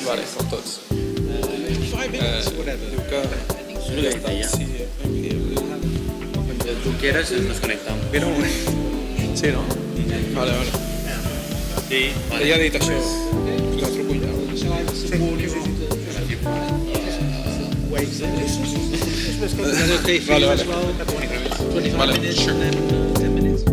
Vale, con tots. 5 minutes, whatever. Diu que... Eso es lo que decía. Sí, Cuando tú quieras nos conectamos. Espera un moment. Sí, no? Vale, vale. Sí, vale. Ella ha dit això. La truco ja. Is that okay for Vale, you vale. as well? 25 Vale, minutes sure. and then 10 minutes.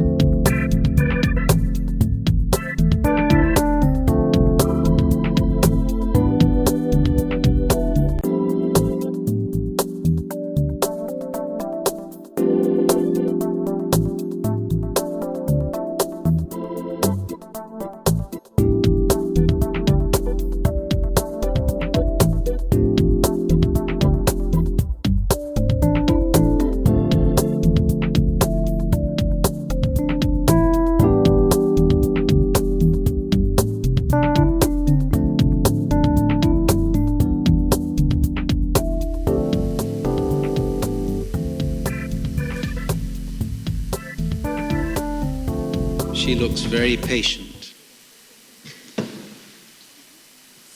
She looks very patient.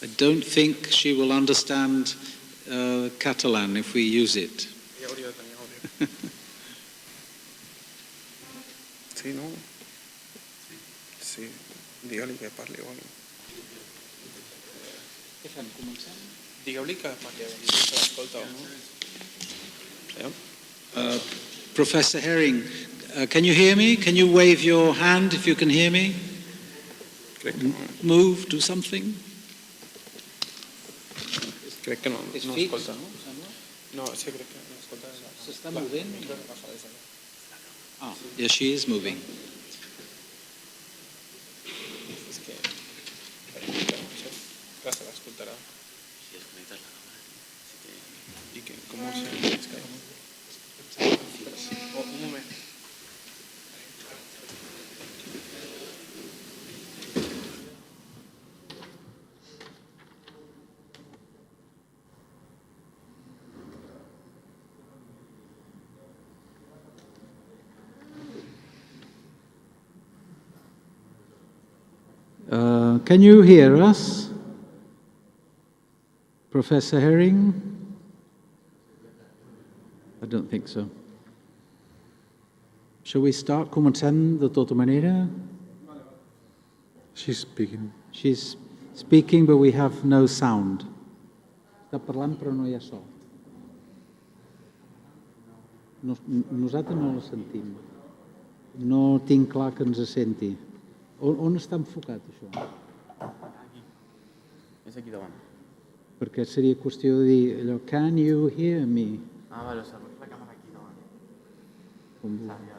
I don't think she will understand Catalan if we use it. Hi hauria de tenir àudio. Sí, no? Sí, digue-li que parli o alguna cosa. Què fem, comencem? Digueu-li que parli, se l'escolta o no? Veiem? Professor Herring, can you hear me? Can you wave your hand if you can hear me? Crec que no. Move, do something. Crec que no, És no fix, escolta. no? Sembla? No, sí, crec que no escolta. S'està movent? Crec que passa des d'allà. Ah, yes, she is moving. És que... Clar, se l'escoltarà. Si desconectas la cámara, así que... I que, com ho sé? És que... Oh, un moment. Can you hear us? Professor Herring? I don't think so. Shall we start? Comencem de tota manera? She's speaking. She's speaking, but we have no sound. Està parlant, però no hi ha so. Nosaltres no la sentim. No tinc clar que ens senti. On està enfocat, això? Aquí. És aquí davant. Perquè seria qüestió de dir allò, can you hear me? Ah, vale, o sea, la cámara aquí davant. Com vulgui.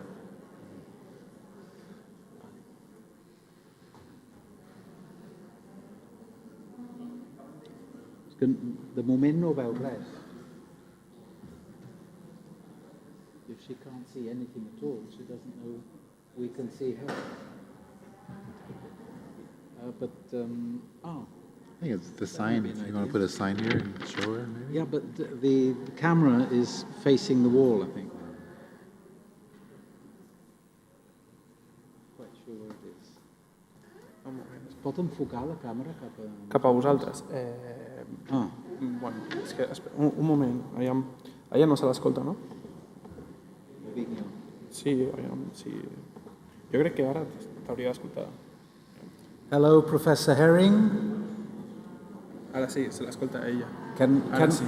És que de moment no veu res. If she can't see anything at all, she doesn't know we can see her. I think it's the sign. You want to put a sign here and show her, maybe? Yeah, but the camera is facing the wall, I think. Quite sure where it is. Un moment. Es pot enfocar la càmera cap a... Cap a vosaltres. Bueno, és que... Un moment. Allà no se l'escolta, no? Sí, aviam, sí. Jo crec que ara t'hauria d'escoltar. Hello, Professor Herring. Ara sí, se l'escolta ella. Ara sí.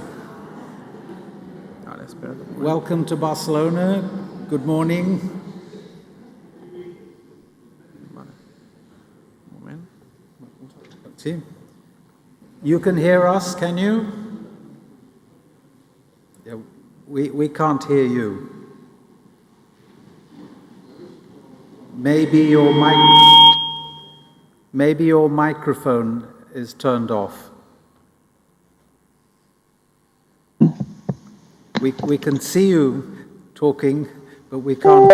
Ara, espera't. Welcome to Barcelona. Good morning. Vale. Un moment. Sí. You can hear us, can you? Yeah, we can't hear you. Maybe your microphone is turned off. We can see you talking, but we can't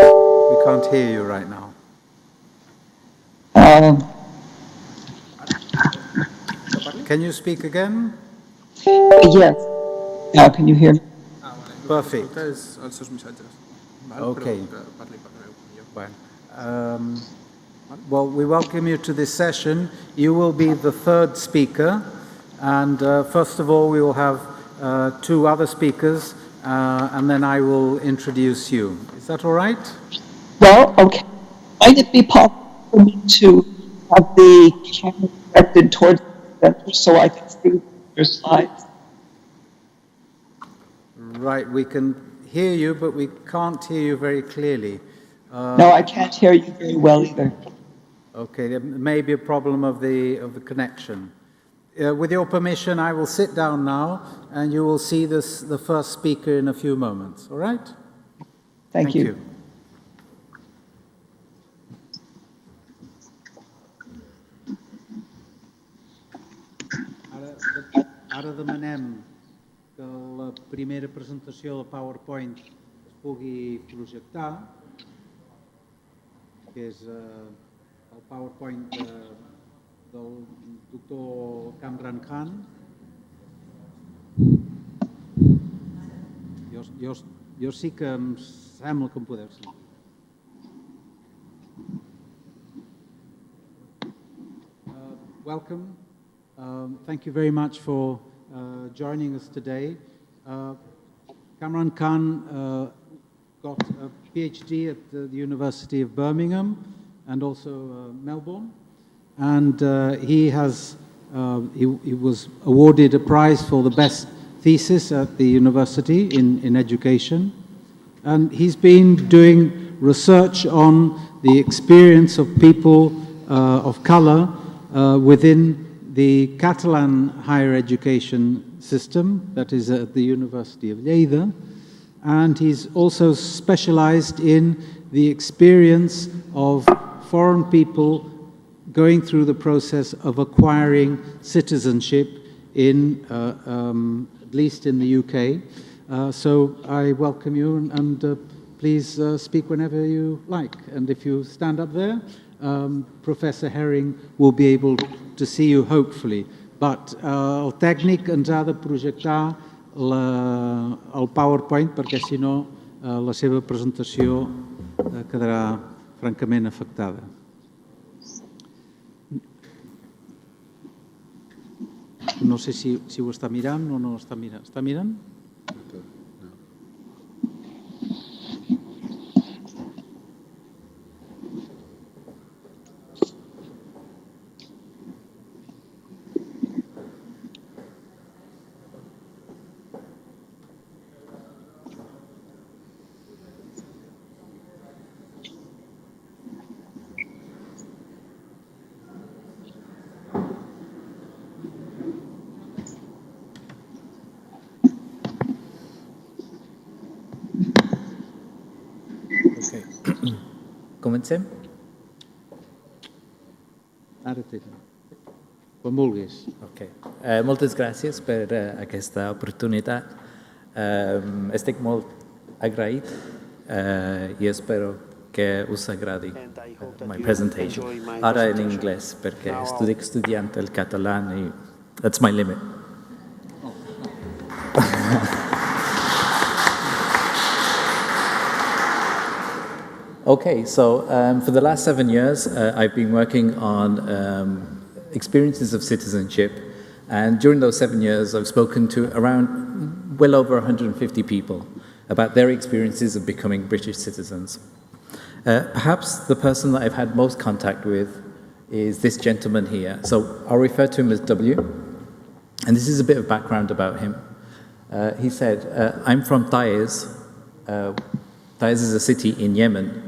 hear you right now. Can you speak again? Yes. Now can you hear me? Perfect. Els seus missatges. Val? Okay. Però que parli per veu millor. Well, well, we welcome you to this session. You will be the third speaker, and first of all, we will have two other speakers, and then I will introduce you. Is that all right? Well, okay. Might it be possible for me to have the camera directed towards the center so I can see your slides? Right, we can hear you, but we can't hear you very clearly. No, I can't hear you very well either. Okay, there may be a problem of the connection. With your permission, I will sit down now, and you will see the first speaker in a few moments. All right? Thank you. Ara demanem que la primera presentació de PowerPoint es pugui projectar, que és el PowerPoint del doctor Kamran Khan. Jo sí que em sembla que em podeu sentir. Welcome. Thank you very much for joining us today. Kamran Khan got a PhD at the University of Birmingham and also Melbourne, and he was awarded a prize for the best thesis at the university in education, and he's been doing research on the experience of people of color within the Catalan higher education system, that is at the University of Lleida, and he's also specialized in the experience of foreign people going through the process of acquiring citizenship in, at least in the UK. So I welcome you, and please speak whenever you like. And if you stand up there, Professor Herring will be able to see you, hopefully. But el tècnic ens ha de projectar el PowerPoint, perquè si no la seva presentació quedarà francament afectada. No sé si ho està mirant o no està mirant. Està mirant? Comencem? Ara té. Quan vulguis. Okay. Moltes gràcies per aquesta oportunitat. Estic molt agraït i espero que us agradi my presentation. Ara en anglès, perquè estic estudiant el català i that's my limit. Okay, so for the last 7 years, I've been working on experiences of citizenship, and during those 7 years, I've spoken to around well over 150 people about their experiences of becoming British citizens. Perhaps the person that I've had most contact with is this gentleman here. So I'll refer to him as W, and this is a bit of background about him. He said, I'm from Taiz. Taiz is a city in Yemen.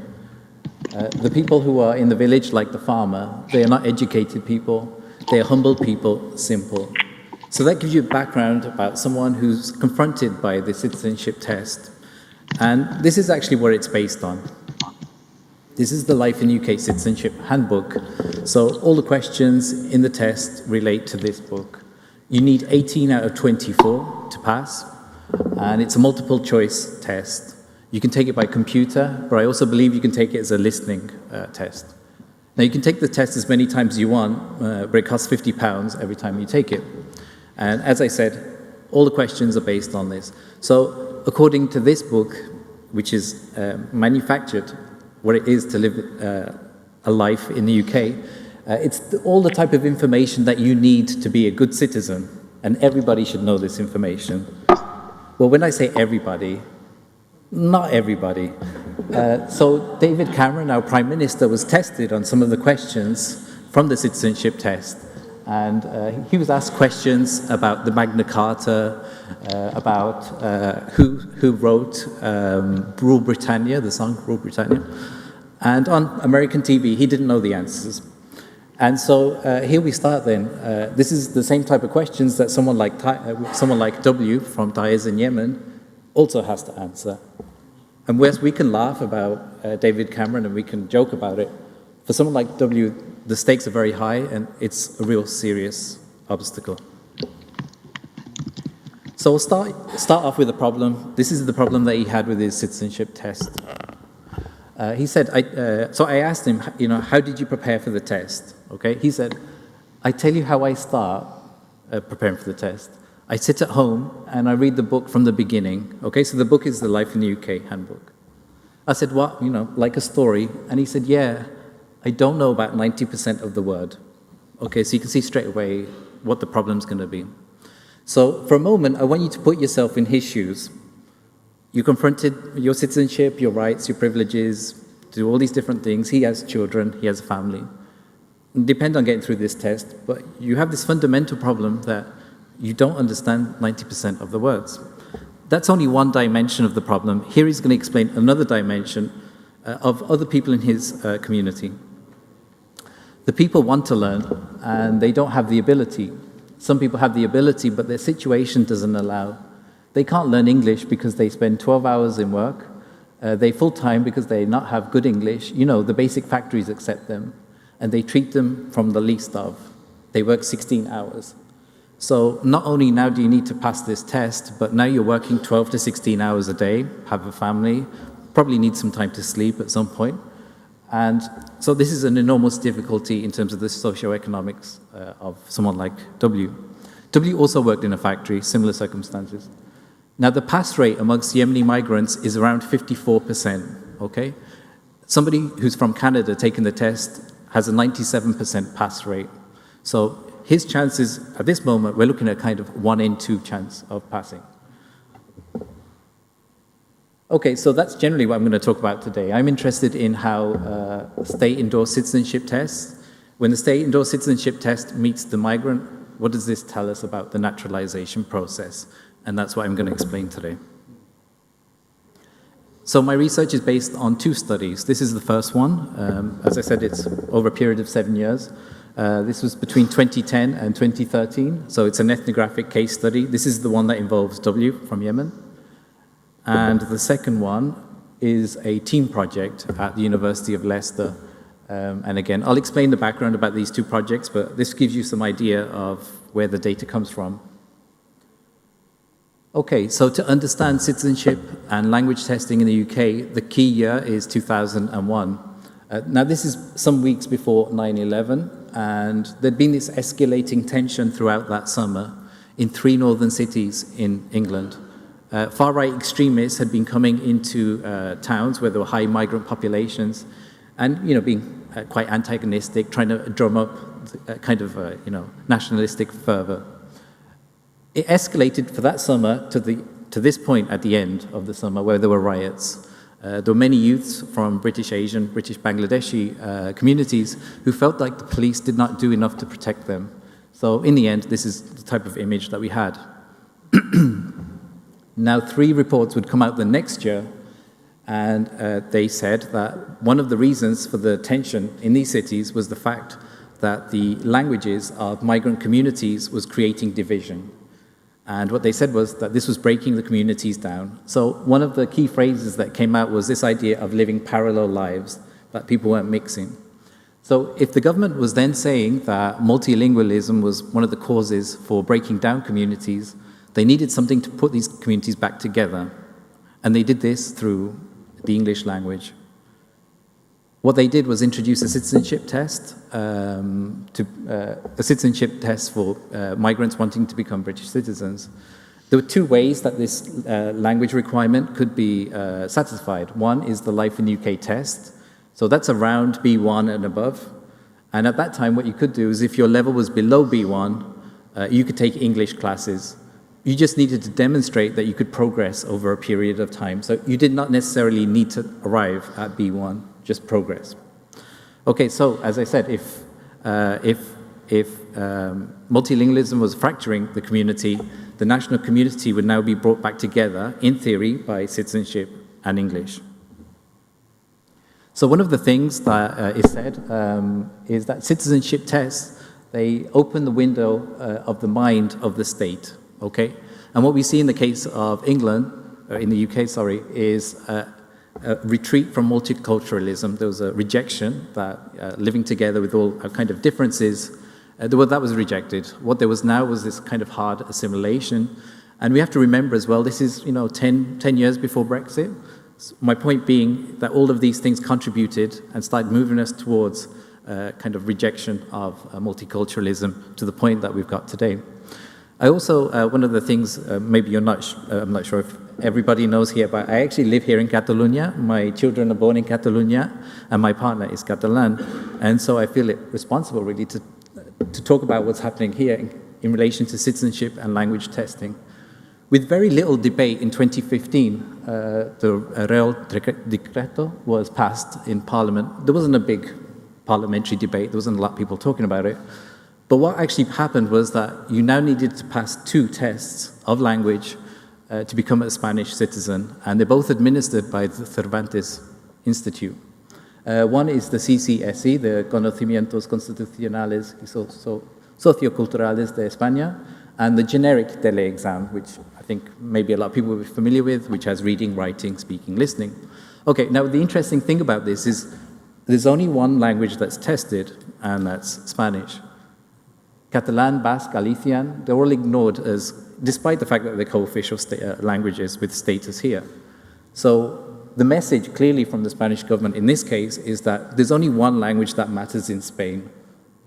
The people who are in the village, like the farmer, they are not educated people, they are humble people, simple. So that gives you a background about someone who's confronted by the citizenship test. And this is actually what it's based on. This is the Life in UK Citizenship Handbook. So all the questions in the test relate to this book. You need 18 out of 24 to pass, and it's a multiple choice test. You can take it by computer, but I also believe you can take it as a listening test. Now, you can take the test as many times as you want, but it costs £50 every time you take it. And as I said, all the questions are based on this. So according to this book, which is manufactured, what it is to live a life in the UK, it's all the type of information that you need to be a good citizen, and everybody should know this information. Well, when I say everybody, not everybody. So David Cameron, our Prime Minister, was tested on some of the questions from the citizenship test. And he was asked questions about the Magna Carta, about who wrote Rule Britannia, the song Rule Britannia. And on American TV, he didn't know the answers. And so here we start then. This is the same type of questions that someone like W from Taiz in Yemen also has to answer. And whereas we can laugh about David Cameron and we can joke about it, for someone like W, the stakes are very high and it's a real serious obstacle. So we'll start off with the problem. This is the problem that he had with his citizenship test. He said, so I asked him, how did you prepare for the test? Okay, he said, I tell you how I start preparing for the test. I sit at home and I read the book from the beginning. Okay, so the book is the Life in the UK handbook. I said, what, like a story? And he said, yeah, I don't know about 90% of the word. Okay, so you can see straight away what the problem's going to be. So for a moment, I want you to put yourself in his shoes. You confronted your citizenship, your rights, your privileges, do all these different things. He has children, he has a family. Depend on getting through this test, but you have this fundamental problem that you don't understand 90% of the words. That's only one dimension of the problem. Here he's going to explain another dimension of other people in his community. The people want to learn, and they don't have the ability. Some people have the ability, but their situation doesn't allow. They can't learn English because they spend 12 hours in work. They full-time because they not have good English. The basic factories accept them, and they treat them from the least of. They work 16 hours. So not only now do you need to pass this test, but now you're working 12 to 16 hours a day, have a family, probably need some time to sleep at some point. And so this is an enormous difficulty in terms of the socioeconomics of someone like W. W also worked in a factory, similar circumstances. Now the pass rate amongst Yemeni migrants is around 54%, okay? Somebody who's from Canada taking the test has a 97% pass rate. So his chances, at this moment, we're looking at kind of 1 in 2 chance of passing. Okay, so that's generally what I'm going to talk about today. I'm interested in how state-endorsed citizenship tests, when the state-endorsed citizenship test meets the migrant, what does this tell us about the naturalization process? And that's what I'm going to explain today. So my research is based on 2 studies. This is the first one. As I said, it's over a period of 7 years. This was between 2010 and 2013, so it's an ethnographic case study. This is the one that involves W from Yemen. And the second one is a team project at the University of Leicester. And again, I'll explain the background about these 2 projects, but this gives you some idea of where the data comes from. Okay, so to understand citizenship and language testing in the UK, the key year is 2001. Now this is some weeks before 9/11, and there'd been this escalating tension throughout that summer in 3 northern cities in England. Far-right extremists had been coming into towns where there were high migrant populations and, being quite antagonistic, trying to drum up a kind of, nationalistic fervor. It escalated for that summer to this point at the end of the summer where there were riots. There were many youths from British Asian, British Bangladeshi communities who felt like the police did not do enough to protect them. So in the end, this is the type of image that we had. Now 3 reports would come out the next year, and they said that one of the reasons for the tension in these cities was the fact that the languages of migrant communities was creating division. And what they said was that this was breaking the communities down. So one of the key phrases that came out was this idea of living parallel lives, that people weren't mixing. So if the government was then saying that multilingualism was one of the causes for breaking down communities, they needed something to put these communities back together. And they did this through the English language. What they did was introduce a citizenship test, for migrants wanting to become British citizens. There were two ways that this language requirement could be satisfied. One is the Life in UK test. So that's around B1 and above. And at that time, what you could do is if your level was below B1, you could take English classes. You just needed to demonstrate that you could progress over a period of time. So you did not necessarily need to arrive at B1, just progress. Okay, so as I said, if multilingualism was fracturing the community, the national community would now be brought back together, in theory, by citizenship and English. So one of the things that is said is that citizenship tests, they open the window of the mind of the state, okay? And what we see in the case of England, in the UK, sorry, is a retreat from multiculturalism. There was a rejection that living together with all kind of differences, that was rejected. What there was now was this kind of hard assimilation. And we have to remember as well, this is 10 years before Brexit. My point being that all of these things contributed and started moving us towards kind of rejection of multiculturalism to the point that we've got today. I also, one of the things, maybe you're not, I'm not sure if everybody knows here, but I actually live here in Catalonia. My children are born in Catalonia, and my partner is Catalan. And so I feel it responsible, really, to talk about what's happening here in relation to citizenship and language testing. With very little debate in 2015, the Real Decreto was passed in Parliament. There wasn't a big parliamentary debate. There wasn't a lot of people talking about it. But what actually happened was that you now needed to pass 2 tests of language to become a Spanish citizen, and they're both administered by the Cervantes Institute. One is the CCSE, the Conocimientos Constitucionales y Socioculturales de España, and the generic teleexam, which I think maybe a lot of people will be familiar with, which has reading, writing, speaking, listening. Okay, now the interesting thing about this is there's only one language that's tested, and that's Spanish. Catalan, Basque, Galician, they're all ignored as, despite the fact that they're co-official languages with status here. So the message clearly from the Spanish government in this case is that there's only one language that matters in Spain,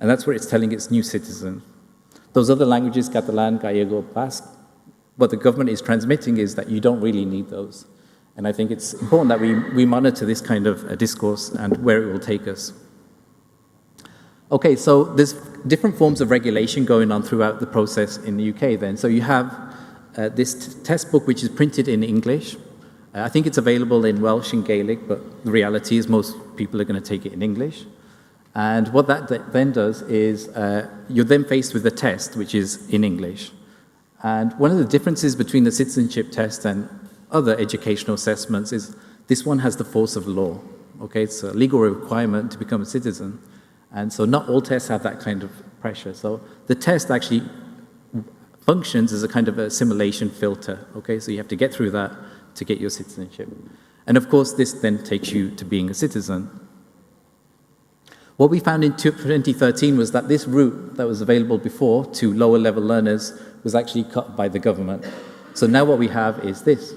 and that's what it's telling its new citizens. Those other languages, Catalan, Gallego, Basque, what the government is transmitting is that you don't really need those. And I think it's important that we monitor this kind of discourse and where it will take us. Okay, so there's different forms of regulation going on throughout the process in the UK then. So you have this test book which is printed in English. I think it's available in Welsh and Gaelic, but the reality is most people are going to take it in English. And what that then does is you're then faced with a test which is in English. And one of the differences between the citizenship test and other educational assessments is this one has the force of law. Okay, it's a legal requirement to become a citizen. And so not all tests have that kind of pressure. So the test actually functions as a kind of assimilation filter. Okay, so you have to get through that to get your citizenship. And of course, this then takes you to being a citizen. What we found in 2013 was that this route that was available before to lower level learners was actually cut by the government. So now what we have is this.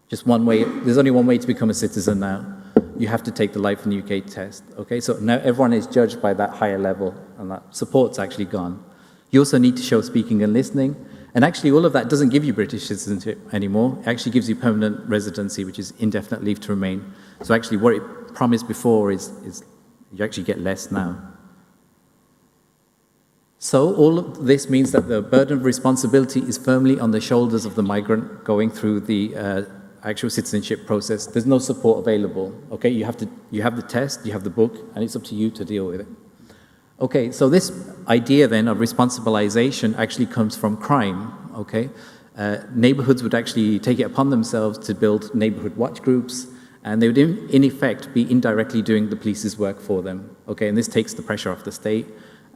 Just one way, there's only one way to become a citizen now. You have to take the Life in the UK test. Okay, so now everyone is judged by that higher level, and that support's actually gone. You also need to show speaking and listening, and actually all of that doesn't give you British citizenship anymore. It actually gives you permanent residency, which is indefinite leave to remain. So actually what it promised before is you actually get less now. So all of this means that the burden of responsibility is firmly on the shoulders of the migrant going through the actual citizenship process. There's no support available. Okay, you have the test, you have the book, and it's up to you to deal with it. Okay, so this idea then of responsibilization actually comes from crime. Okay, neighborhoods would actually take it upon themselves to build neighborhood watch groups, and they would in effect be indirectly doing the police's work for them. Okay, and this takes the pressure off the state,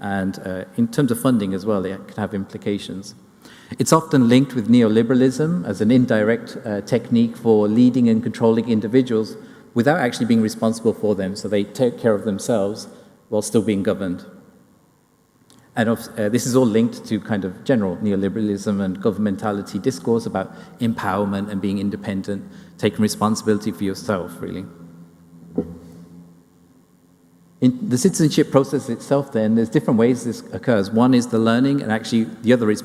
and in terms of funding as well, it can have implications. It's often linked with neoliberalism as an indirect technique for leading and controlling individuals without actually being responsible for them, so they take care of themselves while still being governed. And this is all linked to kind of general neoliberalism and governmentality discourse about empowerment and being independent, taking responsibility for yourself, really. In the citizenship process itself, then, there's different ways this occurs. One is the learning, and actually the other is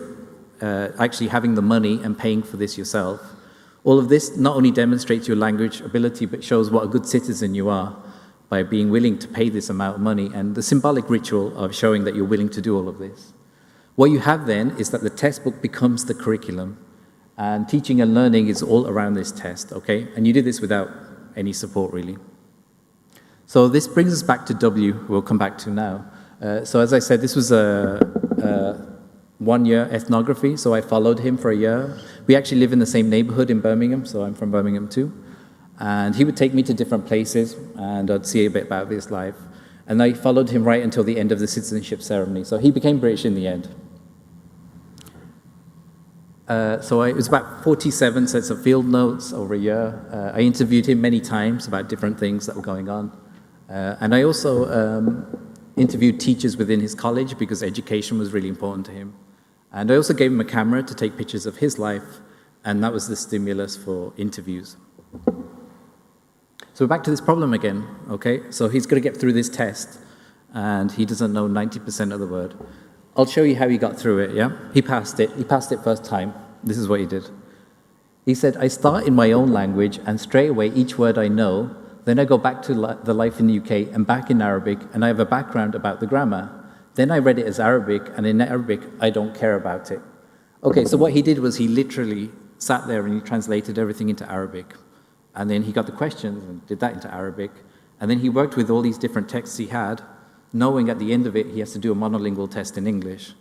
actually having the money and paying for this yourself. All of this not only demonstrates your language ability, but shows what a good citizen you are by being willing to pay this amount of money, and the symbolic ritual of showing that you're willing to do all of this. What you have then is that the test book becomes the curriculum, and teaching and learning is all around this test, okay? And you do this without any support, really. So this brings us back to W, we'll come back to now. So as I said, this was a 1-year ethnography, so I followed him for a year. We actually live in the same neighborhood in Birmingham, so I'm from Birmingham too. And he would take me to different places, and I'd see a bit about his life. And I followed him right until the end of the citizenship ceremony. So he became British in the end. It was about 47 sets of field notes over a year. I interviewed him many times about different things that were going on. And I also interviewed teachers within his college because education was really important to him. And I also gave him a camera to take pictures of his life, and that was the stimulus for interviews. So we're back to this problem again, okay? So he's going to get through this test, and he doesn't know 90% of the word. I'll show you how he got through it, yeah? He passed it first time. This is what he did. He said, I start in my own language, and straight away each word I know, then I go back to the life in the UK and back in Arabic, and I have a background about the grammar. Then I read it as Arabic, and in Arabic, I don't care about it. Okay, so what he did was he literally sat there and he translated everything into Arabic. And then he got the questions and did that into Arabic. And then he worked with all these different texts he had, knowing at the end of it he has to do a monolingual test in English.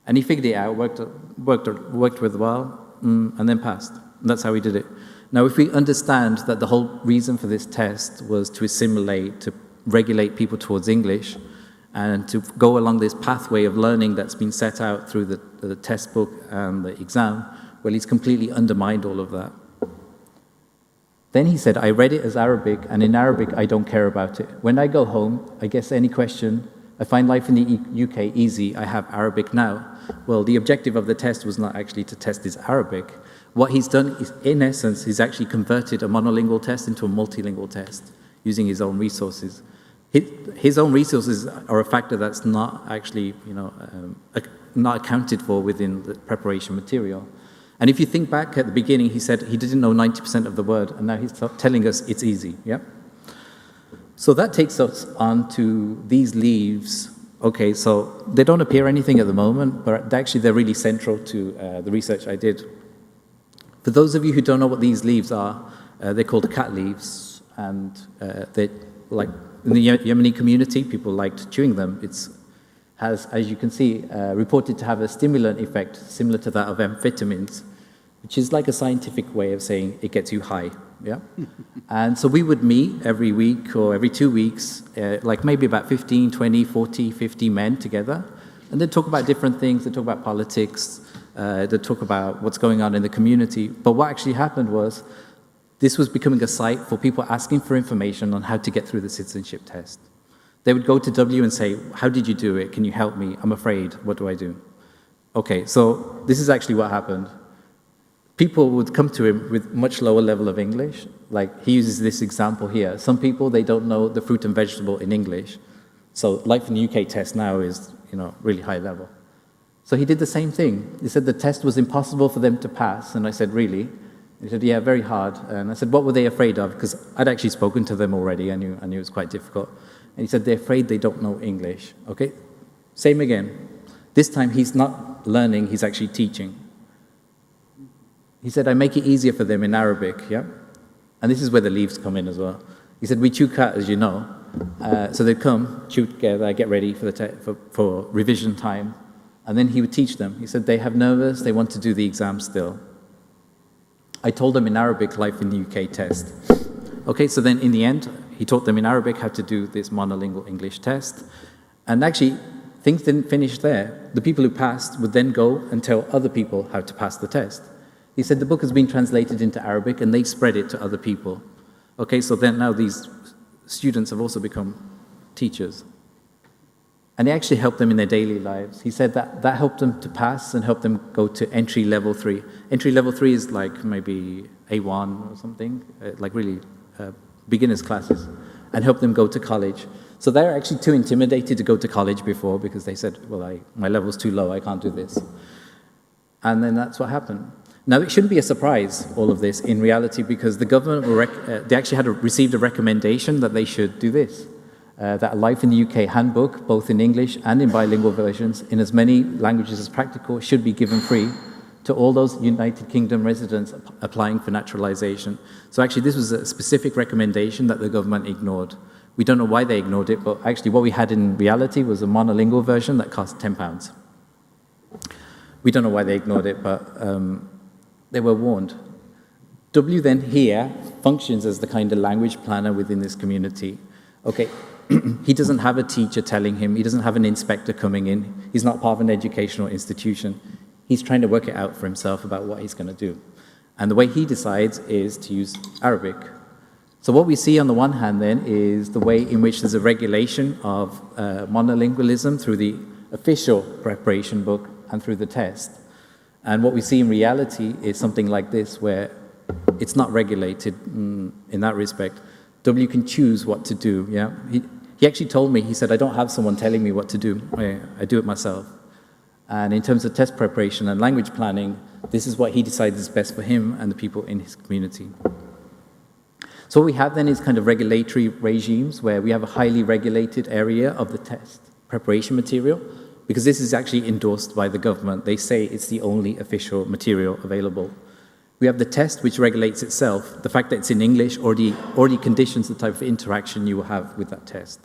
And he figured it out, worked with a while, and then passed. And that's how he did it. Now, if we understand that the whole reason for this test was to assimilate, to regulate people towards English, and to go along this pathway of learning that's been set out through the test book and the exam, well, he's completely undermined all of that. Then he said, I read it as Arabic, and in Arabic, I don't care about it. When I go home, I guess any question, I find life in the UK easy, I have Arabic now. Well, the objective of the test was not actually to test his Arabic. What he's done is, in essence, he's actually converted a monolingual test into a multilingual test using his own resources. His own resources are a factor that's not actually, not accounted for within the preparation material. And if you think back at the beginning, he said he didn't know 90% of the word, and now he's telling us it's easy, yeah? So that takes us on to these leaves. Okay, so they don't appear anything at the moment, but actually they're really central to the research I did. For those of you who don't know what these leaves are, they're called cat leaves, and they're like, in the Yemeni community, people liked chewing them. It has, as you can see, reported to have a stimulant effect similar to that of amphetamines, which is like a scientific way of saying it gets you high, yeah? And so we would meet every week or every 2 weeks, like maybe about 15, 20, 40, 50 men together, and they'd talk about different things. They'd talk about politics, they'd talk about what's going on in the community. But what actually happened was, this was becoming a site for people asking for information on how to get through the citizenship test. They would go to W and say, how did you do it? Can you help me? I'm afraid. What do I do? Okay, so this is actually what happened. People would come to him with much lower level of English. Like, he uses this example here. Some people, they don't know the fruit and vegetable in English. So life in the UK test now is, really high level. So he did the same thing. He said the test was impossible for them to pass. And I said, really? He said, yeah, very hard. And I said, what were they afraid of? Because I'd actually spoken to them already. I knew it was quite difficult. And he said, they're afraid they don't know English. Okay? Same again. This time, he's not learning, he's actually teaching. He said, I make it easier for them in Arabic, yeah? And this is where the leaves come in as well. He said, we chew cat, as you know. So they'd come, chew together, get ready for revision time. And then he would teach them. He said, they have nervous, they want to do the exam still. I told them in Arabic, life in the UK test. Okay, so then in the end, he taught them in Arabic how to do this monolingual English test. And actually, things didn't finish there. The people who passed would then go and tell other people how to pass the test. He said the book has been translated into Arabic and they spread it to other people. Okay, so then now these students have also become teachers. And it actually helped them in their daily lives. He said that helped them to pass and helped them go to entry level 3. Entry level 3 is like maybe A1 or something, like really beginners classes, and helped them go to college. So they were actually too intimidated to go to college before because they said, well, my level's too low, I can't do this. And then that's what happened. Now, it shouldn't be a surprise, all of this, in reality, because the government they actually received a recommendation that they should do this. That a Life in the UK handbook, both in English and in bilingual versions, in as many languages as practical, should be given free to all those United Kingdom residents applying for naturalization. So actually, this was a specific recommendation that the government ignored. We don't know why they ignored it, but actually what we had in reality was a monolingual version that cost £10. We don't know why they ignored it, but they were warned. W then here functions as the kind of language planner within this community. Okay, he doesn't have a teacher telling him, he doesn't have an inspector coming in, he's not part of an educational institution. He's trying to work it out for himself about what he's going to do. And the way he decides is to use Arabic. So what we see on the one hand then is the way in which there's a regulation of monolingualism through the official preparation book and through the test. And what we see in reality is something like this, where it's not regulated in that respect. W can choose what to do, yeah? He actually told me, he said, I don't have someone telling me what to do. I do it myself. And in terms of test preparation and language planning, this is what he decides is best for him and the people in his community. So what we have then is kind of regulatory regimes where we have a highly regulated area of the test preparation material, because this is actually endorsed by the government. They say it's the only official material available. We have the test, which regulates itself. The fact that it's in English already conditions the type of interaction you will have with that test.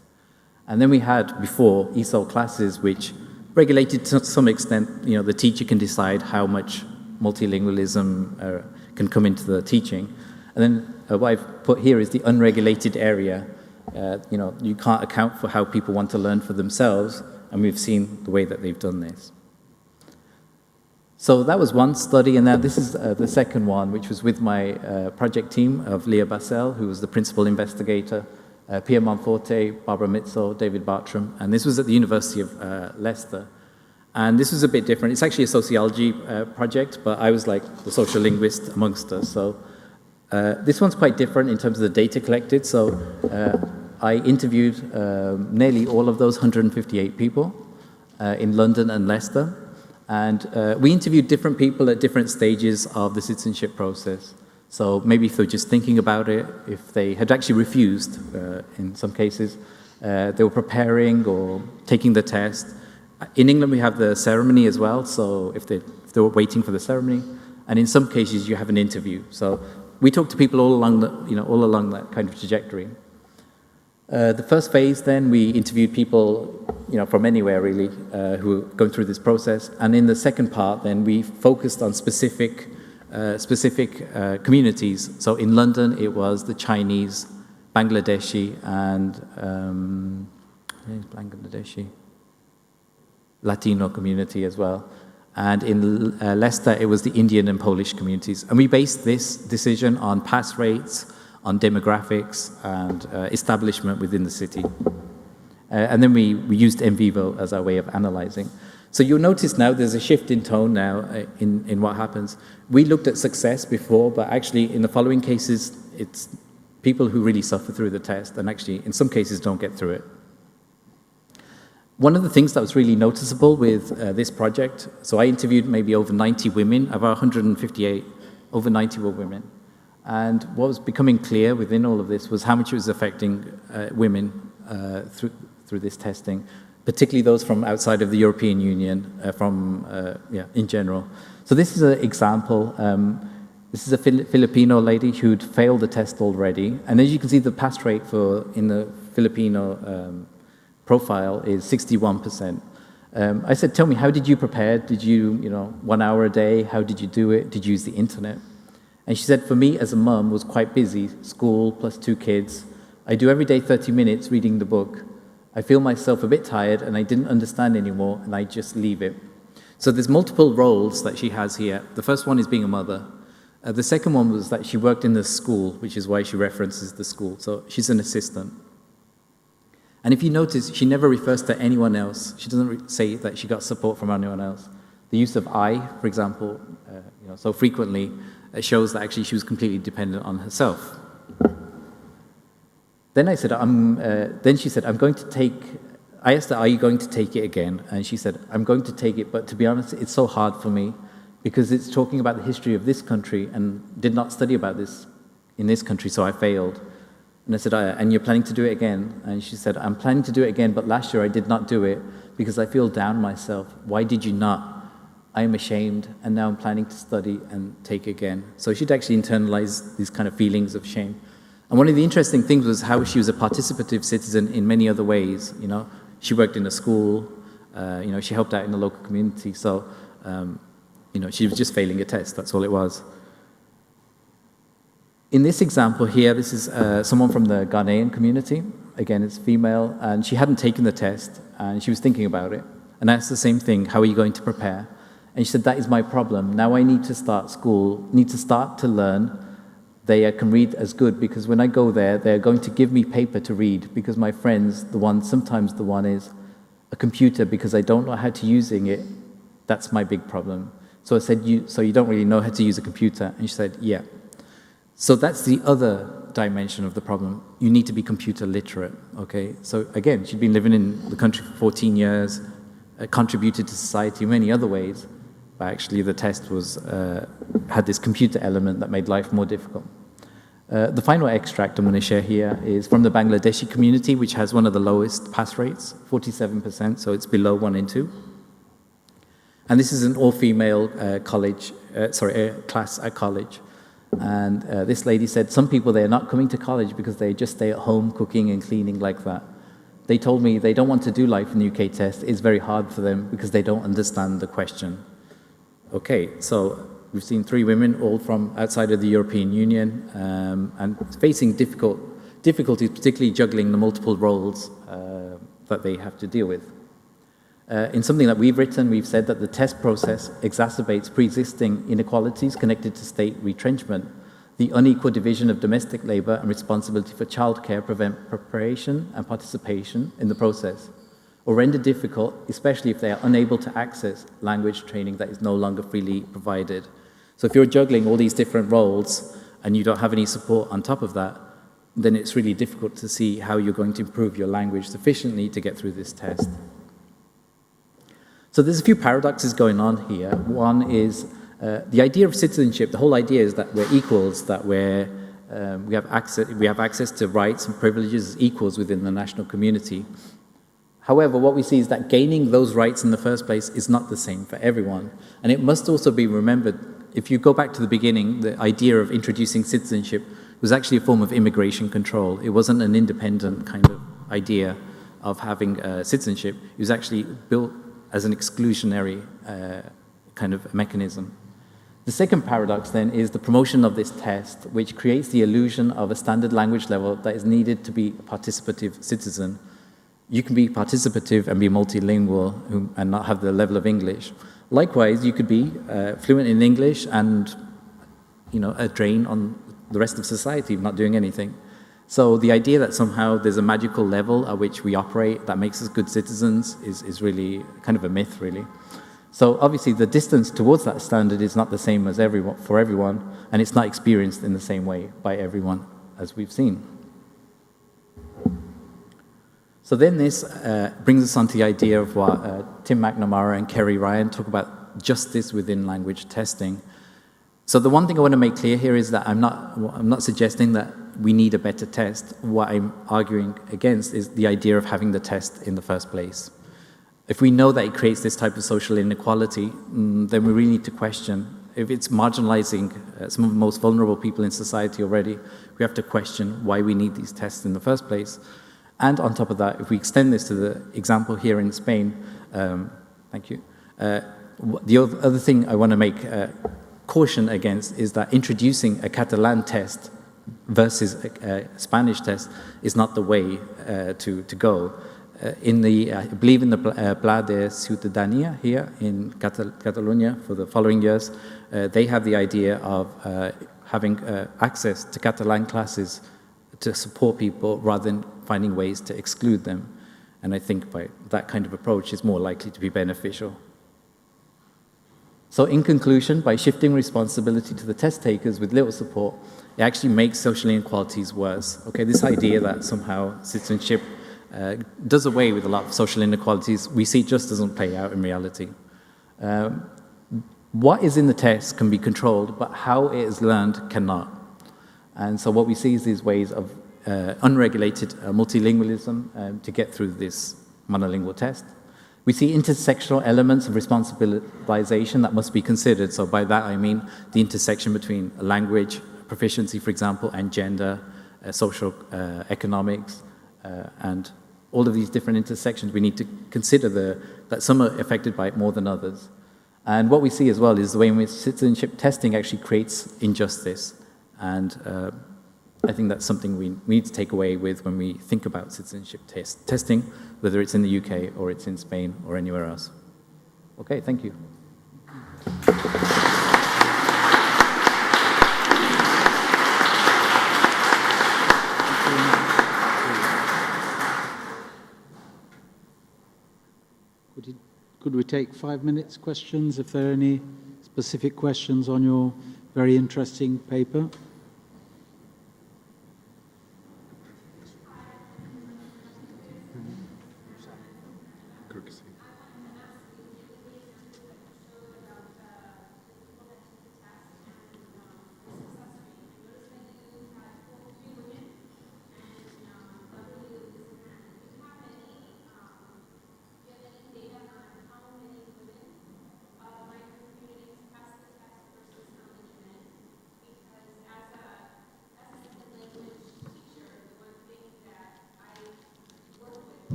And then we had before ESOL classes, which regulated to some extent, the teacher can decide how much multilingualism can come into the teaching. And then what I've put here is the unregulated area. You can't account for how people want to learn for themselves, and we've seen the way that they've done this. So that was one study, and now this is the second one, which was with my project team of Leah Bassel, who was the principal investigator, Pia Monforte, Barbara Mitzel, David Bartram, and this was at the University of Leicester. And this was a bit different. It's actually a sociology project, but I was like the social linguist amongst us. So this one's quite different in terms of the data collected. So I interviewed nearly all of those 158 people in London and Leicester. And we interviewed different people at different stages of the citizenship process. So maybe if they were just thinking about it, if they had actually refused in some cases, they were preparing or taking the test. In England, we have the ceremony as well, so if they were waiting for the ceremony. And in some cases, you have an interview. So we talked to people all along that kind of trajectory. The first phase, then, we interviewed people, from anywhere really, who were going through this process. And in the second part, then, we focused on specific communities. So in London, it was the Chinese, Bangladeshi, and Latino community as well. And in Leicester, it was the Indian and Polish communities. And we based this decision on pass rates, on demographics, and establishment within the city. And then we used NVivo as our way of analyzing. So you'll notice now there's a shift in tone now in what happens. We looked at success before, but actually in the following cases, it's people who really suffer through the test and actually in some cases don't get through it. One of the things that was really noticeable with this project, so I interviewed maybe over 90 women, of our 158, over 90 were women. And what was becoming clear within all of this was how much it was affecting women through this testing, particularly those from outside of the European Union, in general. So this is an example. This is a Filipino lady who'd failed the test already. And as you can see, the pass rate in the Filipino profile is 61%. I said, tell me, how did you prepare? Did you, 1 hour a day? How did you do it? Did you use the internet? And she said, for me as a mum, was quite busy, school plus 2 kids. I do every day 30 minutes reading the book. I feel myself a bit tired and I didn't understand anymore and I just leave it. So there's multiple roles that she has here. The first one is being a mother. The second one was that she worked in the school, which is why she references the school. So she's an assistant. And if you notice, she never refers to anyone else. She doesn't say that she got support from anyone else. The use of I, for example, so frequently, shows that actually she was completely dependent on herself. Then I said, then she said, I asked her, are you going to take it again? And she said, I'm going to take it, but to be honest, it's so hard for me because it's talking about the history of this country and did not study about this in this country, so I failed. And I said, and you're planning to do it again? And she said, I'm planning to do it again, but last year I did not do it because I feel down myself. Why did you not? I am ashamed, and now I'm planning to study and take again. So she'd actually internalized these kind of feelings of shame. And one of the interesting things was how she was a participative citizen in many other ways. You know, she worked in a school, you know, she helped out in the local community. So, you know, she was just failing a test, that's all it was. In this example here, this is someone from the Ghanaian community. Again, it's female, and she hadn't taken the test, and she was thinking about it. And I asked the same thing, how are you going to prepare? And she said, that is my problem. Now I need to start school, need to start to learn. They can read as good, because when I go there, they're going to give me paper to read, because my friends, sometimes the one is a computer, because I don't know how to using it. That's my big problem. So I said, so you don't really know how to use a computer? And she said, yeah. So that's the other dimension of the problem. You need to be computer literate, okay? So again, she'd been living in the country for 14 years, contributed to society in many other ways, but actually the test had this computer element that made life more difficult. The final extract I'm going to share here is from the Bangladeshi community, which has one of the lowest pass rates, 47%, so it's below 1 in 2. And this is an all-female class at college. And this lady said, some people, they're not coming to college because they just stay at home cooking and cleaning like that. They told me they don't want to do life in the UK test. It's very hard for them because they don't understand the question. Okay, so we've seen 3 women, all from outside of the European Union, and facing difficulties, particularly juggling the multiple roles that they have to deal with. In something that we've written, we've said that the test process exacerbates pre-existing inequalities connected to state retrenchment. The unequal division of domestic labor and responsibility for childcare prevent preparation and participation in the process, or render difficult, especially if they are unable to access language training that is no longer freely provided. So if you're juggling all these different roles and you don't have any support on top of that, then it's really difficult to see how you're going to improve your language sufficiently to get through this test. So there's a few paradoxes going on here. One is the idea of citizenship. The whole idea is that we're equals, that we have access to rights and privileges as equals within the national community. However, what we see is that gaining those rights in the first place is not the same for everyone. And it must also be remembered, if you go back to the beginning, the idea of introducing citizenship was actually a form of immigration control. It wasn't an independent kind of idea of having citizenship. It was actually built as an exclusionary kind of mechanism. The second paradox then is the promotion of this test, which creates the illusion of a standard language level that is needed to be a participative citizen. You can be participative and be multilingual and not have the level of English. Likewise, you could be fluent in English and, you know, a drain on the rest of society, not doing anything. So the idea that somehow there's a magical level at which we operate that makes us good citizens is really kind of a myth, really. So obviously the distance towards that standard is not the same as for everyone, and it's not experienced in the same way by everyone, as we've seen. So then this brings us on to the idea of what Tim McNamara and Kerry Ryan talk about justice within language testing. So the one thing I want to make clear here is that I'm not suggesting that we need a better test. What I'm arguing against is the idea of having the test in the first place. If we know that it creates this type of social inequality, then we really need to question. If it's marginalizing some of the most vulnerable people in society already, we have to question why we need these tests in the first place. And on top of that, if we extend this to the example here in Spain, thank you. The other thing I want to make caution against is that introducing a Catalan test versus a Spanish test is not the way to go. I believe in the Pla de Ciutadania here in Catalonia for the following years, they have the idea of having access to Catalan classes to support people rather than finding ways to exclude them. And I think by that kind of approach is more likely to be beneficial. So in conclusion, by shifting responsibility to the test takers with little support, it actually makes social inequalities worse. Okay, this idea that somehow citizenship does away with a lot of social inequalities, we see just doesn't play out in reality. what is in the text can be controlled, but how it is learned cannot. And so what we see is these ways of unregulated multilingualism to get through this monolingual test. We see intersectional elements of responsibilization that must be considered. So by that I mean the intersection between language proficiency, for example, and gender, social economics, and all of these different intersections. We need to consider that some are affected by it more than others. And what we see as well is the way in which citizenship testing actually creates injustice. And I think that's something we need to take away with when we think about citizenship testing, whether it's in the UK or it's in Spain or anywhere else. Okay, thank you. Could we take 5 minutes questions if there are any specific questions on your very interesting paper?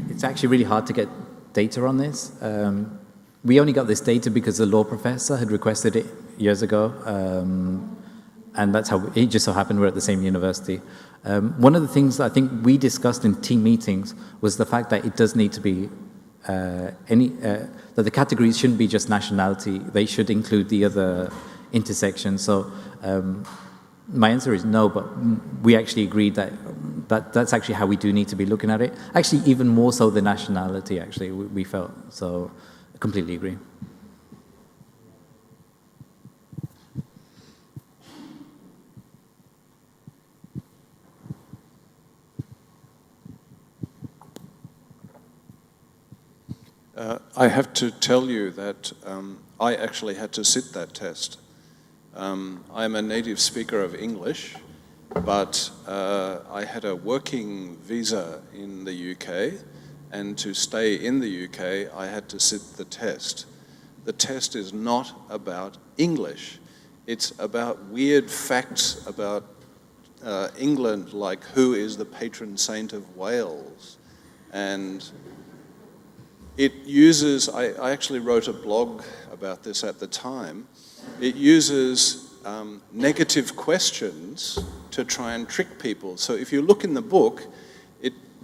It's actually really hard to get data on this. We only got this data because the law professor had requested it years ago, and that's how it just so happened we're at the same university. One of the things that I think we discussed in team meetings was the fact that it does need to be that the categories shouldn't be just nationality; they should include the other intersections. So my answer is no, but we actually agreed that that's actually how we do need to be looking at it. Actually, even more so than nationality, actually, we felt. So I completely agree. I have to tell you that I actually had to sit that test. I'm a native speaker of English, but I had a working visa in the UK, and to stay in the UK, I had to sit the test. The test is not about English. It's about weird facts about England, like who is the patron saint of Wales. And it uses, I actually wrote a blog about this at the time, it uses negative questions to try and trick people. So if you look in the book,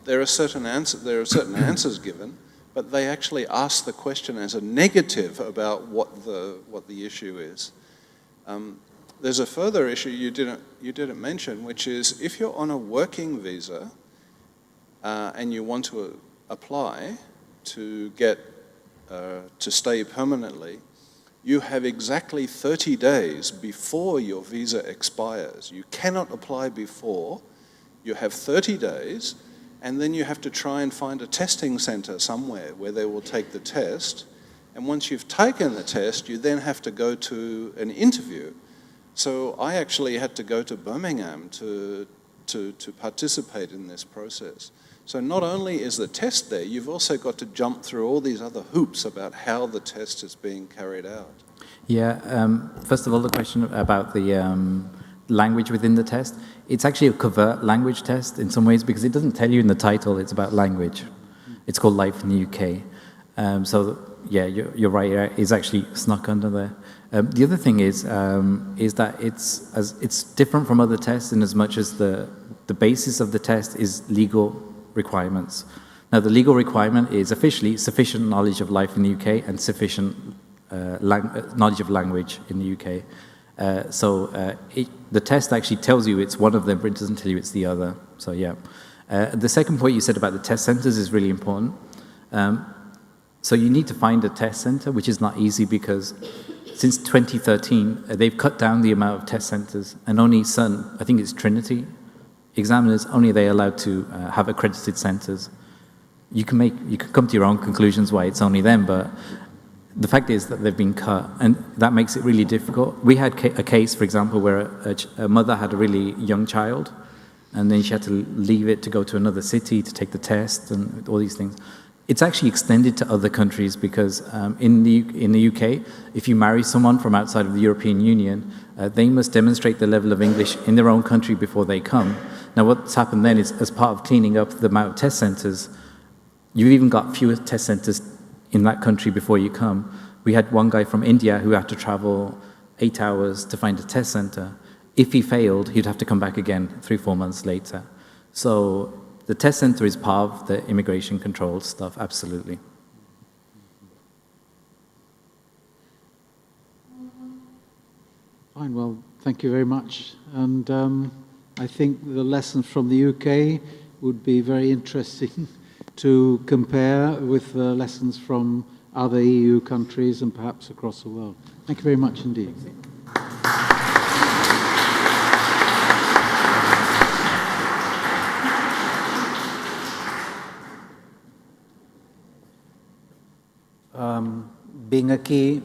there are certain answers given, but they actually ask the question as a negative about what the issue is. There's a further issue you didn't mention, which is if you're on a working visa and you want to apply to get to stay permanently, you have exactly 30 days before your visa expires. You cannot apply before. You have 30 days, and then you have to try and find a testing center somewhere where they will take the test. And once you've taken the test, you then have to go to an interview. So I actually had to go to Birmingham to participate in this process. So not only is the test there, you've also got to jump through all these other hoops about how the test is being carried out. Yeah, first of all, the question about the language within the test, it's actually a covert language test in some ways because it doesn't tell you in the title it's about language. It's called Life in the UK. So yeah, you're right. It's actually snuck under there. The other thing is that it's different from other tests in as much as the basis of the test is legal requirements. Now, the legal requirement is officially sufficient knowledge of life in the UK and sufficient knowledge of language in the UK. The test actually tells you it's one of them, but it doesn't tell you it's the other. So yeah. The second point you said about the test centers is really important. So you need to find a test center, which is not easy because since 2013, they've cut down the amount of test centers, and only certain, I think it's Trinity, examiners, only they're allowed to have accredited centers. You can come to your own conclusions why it's only them, but the fact is that they've been cut, and that makes it really difficult. We had a case, for example, where a mother had a really young child, and then she had to leave it to go to another city to take the test and all these things. It's actually extended to other countries because in the UK, if you marry someone from outside of the European Union, they must demonstrate the level of English in their own country before they come. Now, what's happened then is, as part of cleaning up the amount of test centers, you've even got fewer test centers in that country before you come. We had one guy from India who had to travel 8 hours to find a test center. If he failed, he'd have to come back again 3-4 months later. So the test center is part of the immigration control stuff, absolutely. Fine, well, thank you very much. And I think the lessons from the UK would be very interesting to compare with the lessons from other EU countries and perhaps across the world. Thank you very much indeed. Being aquí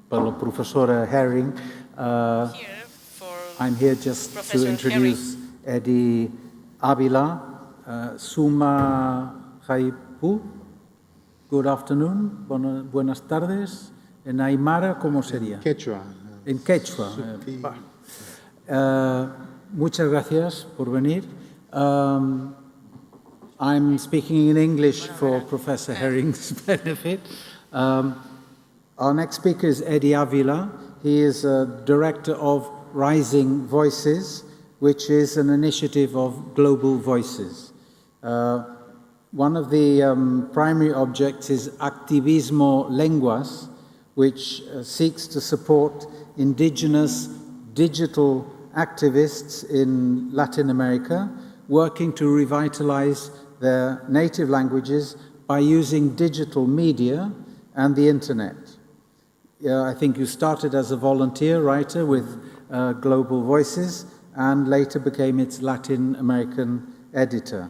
per la professora Herring, I'm here just to introduce Eddie Avila, Suma Haipu. Good afternoon, buenas tardes. En Aymara, ¿cómo sería? Quechua. En Quechua. Muchas gracias por venir. I'm speaking in English for Professor Herring's benefit. Our next speaker is Eddie Avila. He is director of Rising Voices, which is an initiative of Global Voices. One of the primary objects is Activismo Lenguas, which seeks to support indigenous digital activists in Latin America, working to revitalize their native languages by using digital media and the internet. I think you started as a volunteer writer with Global Voices and later became its Latin American editor.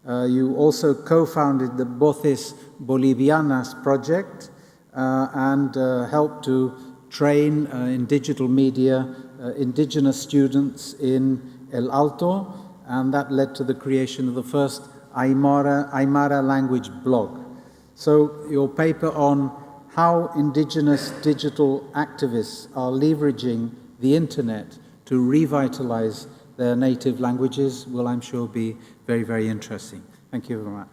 You also co-founded the Voces Bolivianas project and helped to train in digital media indigenous students in El Alto, and that led to the creation of the first Aymara language blog. So your paper on how indigenous digital activists are leveraging the internet to revitalize their native languages will, I'm sure, be very, very interesting. Thank you very much.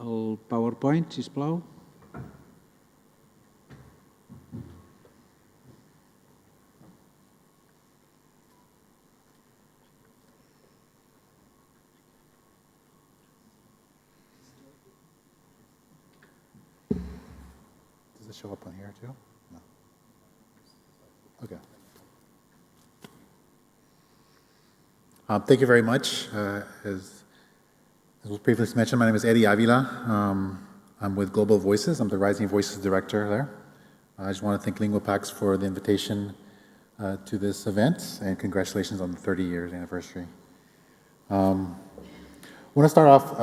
El PowerPoint, sisplau. Does it show up on here too? No. Okay. Thank you very much. As was previously mentioned, my name is Eddie Avila. I'm with Global Voices. I'm the Rising Voices director there. I just want to thank LInguapax for the invitation to this event, and congratulations on the 30 years anniversary. I want to start off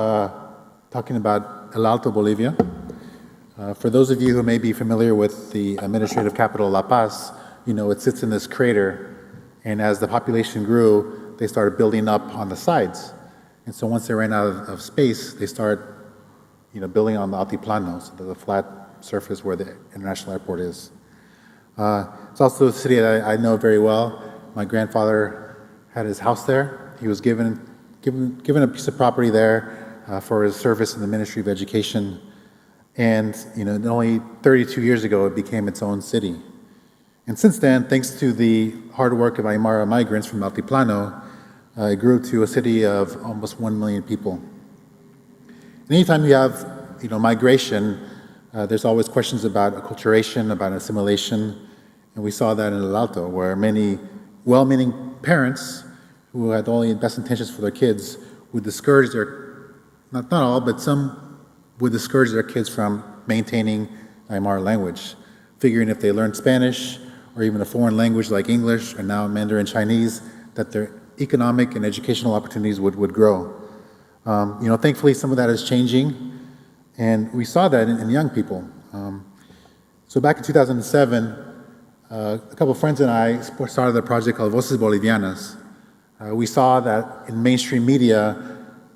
talking about El Alto, Bolivia. For those of you who may be familiar with the administrative capital, La Paz, you know it sits in this crater, and as the population grew, they started building up on the sides. And so once they ran out of space, they start, building on the altiplano, so the flat surface where the international airport is. It's also a city that I know very well. My grandfather had his house there. He was given a piece of property there for his service in the Ministry of Education. And only 32 years ago, it became its own city. And since then, thanks to the hard work of Aymara migrants from Altiplano, it grew to a city of almost 1 million people. And anytime you have migration, there's always questions about acculturation, about assimilation. And we saw that in El Alto, where many well-meaning parents who had only best intentions for their kids would discourage not all, but some would discourage their kids from maintaining the Aymara language, figuring if they learned Spanish or even a foreign language like English or now Mandarin Chinese, that their economic and educational opportunities would grow. Thankfully, some of that is changing, and we saw that in young people. So back in 2007, a couple of friends and I started a project called Voces Bolivianas. We saw that in mainstream media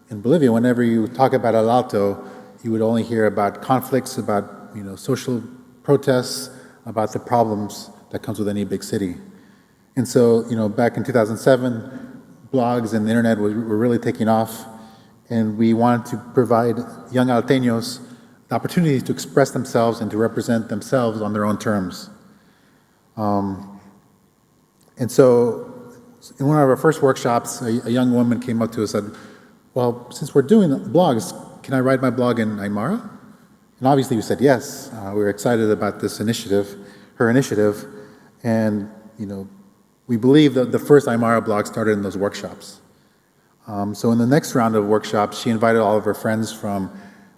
in Bolivia, whenever you talk about El Alto, you would only hear about conflicts, about social protests, about the problems that comes with any big city. And so, back in 2007, blogs and the internet were really taking off, and we wanted to provide young Alteños the opportunity to express themselves and to represent themselves on their own terms. And so, in one of our first workshops, a young woman came up to us and said, well, since we're doing blogs, can I write my blog in Aymara? And obviously we said yes. We were excited about this initiative, her initiative, and we believe that the first Aymara blog started in those workshops. So in the next round of workshops, she invited all of her friends from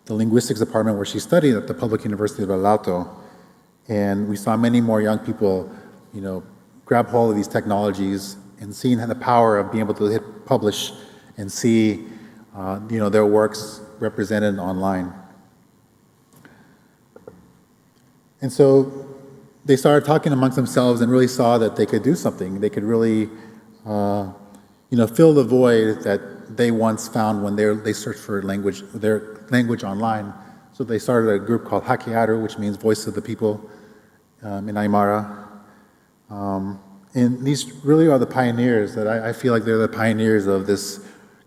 the linguistics department where she studied at the Public University of El Alto. And we saw many more young people, grab hold of these technologies and seeing the power of being able to hit publish and see, their works represented online. And so they started talking amongst themselves and really saw that they could do something. They could really, fill the void that they once found when they searched for their language online. So they started a group called Hakearu, which means Voice of the People in Aymara. And these really are the pioneers that I feel like they're the pioneers of this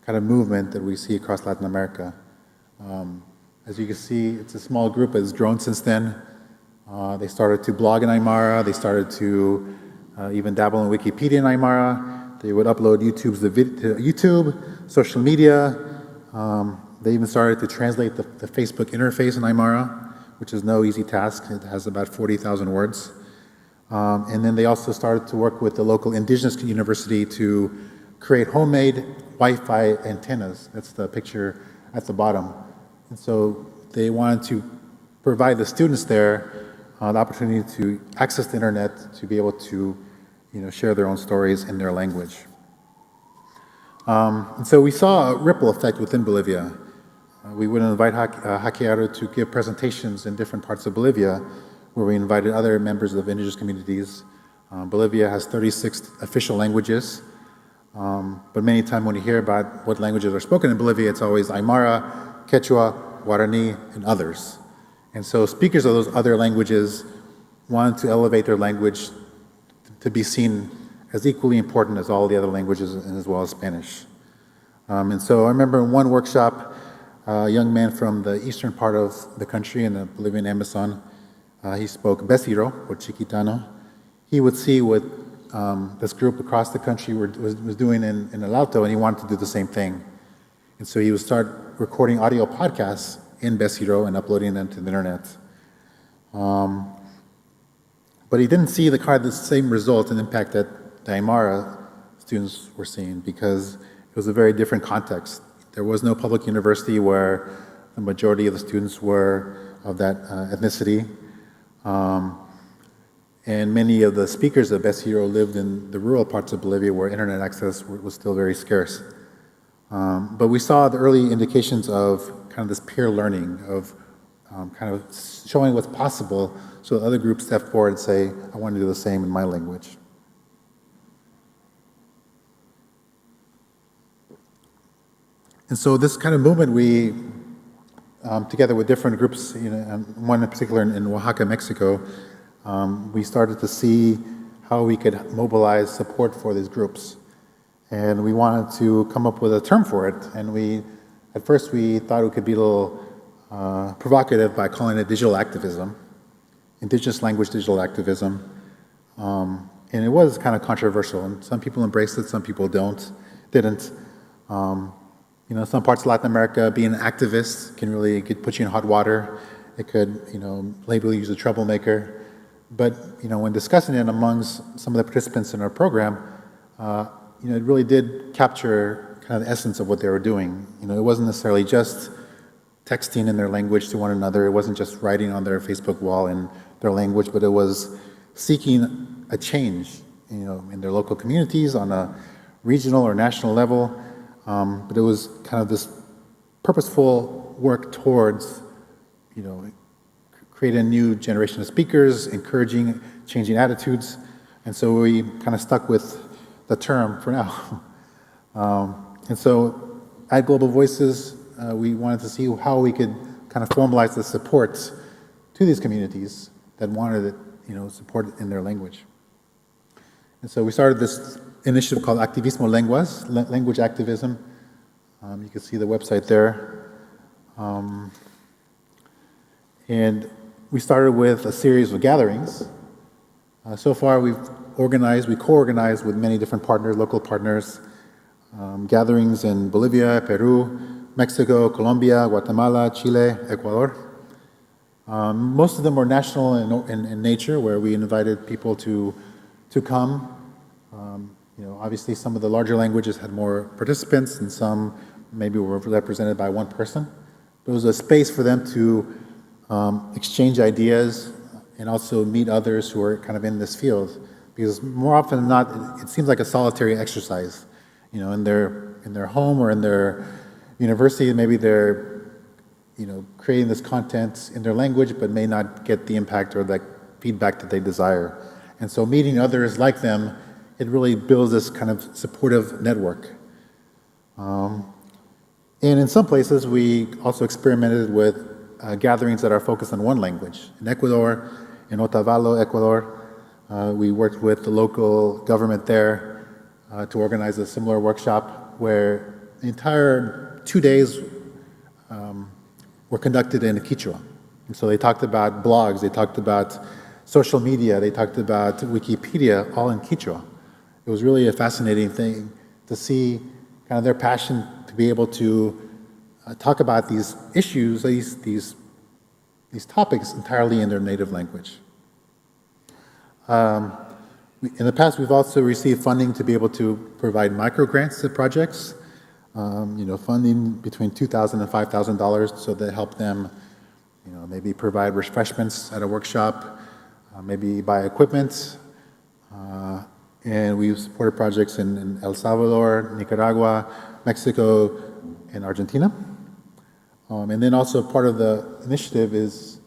kind of movement that we see across Latin America. As you can see, it's a small group that has grown since then. They started to blog in Aymara. They started to even dabble in Wikipedia in Aymara. They would upload to YouTube, social media. They even started to translate the Facebook interface in Aymara, which is no easy task. It has about 40,000 words. And then they also started to work with the local indigenous university to create homemade Wi-Fi antennas. That's the picture at the bottom. And so they wanted to provide the students there the opportunity to access the internet, to be able to share their own stories in their language. And so we saw a ripple effect within Bolivia. We would invite Hakearu to give presentations in different parts of Bolivia, where we invited other members of indigenous communities. Bolivia has 36 official languages, but many times when you hear about what languages are spoken in Bolivia, it's always Aymara, Quechua, Guarani, and others. And so speakers of those other languages wanted to elevate their language to be seen as equally important as all the other languages, and as well as Spanish. And so I remember in one workshop, a young man from the eastern part of the country in the Bolivian Amazon, he spoke Besiro, or Chiquitano. He would see what this group across the country was doing in El Alto, and he wanted to do the same thing. And so he would start recording audio podcasts in Besiro and uploading them to the internet. But he didn't see the same result and impact that the Aymara students were seeing, because it was a very different context. There was no public university where the majority of the students were of that ethnicity. And many of the speakers of Besiro lived in the rural parts of Bolivia where internet access was still very scarce. But we saw the early indications of kind of this peer learning, of kind of showing what's possible, so that other groups step forward and say, I want to do the same in my language. And so this kind of movement, we together with different groups, and one in particular in Oaxaca, Mexico, we started to see how we could mobilize support for these groups. And we wanted to come up with a term for it. And at first we thought it could be a little provocative by calling it digital activism, indigenous language digital activism. And it was kind of controversial, and some people embraced it, some people didn't. Some parts of Latin America, being an activist could put you in hot water. It could, label you as a troublemaker. But, when discussing it amongst some of the participants in our program, it really did capture kind of the essence of what they were doing. It wasn't necessarily just texting in their language to one another. It wasn't just writing on their Facebook wall in their language, but it was seeking a change, in their local communities on a regional or national level. But it was kind of this purposeful work towards, create a new generation of speakers, encouraging changing attitudes. And so we kind of stuck with the term for now. And so at Global Voices, we wanted to see how we could kind of formalize the support to these communities that wanted it, support in their language. And so we started this initiative called Activismo Lenguas, language activism. You can see the website there. And we started with a series of gatherings. So far we co-organized with many different partners, local partners, gatherings in Bolivia, Peru, Mexico, Colombia, Guatemala, Chile, Ecuador. Most of them were national in nature, where we invited people to come. Obviously some of the larger languages had more participants, and some maybe were represented by one person. But it was a space for them to exchange ideas and also meet others who are kind of in this field. Because more often than not, it seems like a solitary exercise. In their home or in their university, maybe they're, creating this content in their language, but may not get the impact or the feedback that they desire. And so meeting others like them, it really builds this kind of supportive network. And in some places, we also experimented with gatherings that are focused on one language. In Ecuador, in Otavalo, Ecuador, we worked with the local government there to organize a similar workshop where the entire 2 days were conducted in Quechua. And so they talked about blogs, they talked about social media, they talked about Wikipedia, all in Quechua. It was really a fascinating thing to see kind of their passion to be able to talk about these issues, these topics entirely in their native language. In the past, we've also received funding to be able to provide micro-grants to projects, funding between $2,000 and $5,000, so that help them, maybe provide refreshments at a workshop, maybe buy equipment. And we've supported projects in El Salvador, Nicaragua, Mexico, and Argentina. And then also part of the initiative is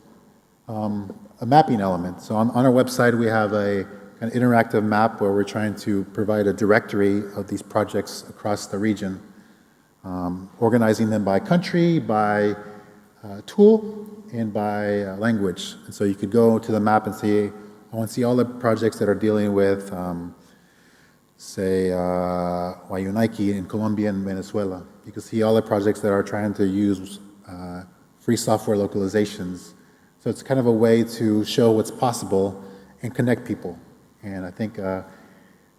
a mapping element. So on our website, we have a kind of interactive map where we're trying to provide a directory of these projects across the region, organizing them by country, by tool, and by language. And so you could go to the map and see, I want to see all the projects that are dealing with, say, Wayunaiki in Colombia and Venezuela. You can see all the projects that are trying to use free software localizations. So it's kind of a way to show what's possible and connect people. And I think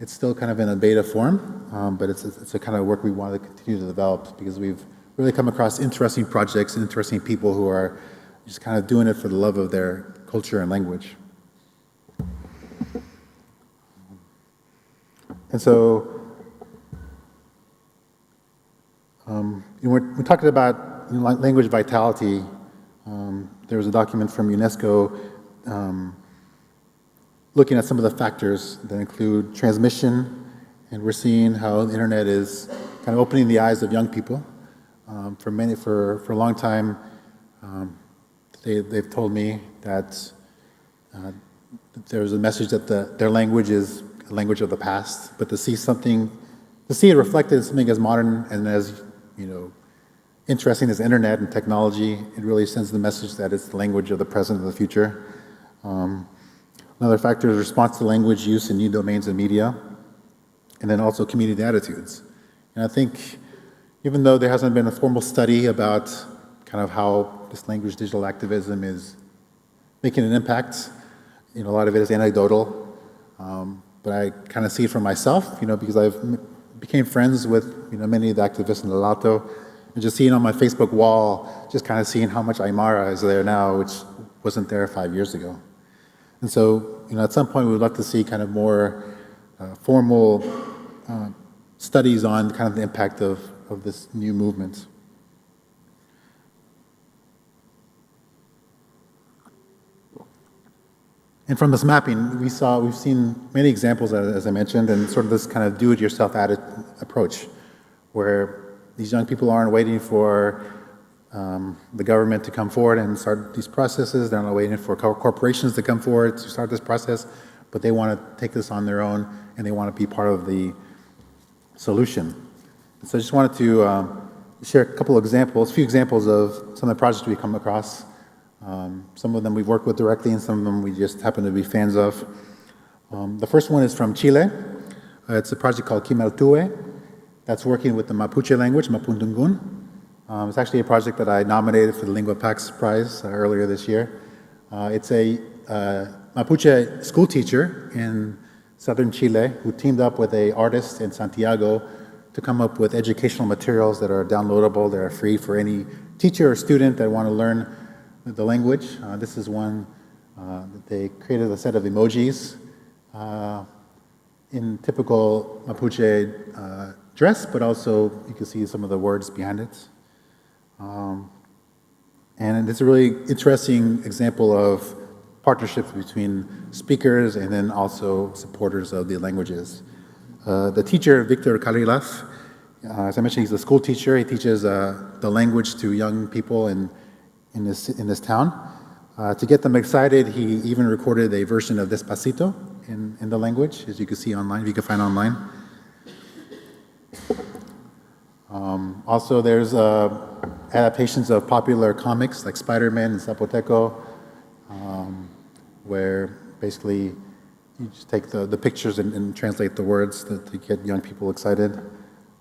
it's still kind of in a beta form, but it's a kind of work we want to continue to develop, because we've really come across interesting projects and interesting people who are just kind of doing it for the love of their culture and language. And so we're talking about language vitality. There was a document from UNESCO looking at some of the factors that include transmission, and we're seeing how the internet is kind of opening the eyes of young people. For a long time, they've told me that there's a message that their language is a language of the past, but to see it reflected in something as modern and as interesting as internet and technology. It really sends the message that it's the language of the present and the future. Another factor is response to language use in new domains of media, and then also community attitudes. And I think even though there hasn't been a formal study about kind of how this language digital activism is making an impact, a lot of it is anecdotal, but I kind of see it for myself, because I've became friends with many of the activists in Lalato, and just seeing on my Facebook wall, just kind of seeing how much Aymara is there now, which wasn't there 5 years ago. And so, at some point we would like to see kind of more formal studies on kind of the impact of this new movement. And from this mapping, we've seen many examples, as I mentioned, and sort of this kind of do-it-yourself approach, where these young people aren't waiting for the government to come forward and start these processes. They're not waiting for corporations to come forward to start this process, but they want to take this on their own, and they want to be part of the solution. So I just wanted to share a few examples of some of the projects we've come across. Some of them we've worked with directly, and some of them we just happen to be fans of. The first one is from Chile. It's a project called Quimeltue that's working with the Mapuche language, Mapudungun. It's actually a project that I nominated for the LInguapax Prize earlier this year. It's a Mapuche school teacher in southern Chile who teamed up with an artist in Santiago to come up with educational materials that are downloadable, that are free for any teacher or student that want to learn the language. This is one that they created a set of emojis in typical Mapuche dress, but also you can see some of the words behind it. And it's a really interesting example of partnerships between speakers and then also supporters of the languages. The teacher, Victor Karilaf, as I mentioned, he's a school teacher. He teaches the language to young people in this town. To get them excited, he even recorded a version of Despacito in the language, as you can see online, if you can find online. Also, there's adaptations of popular comics like Spider-Man and Zapoteco, where basically you just take the pictures and translate the words to get young people excited.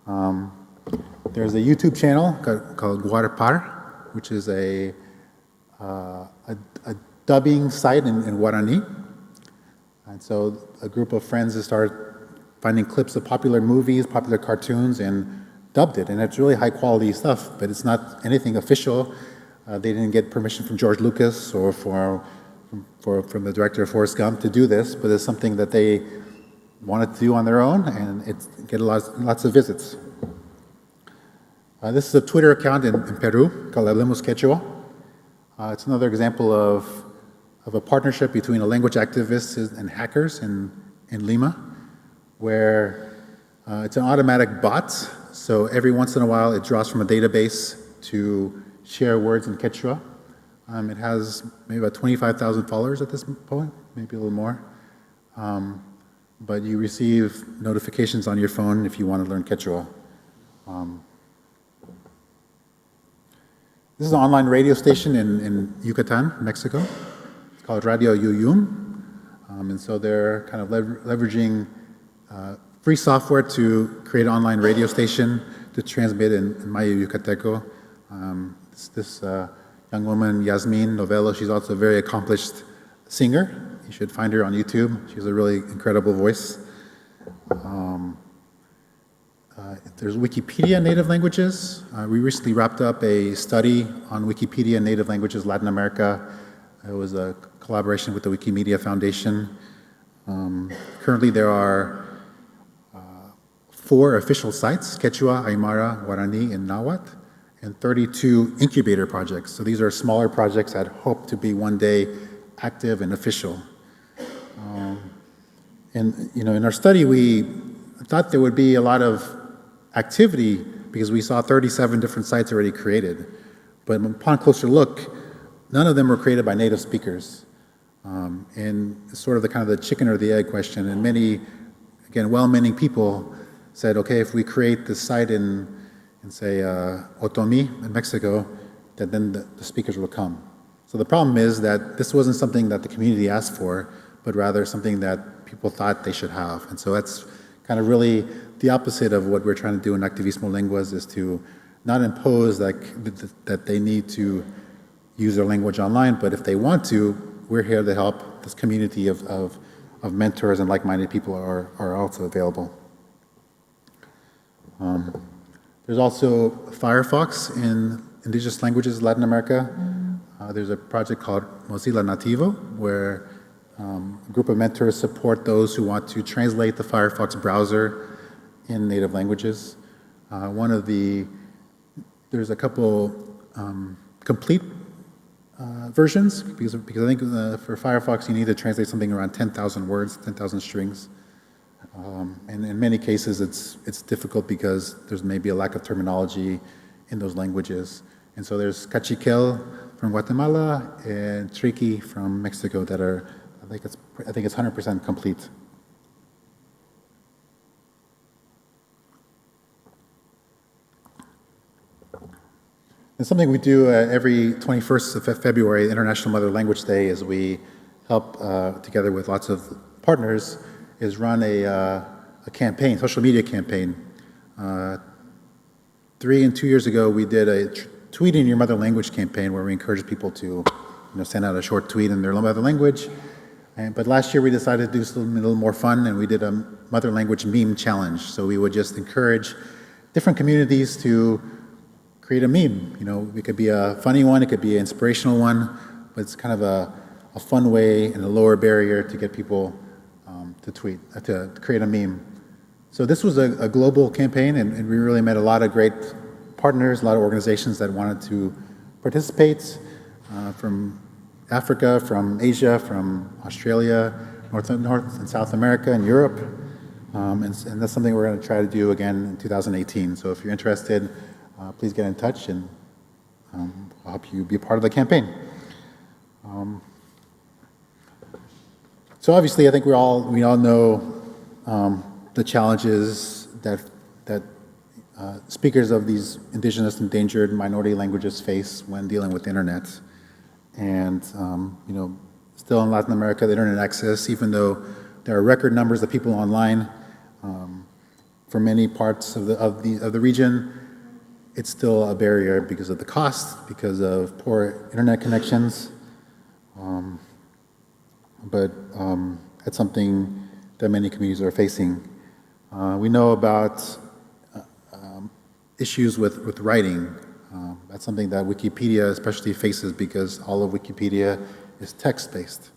There's a YouTube channel called Waterpot, which is a dubbing site in Guarani. And so a group of friends has started finding clips of popular movies, popular cartoons, and dubbed it. And it's really high quality stuff, but it's not anything official. They didn't get permission from George Lucas or from the director of Forrest Gump to do this, but it's something that they wanted to do on their own, and it get lots of visits. This is a Twitter account in Peru called Hablemos Quechua. It's another example of a partnership between a language activist and hackers in Lima, where it's an automatic bot. So every once in a while, it draws from a database to share words in Quechua. It has maybe about 25,000 followers at this point, maybe a little more. But you receive notifications on your phone if you want to learn Quechua. This is an online radio station in Yucatan, Mexico. It's called Radio Yuyum. And so they're kind of leveraging free software to create an online radio station to transmit in Maya Yucateco. This young woman, Yasmin Novello, she's also a very accomplished singer. You should find her on YouTube. She has a really incredible voice. There's Wikipedia native languages. We recently wrapped up a study on Wikipedia native languages Latin America. It was a collaboration with the Wikimedia Foundation. Currently there are 4 official sites, Quechua, Aymara, Guarani, and Nahuatl, and 32 incubator projects. So these are smaller projects that hope to be one day active and official. And in our study, we thought there would be a lot of activity because we saw 37 different sites already created. But upon closer look, none of them were created by native speakers. And it's sort of the chicken or the egg question. And many, again, well-meaning people said, okay, if we create this site in and say Otomi in Mexico, that then the speakers will come. So the problem is that this wasn't something that the community asked for, but rather something that people thought they should have. And so that's kind of really the opposite of what we're trying to do in Activismo Lenguas, is to not impose that they need to use their language online, but if they want to, we're here to help. This community of mentors and like-minded people are also available. There's also Firefox in indigenous languages in Latin America. There's a project called Mozilla Nativo, where a group of mentors support those who want to translate the Firefox browser in native languages. There's a couple complete versions, because I think for Firefox you need to translate something around 10,000 words, 10,000 strings. And in many cases it's difficult because there's maybe a lack of terminology in those languages. And so there's Cachiquel from Guatemala and Triqui from Mexico that are, I think it's 100% complete. And something we do every 21st of February, International Mother Language Day, is we help, together with lots of partners, is run a campaign, social media campaign. 3 and 2 years ago, we did a Tweet in Your Mother Language campaign where we encourage people to send out a short tweet in their mother language. But last year we decided to do something a little more fun, and we did a mother language meme challenge. So we would just encourage different communities to create a meme. It could be a funny one, it could be an inspirational one, but it's kind of a fun way and a lower barrier to get people to create a meme. So this was a global campaign, and we really met a lot of great partners, a lot of organizations that wanted to participate, from Africa, from Asia, from Australia, North and South America, and Europe. And that's something we're going to try to do again in 2018. So if you're interested, please get in touch, and I'll help you be a part of the campaign. So obviously, I think we all know the challenges that speakers of these indigenous, endangered, minority languages face when dealing with the internet. And still in Latin America, the internet access, even though there are record numbers of people online, for many parts of the region, it's still a barrier because of the cost, because of poor internet connections. But it's something that many communities are facing. We know about issues with writing. That's something that Wikipedia especially faces because all of Wikipedia is text-based.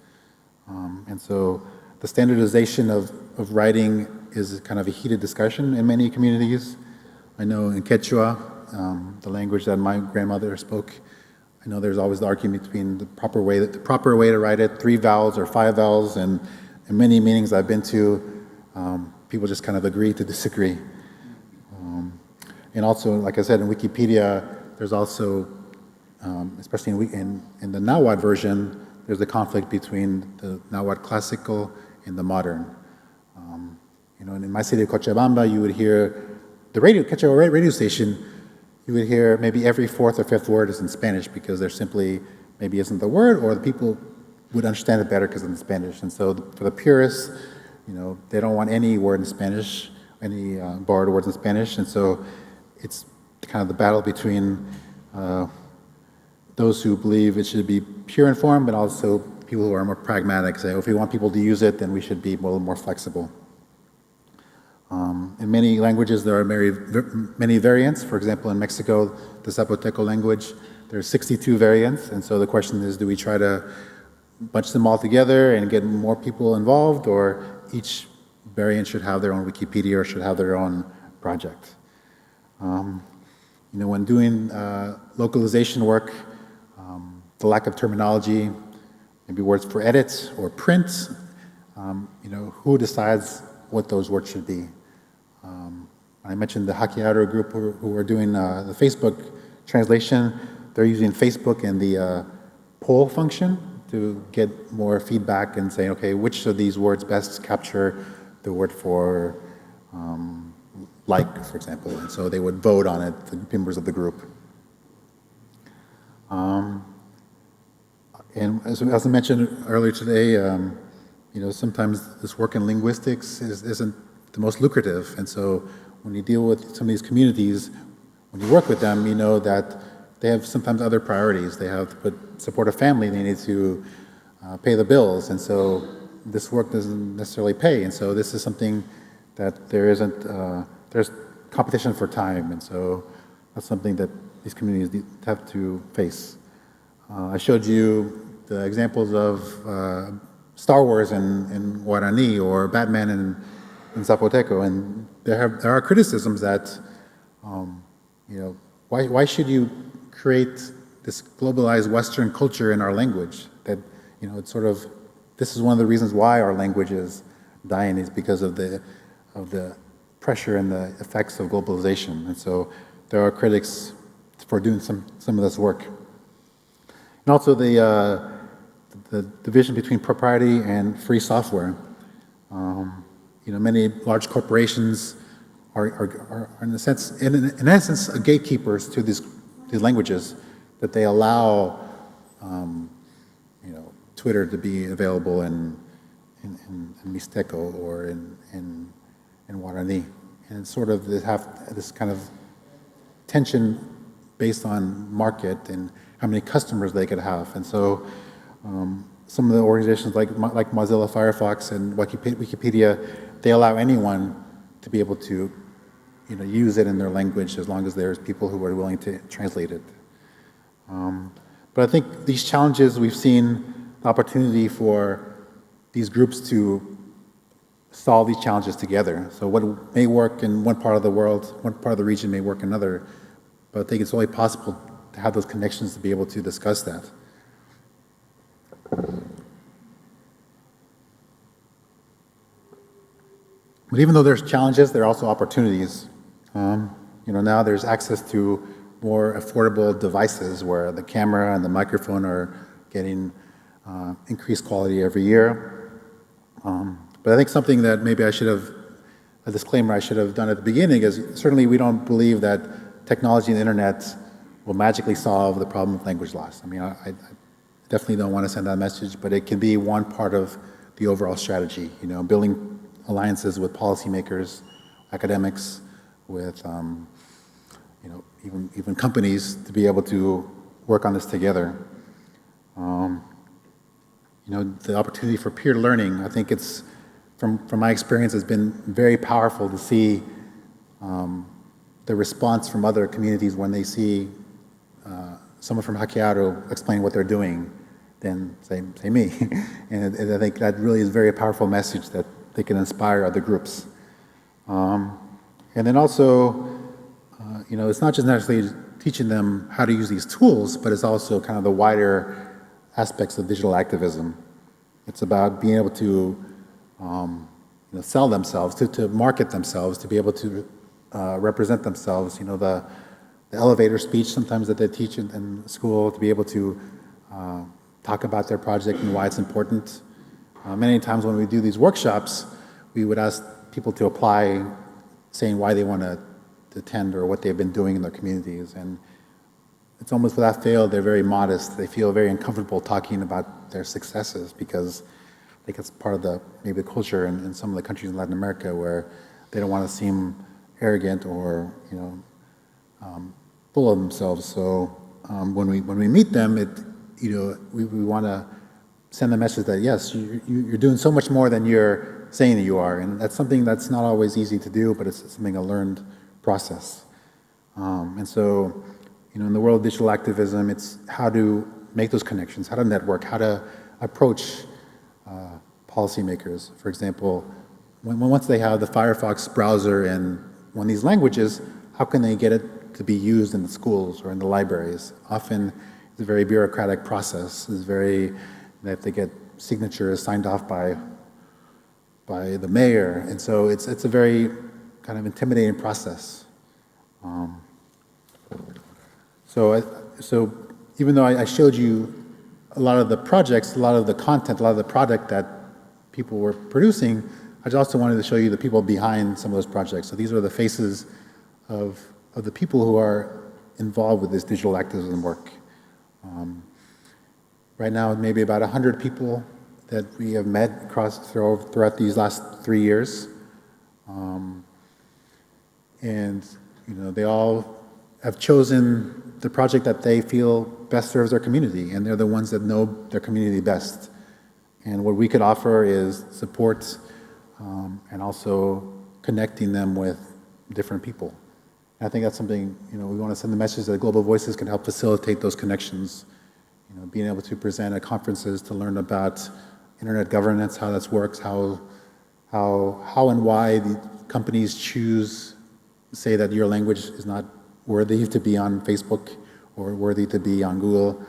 And so the standardization of writing is kind of a heated discussion in many communities. I know in Quechua, the language that my grandmother spoke, I know there's always the argument between the proper way to write it, 3 vowels or 5 vowels, and in many meetings I've been to, people just kind of agree to disagree. And also, like I said, in Wikipedia, there's also, especially in the Nahuatl version, there's a conflict between the Nahuatl classical and the modern. In my city of Cochabamba, you would hear the Quechua radio station, you would hear maybe every 4th or 5th word is in Spanish because there simply maybe isn't the word, or the people would understand it better because it's in Spanish. And so for the purists, they don't want any word in Spanish, any borrowed words in Spanish. And so it's kind of the battle between those who believe it should be pure in form, but also people who are more pragmatic, say, if we want people to use it, then we should be a little more flexible. In many languages, there are many variants. For example, in Mexico, the Zapoteco language, there are 62 variants. And so the question is, do we try to bunch them all together and get more people involved, or each variant should have their own Wikipedia or should have their own project? When doing localization work, the lack of terminology, maybe words for edit or print, who decides what those words should be? I mentioned the Hakiaru group who are doing the Facebook translation. They're using Facebook and the poll function to get more feedback and say, okay, which of these words best capture the word for like, for example, and so they would vote on it, the members of the group. And as I mentioned earlier today, sometimes this work in linguistics isn't the most lucrative, and so when you deal with some of these communities, when you work with them, you know that they have sometimes other priorities. They have to support a family, they need to pay the bills, and so this work doesn't necessarily pay, and so this is something that there's competition for time, and so that's something that these communities have to face. I showed you the examples of Star Wars in Guarani or Batman in Zapoteco, and there are criticisms that, why should you create this globalized Western culture in our language? That, it's sort of, this is one of the reasons why our language is dying, is because of the pressure and the effects of globalization. And so there are critics for doing some of this work. And also the division between propriety and free software. Many large corporations are in essence, gatekeepers to these languages, that they allow, Twitter to be available in Mixteco or in Guarani, and sort of they have this kind of tension based on market and how many customers they could have, and so some of the organizations like Mozilla Firefox and Wikipedia, they allow anyone to be able to, use it in their language as long as there's people who are willing to translate it. But I think these challenges, we've seen the opportunity for these groups to solve these challenges together. So what may work in one part of the world, one part of the region may work in another, but I think it's only possible to have those connections to be able to discuss that. But even though there's challenges, there are also opportunities. Now there's access to more affordable devices where the camera and the microphone are getting increased quality every year. But I think something that maybe a disclaimer I should have done at the beginning is certainly we don't believe that technology and the internet will magically solve the problem of language loss. I mean, I definitely don't want to send that message, but it can be one part of the overall strategy, building alliances with policymakers, academics, with even companies to be able to work on this together. The opportunity for peer learning, I think it's, from my experience, has been very powerful to see the response from other communities when they see someone from Hakearo explain what they're doing, then say me. And I think that really is a very powerful message that they can inspire other groups. And then also, it's not just necessarily teaching them how to use these tools, but it's also kind of the wider aspects of digital activism. It's about being able to sell themselves, to market themselves, to be able to represent themselves. The elevator speech sometimes that they teach in school, to be able to talk about their project and why it's important. Many times when we do these workshops, we would ask people to apply, saying why they want to attend or what they've been doing in their communities. And it's almost without fail, they're very modest. They feel very uncomfortable talking about their successes because I think it's part of maybe the culture in some of the countries in Latin America where they don't want to seem arrogant or full of themselves. So when we meet them, we want to send the message that yes, you're doing so much more than you're saying that you are, and that's something that's not always easy to do, but it's something a learned process. And so, in the world of digital activism, it's how to make those connections, how to network, how to approach policymakers. For example, once they have the Firefox browser in one of these languages, how can they get it to be used in the schools or in the libraries? Often, it's a very bureaucratic process. They have to get signatures signed off by the mayor, and so it's a very kind of intimidating process. So even though I showed you a lot of the projects, a lot of the content, a lot of the product that people were producing, I just also wanted to show you the people behind some of those projects. So these are the faces of the people who are involved with this digital activism work. Right now, maybe about 100 people that we have met throughout these last 3 years. And they all have chosen the project that they feel best serves their community, and they're the ones that know their community best. And what we could offer is support and also connecting them with different people. And I think that's something, we want to send the message that Global Voices can help facilitate those connections. Being able to present at conferences to learn about internet governance, how that works, how and why the companies choose, say that your language is not worthy to be on Facebook or worthy to be on Google.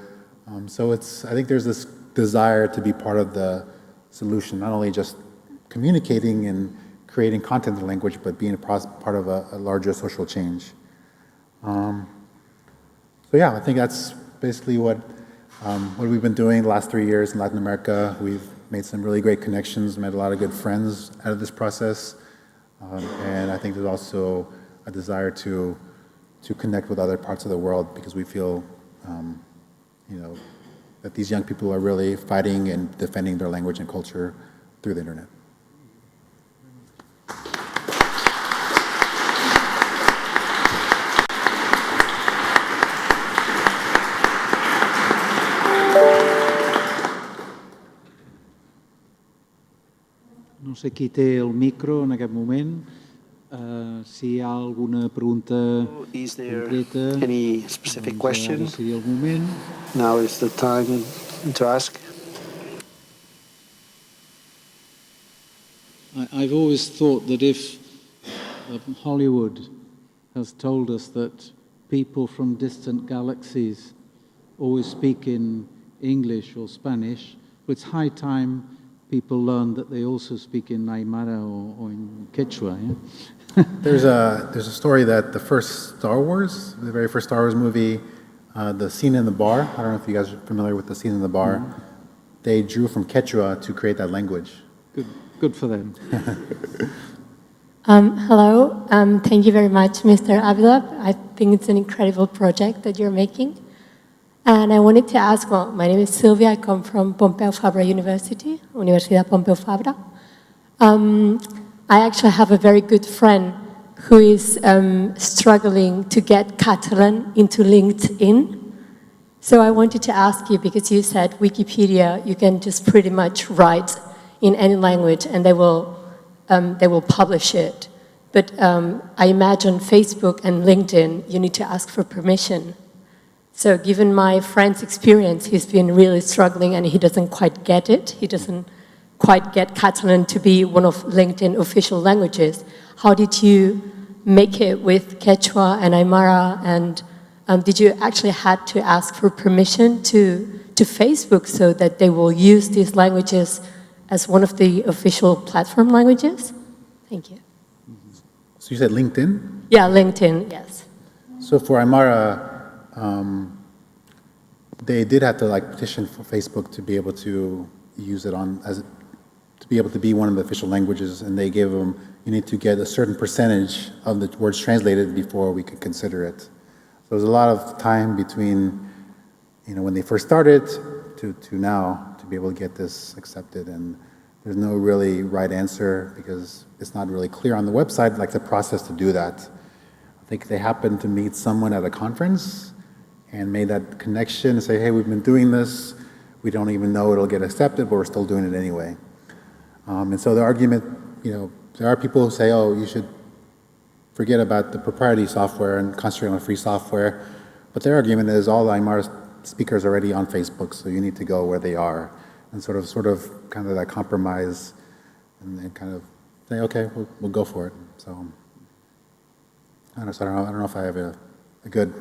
So I think there's this desire to be part of the solution, not only just communicating and creating content in language, but being part of a larger social change. So yeah, I think that's basically what we've been doing the last 3 years in Latin America. We've made some really great connections, met a lot of good friends out of this process. And I think there's also a desire to connect with other parts of the world, because we feel, that these young people are really fighting and defending their language and culture through the internet. No sé qui té el micro en aquest moment. Si hi ha alguna pregunta Is there concreta, any specific question? Ara seria el moment. Now is the time to ask. I've always thought that if Hollywood has told us that people from distant galaxies always speak in English or Spanish, it's high time people learn that they also speak in Aymara or in Quechua. Yeah? There's a story that the very first Star Wars movie, the scene in the bar, I don't know if you guys are familiar with the scene in the bar, they drew from Quechua to create that language. Good for them. Hello, thank you very much, Mr. Avila. I think it's an incredible project that you're making. And I wanted to ask, well, my name is Sylvia, I come from Pompeu Fabra University, Universidad Pompeu Fabra. I actually have a very good friend who is struggling to get Catalan into LinkedIn. So I wanted to ask you, because you said Wikipedia, you can just pretty much write in any language and they will publish it. But I imagine Facebook and LinkedIn, you need to ask for permission. So given my friend's experience, he's been really struggling and he doesn't quite get it. He doesn't quite get Catalan to be one of LinkedIn official languages. How did you make it with Quechua and Aymara? And did you actually had to ask for permission to Facebook so that they will use these languages as one of the official platform languages? Thank you. So you said LinkedIn? Yeah, LinkedIn, yes. So for Aymara, they did have to petition for Facebook to be able to use it to be able to be one of the official languages, and they gave them, you need to get a certain percentage of the words translated before we could consider it. So there's a lot of time between, when they first started to now to be able to get this accepted, and there's no really right answer because it's not really clear on the website, the process to do that. I think they happened to meet someone at a conference and made that connection and say, hey, we've been doing this. We don't even know it'll get accepted, but we're still doing it anyway. And so the argument, there are people who say, oh, you should forget about the proprietary software and concentrate on free software. But their argument is all the Aymara speakers are already on Facebook, so you need to go where they are. And sort of kind of that compromise and then kind of say, okay, we'll go for it. So I don't know if I have a good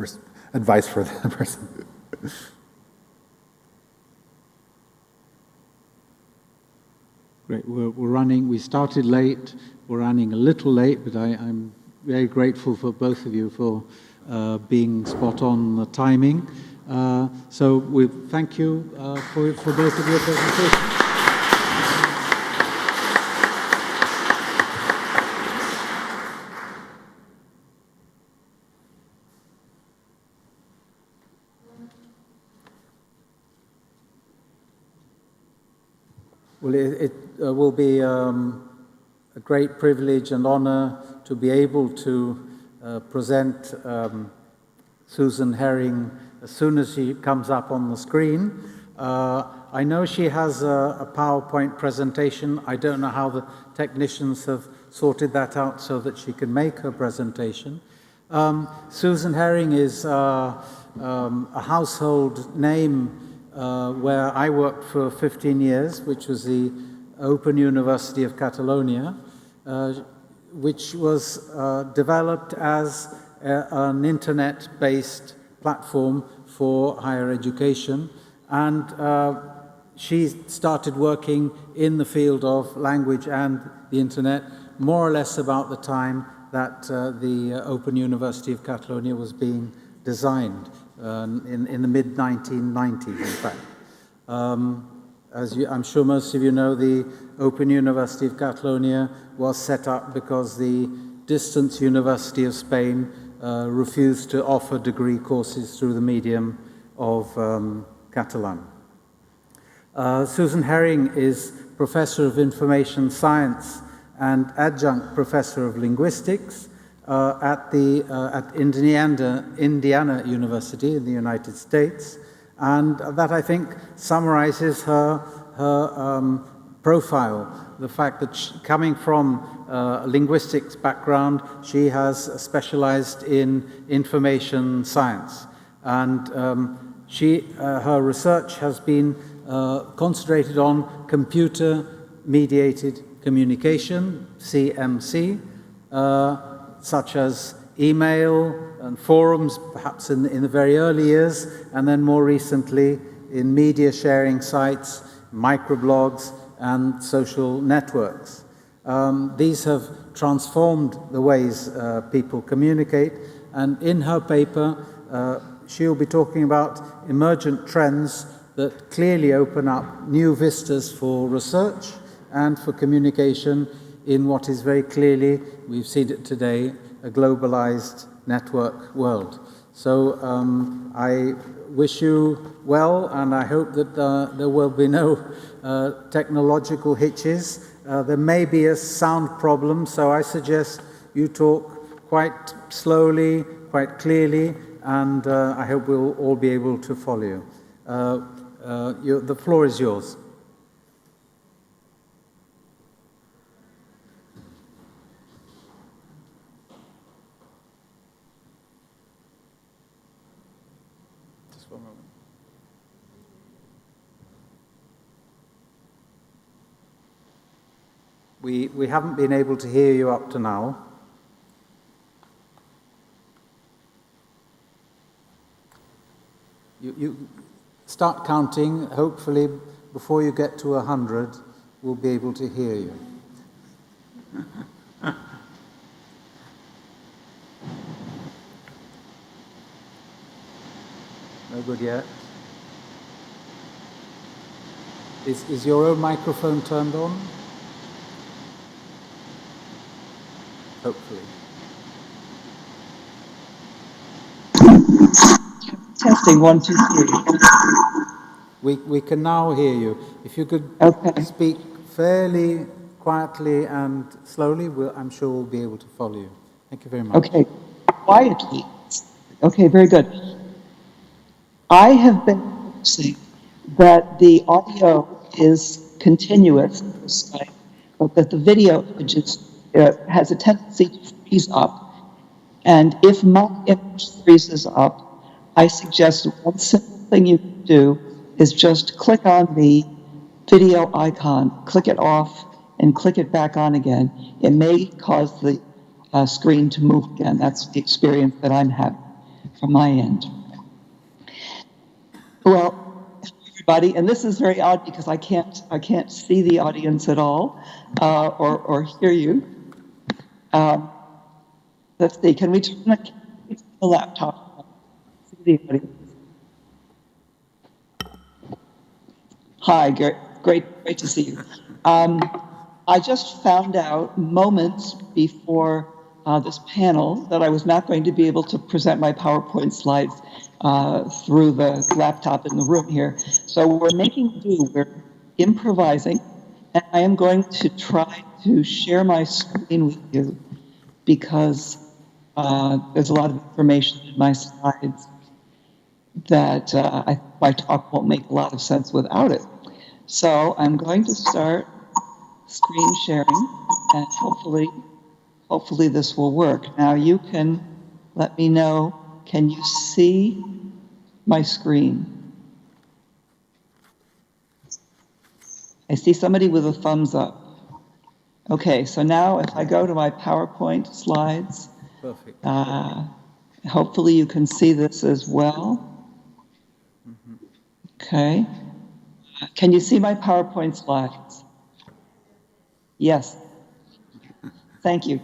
advice for the person. Great, we're running, we started late, we're running a little late, but I'm very grateful for both of you for being spot on the timing. So we thank you for both of your presentations. Well, it will be a great privilege and honor to be able to present Suzan Herring as soon as she comes up on the screen. I know she has a PowerPoint presentation. I don't know how the technicians have sorted that out so that she can make her presentation. Suzan Herring is a household name where I worked for 15 years, which was the Open University of Catalonia, which was developed as an internet-based platform for higher education. And she started working in the field of language and the internet more or less about the time that the Open University of Catalonia was being designed, in the mid-1990s, in fact. As I'm sure most of you know, the Open University of Catalonia was set up because the Distance University of Spain refused to offer degree courses through the medium of Catalan. Suzan Herring is Professor of Information Science and Adjunct Professor of Linguistics at Indiana University in the United States. And that, I think, summarizes her profile. The fact that coming from a linguistics background, she has specialized in information science. And her research has been concentrated on computer-mediated communication, CMC, such as email and forums, perhaps in the very early years, and then more recently in media sharing sites, microblogs, and social networks. These have transformed the ways people communicate, and in her paper, she'll be talking about emergent trends that clearly open up new vistas for research and for communication in what is very clearly, we've seen it today, a globalized network world. So I wish you well, and I hope that there will be no technological hitches. There may be a sound problem, so I suggest you talk quite slowly, quite clearly, and I hope we'll all be able to follow you. The floor is yours. Just one moment. We haven't been able to hear you up to now. You start counting. Hopefully, before you get to 100, we'll be able to hear you. No good yet. Is your own microphone turned on? Hopefully. Testing, 1, 2, 3. We can now hear you. If you could speak fairly quietly and slowly, I'm sure we'll be able to follow you. Thank you very much. Okay, quietly. Okay, very good. I have been noticing that the audio is continuous, but that the video has a tendency to freeze up. And if my image freezes up, I suggest one simple thing you can do is just click on the video icon, click it off, and click it back on again. It may cause the screen to move again. That's the experience that I'm having from my end. Well, everybody, and this is very odd because I can't see the audience at all or hear you. Let's see, can we turn the laptop? See the audience. Hi, great to see you. I just found out moments before this panel that I was not going to be able to present my PowerPoint slides through the laptop in the room here. So we're making do, we're improvising. And I am going to try to share my screen with you because there's a lot of information in my slides that my talk won't make a lot of sense without it. So I'm going to start screen sharing, and hopefully this will work. Now you can let me know, can you see my screen? I see somebody with a thumbs up. Okay, so now if I go to my PowerPoint slides, Perfect. hopefully you can see this as well. Okay. Can you see my PowerPoint slides? Yes. Thank you.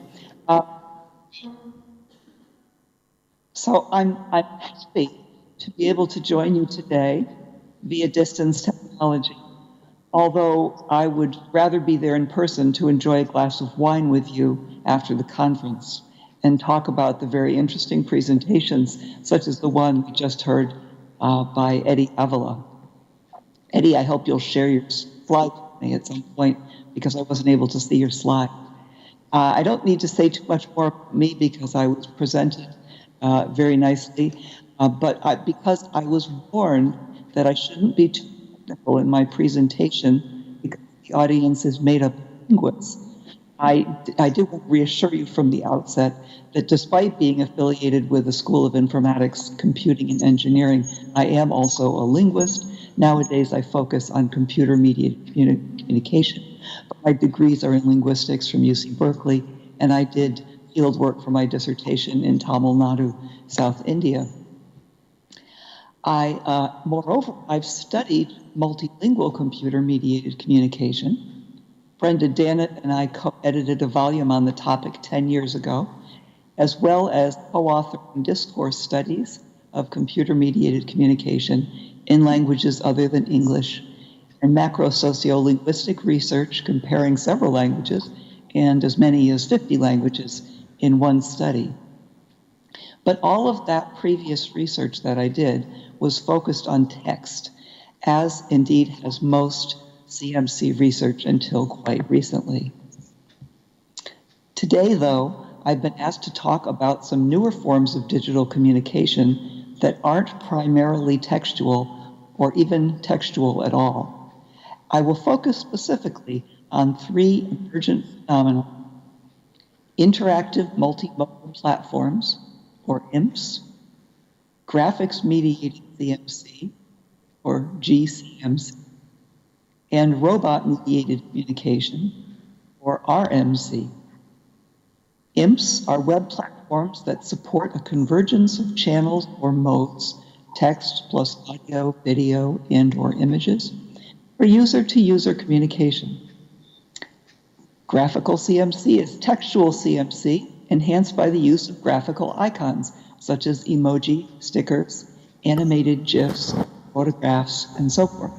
So I'm happy to be able to join you today via distance technology, although I would rather be there in person to enjoy a glass of wine with you after the conference and talk about the very interesting presentations, such as the one we just heard by Eddie Avila. Eddie, I hope you'll share your slide with me at some point because I wasn't able to see your slide. I don't need to say too much more about me because I was presented very nicely, but because I was warned that I shouldn't be too technical in my presentation because the audience is made up of linguists, I did want to reassure you from the outset that despite being affiliated with the School of Informatics, Computing, and Engineering, I am also a linguist. Nowadays, I focus on computer-mediated communication. But my degrees are in linguistics from UC Berkeley, and I did field work for my dissertation in Tamil Nadu, South India. Moreover, I've studied multilingual computer-mediated communication. Brenda Dannett and I co-edited a volume on the topic 10 years ago, as well as co-authoring discourse studies of computer-mediated communication in languages other than English, and macro-sociolinguistic research comparing several languages and as many as 50 languages in one study. But all of that previous research that I did was focused on text, as indeed has most CMC research until quite recently. Today, though, I've been asked to talk about some newer forms of digital communication that aren't primarily textual or even textual at all. I will focus specifically on three emergent phenomena: interactive multimodal platforms, or IMPs, graphics-mediated CMC, or GCMC, and robot-mediated communication, or RMC. IMPs are web platforms that support a convergence of channels or modes, text plus audio, video, and/or images, for user-to-user communication. Graphical CMC is textual CMC enhanced by the use of graphical icons, such as emoji, stickers, animated GIFs, photographs, and so forth.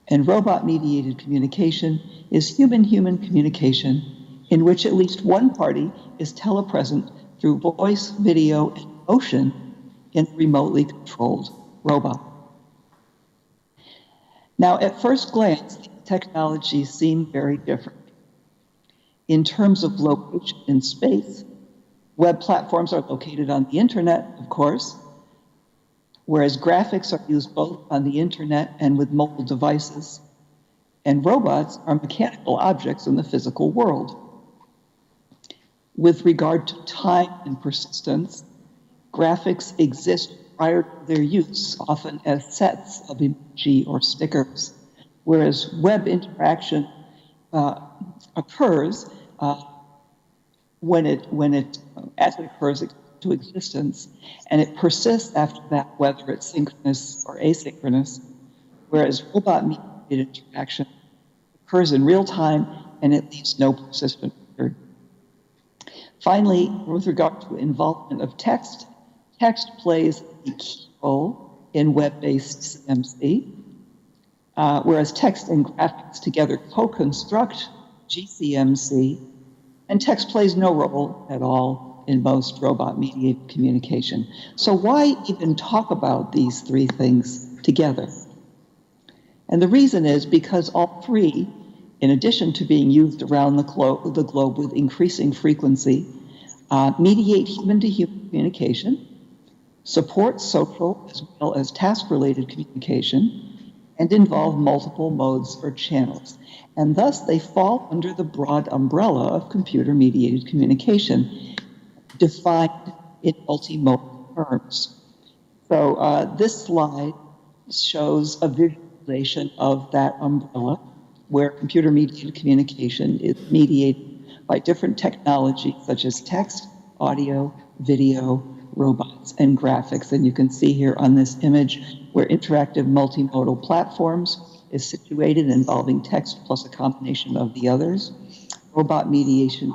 And robot-mediated communication is human-human communication in which at least one party is telepresent through voice, video, and motion in a remotely controlled robot. Now, at first glance, these technologies seem very different. In terms of location in space, web platforms are located on the internet, of course, whereas graphics are used both on the internet and with mobile devices, and robots are mechanical objects in the physical world. With regard to time and persistence, graphics exist prior to their use, often as sets of emoji or stickers, whereas web interaction occurs as it occurs to existence, and it persists after that, whether it's synchronous or asynchronous, whereas robot-mediated interaction occurs in real time and it leaves no persistent record. Finally, with regard to involvement of text, text plays a key role in web-based CMC, whereas text and graphics together co-construct GCMC, and text plays no role at all in most robot-mediated communication. So why even talk about these three things together? And the reason is because all three in addition to being used around the globe with increasing frequency, mediate human-to-human communication, support social as well as task-related communication, and involve multiple modes or channels. And thus they fall under the broad umbrella of computer-mediated communication, defined in multimodal terms. So this slide shows a visualization of that umbrella, where computer-mediated communication is mediated by different technologies such as text, audio, video, robots, and graphics. And you can see here on this image where interactive multimodal platforms is situated, involving text plus a combination of the others. Robot mediated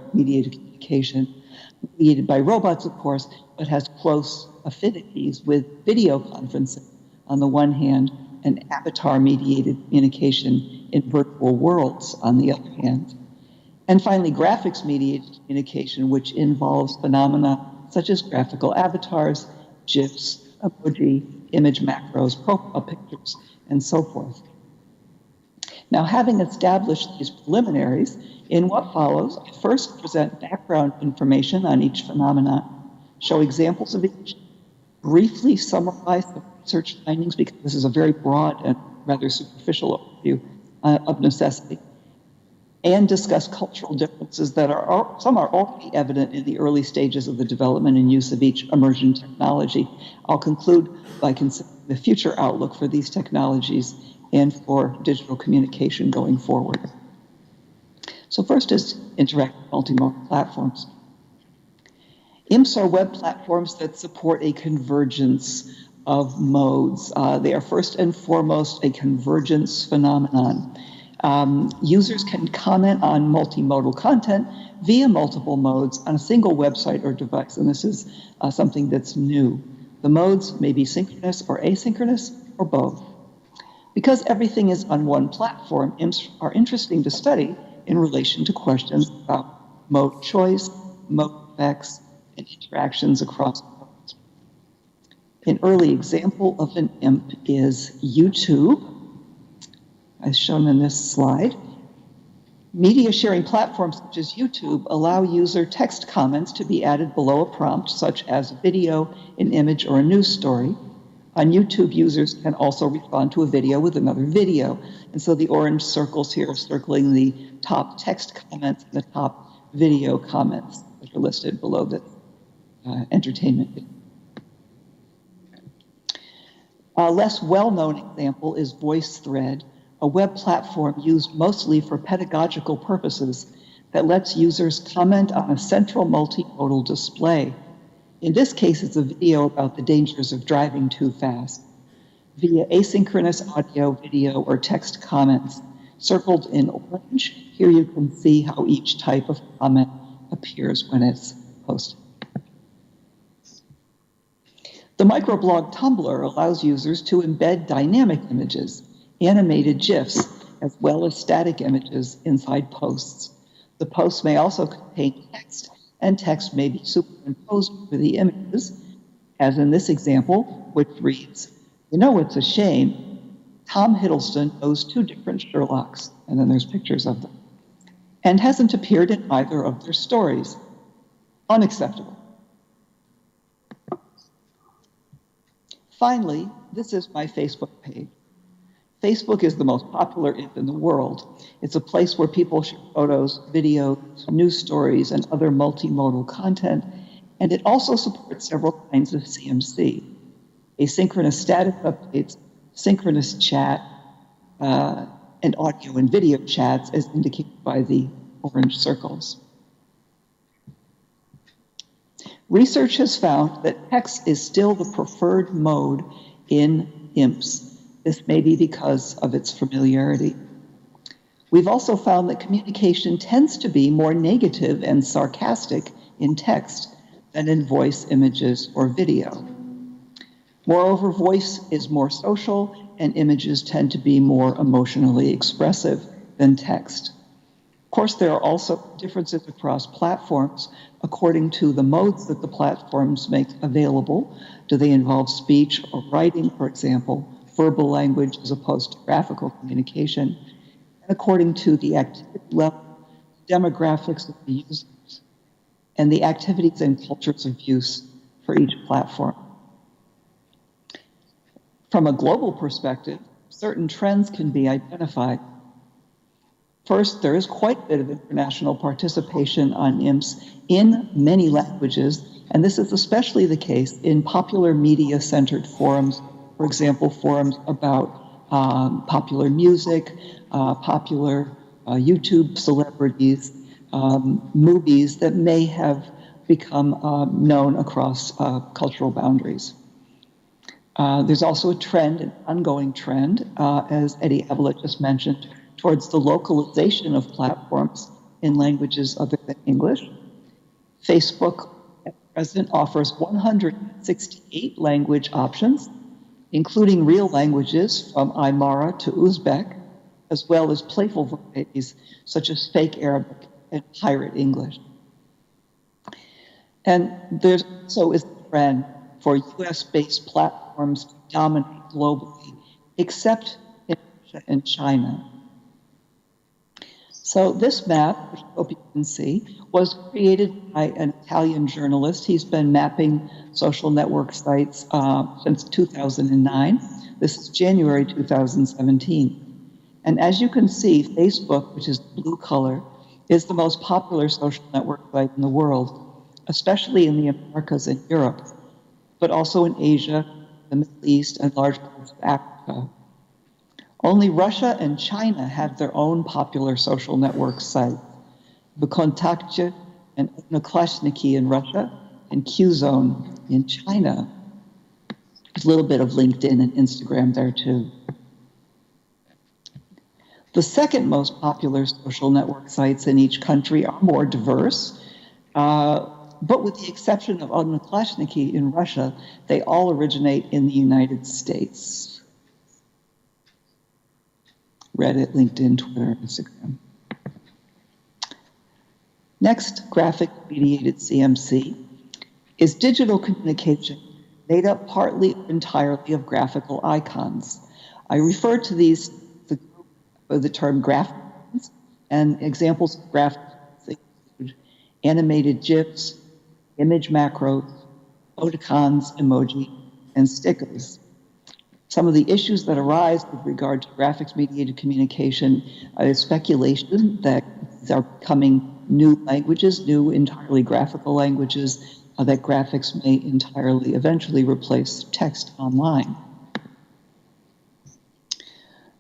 communication, mediated by robots, of course, but has close affinities with video conferencing on the one hand, and avatar-mediated communication in virtual worlds on the other hand. And finally, graphics-mediated communication, which involves phenomena such as graphical avatars, GIFs, emoji, image macros, profile pictures, and so forth. Now, having established these preliminaries, in what follows, I first present background information on each phenomenon, show examples of each, briefly summarize the research findings, because this is a very broad and rather superficial overview of necessity, and discuss cultural differences that some are already evident in the early stages of the development and use of each emerging technology. I'll conclude by considering the future outlook for these technologies and for digital communication going forward. So first is interactive multimodal platforms. IMPs are web platforms that support a convergence of modes. They are first and foremost a convergence phenomenon. Users can comment on multimodal content via multiple modes on a single website or device, and this is something that's new. The modes may be synchronous or asynchronous or both. Because everything is on one platform, IMPs are interesting to study in relation to questions about mode choice, mode effects, and interactions across modes. An early example of an IMP is YouTube, as shown in this slide. Media sharing platforms such as YouTube allow user text comments to be added below a prompt, such as a video, an image, or a news story. On YouTube, users can also respond to a video with another video. And so the orange circles here are circling the top text comments and the top video comments that are listed below the entertainment. A less well-known example is VoiceThread, a web platform used mostly for pedagogical purposes that lets users comment on a central multimodal display. In this case, it's a video about the dangers of driving too fast. Via asynchronous audio, video, or text comments, circled in orange, here you can see how each type of comment appears when it's posted. The microblog Tumblr allows users to embed dynamic images, animated GIFs, as well as static images inside posts. The posts may also contain text, and text may be superimposed over the images, as in this example, which reads, "You know, it's a shame. Tom Hiddleston knows two different Sherlocks," and then there's pictures of them, "and hasn't appeared in either of their stories. Unacceptable." Finally, this is my Facebook page. Facebook is the most popular IMP in the world. It's a place where people share photos, videos, news stories, and other multimodal content, and it also supports several kinds of CMC. Asynchronous status updates, synchronous chat, and audio and video chats as indicated by the orange circles. Research has found that text is still the preferred mode in IMPs. This may be because of its familiarity. We've also found that communication tends to be more negative and sarcastic in text than in voice, images, or video. Moreover, voice is more social, and images tend to be more emotionally expressive than text. Of course, there are also differences across platforms according to the modes that the platforms make available. Do they involve speech or writing, for example, verbal language as opposed to graphical communication? and according to the activity level, demographics of the users, and the activities and cultures of use for each platform. From a global perspective, certain trends can be identified. First, there is quite a bit of international participation on IMPS in many languages, and this is especially the case in popular media-centered forums, for example, forums about popular music, popular YouTube celebrities, movies that may have become known across cultural boundaries. There's also a trend, an ongoing trend, as Eddie Avila just mentioned, towards the localization of platforms in languages other than English. Facebook at present offers 168 language options, including real languages from Aymara to Uzbek, as well as playful varieties such as fake Arabic and pirate English. And there also is a trend for US-based platforms to dominate globally, except in Russia and China. So this map, which I hope you can see, was created by an Italian journalist. He's been mapping social network sites since 2009. This is January 2017. And as you can see, Facebook, which is the blue color, is the most popular social network site in the world, especially in the Americas and Europe, but also in Asia, the Middle East, and large parts of Africa. Only Russia and China have their own popular social network sites, VKontakte and Odnoklassniki in Russia, and Qzone in China. There's a little bit of LinkedIn and Instagram there too. The second most popular social network sites in each country are more diverse, but with the exception of Odnoklassniki in Russia, they all originate in the United States. Reddit, LinkedIn, Twitter, Instagram. Next, graphic-mediated CMC is digital communication made up partly or entirely of graphical icons. I refer to these the term graphics, and examples of graphics include animated GIFs, image macros, emoticons, emoji, and stickers. Some of the issues that arise with regard to graphics-mediated communication is speculation that these are becoming new languages, new entirely graphical languages, that graphics may entirely eventually replace text online.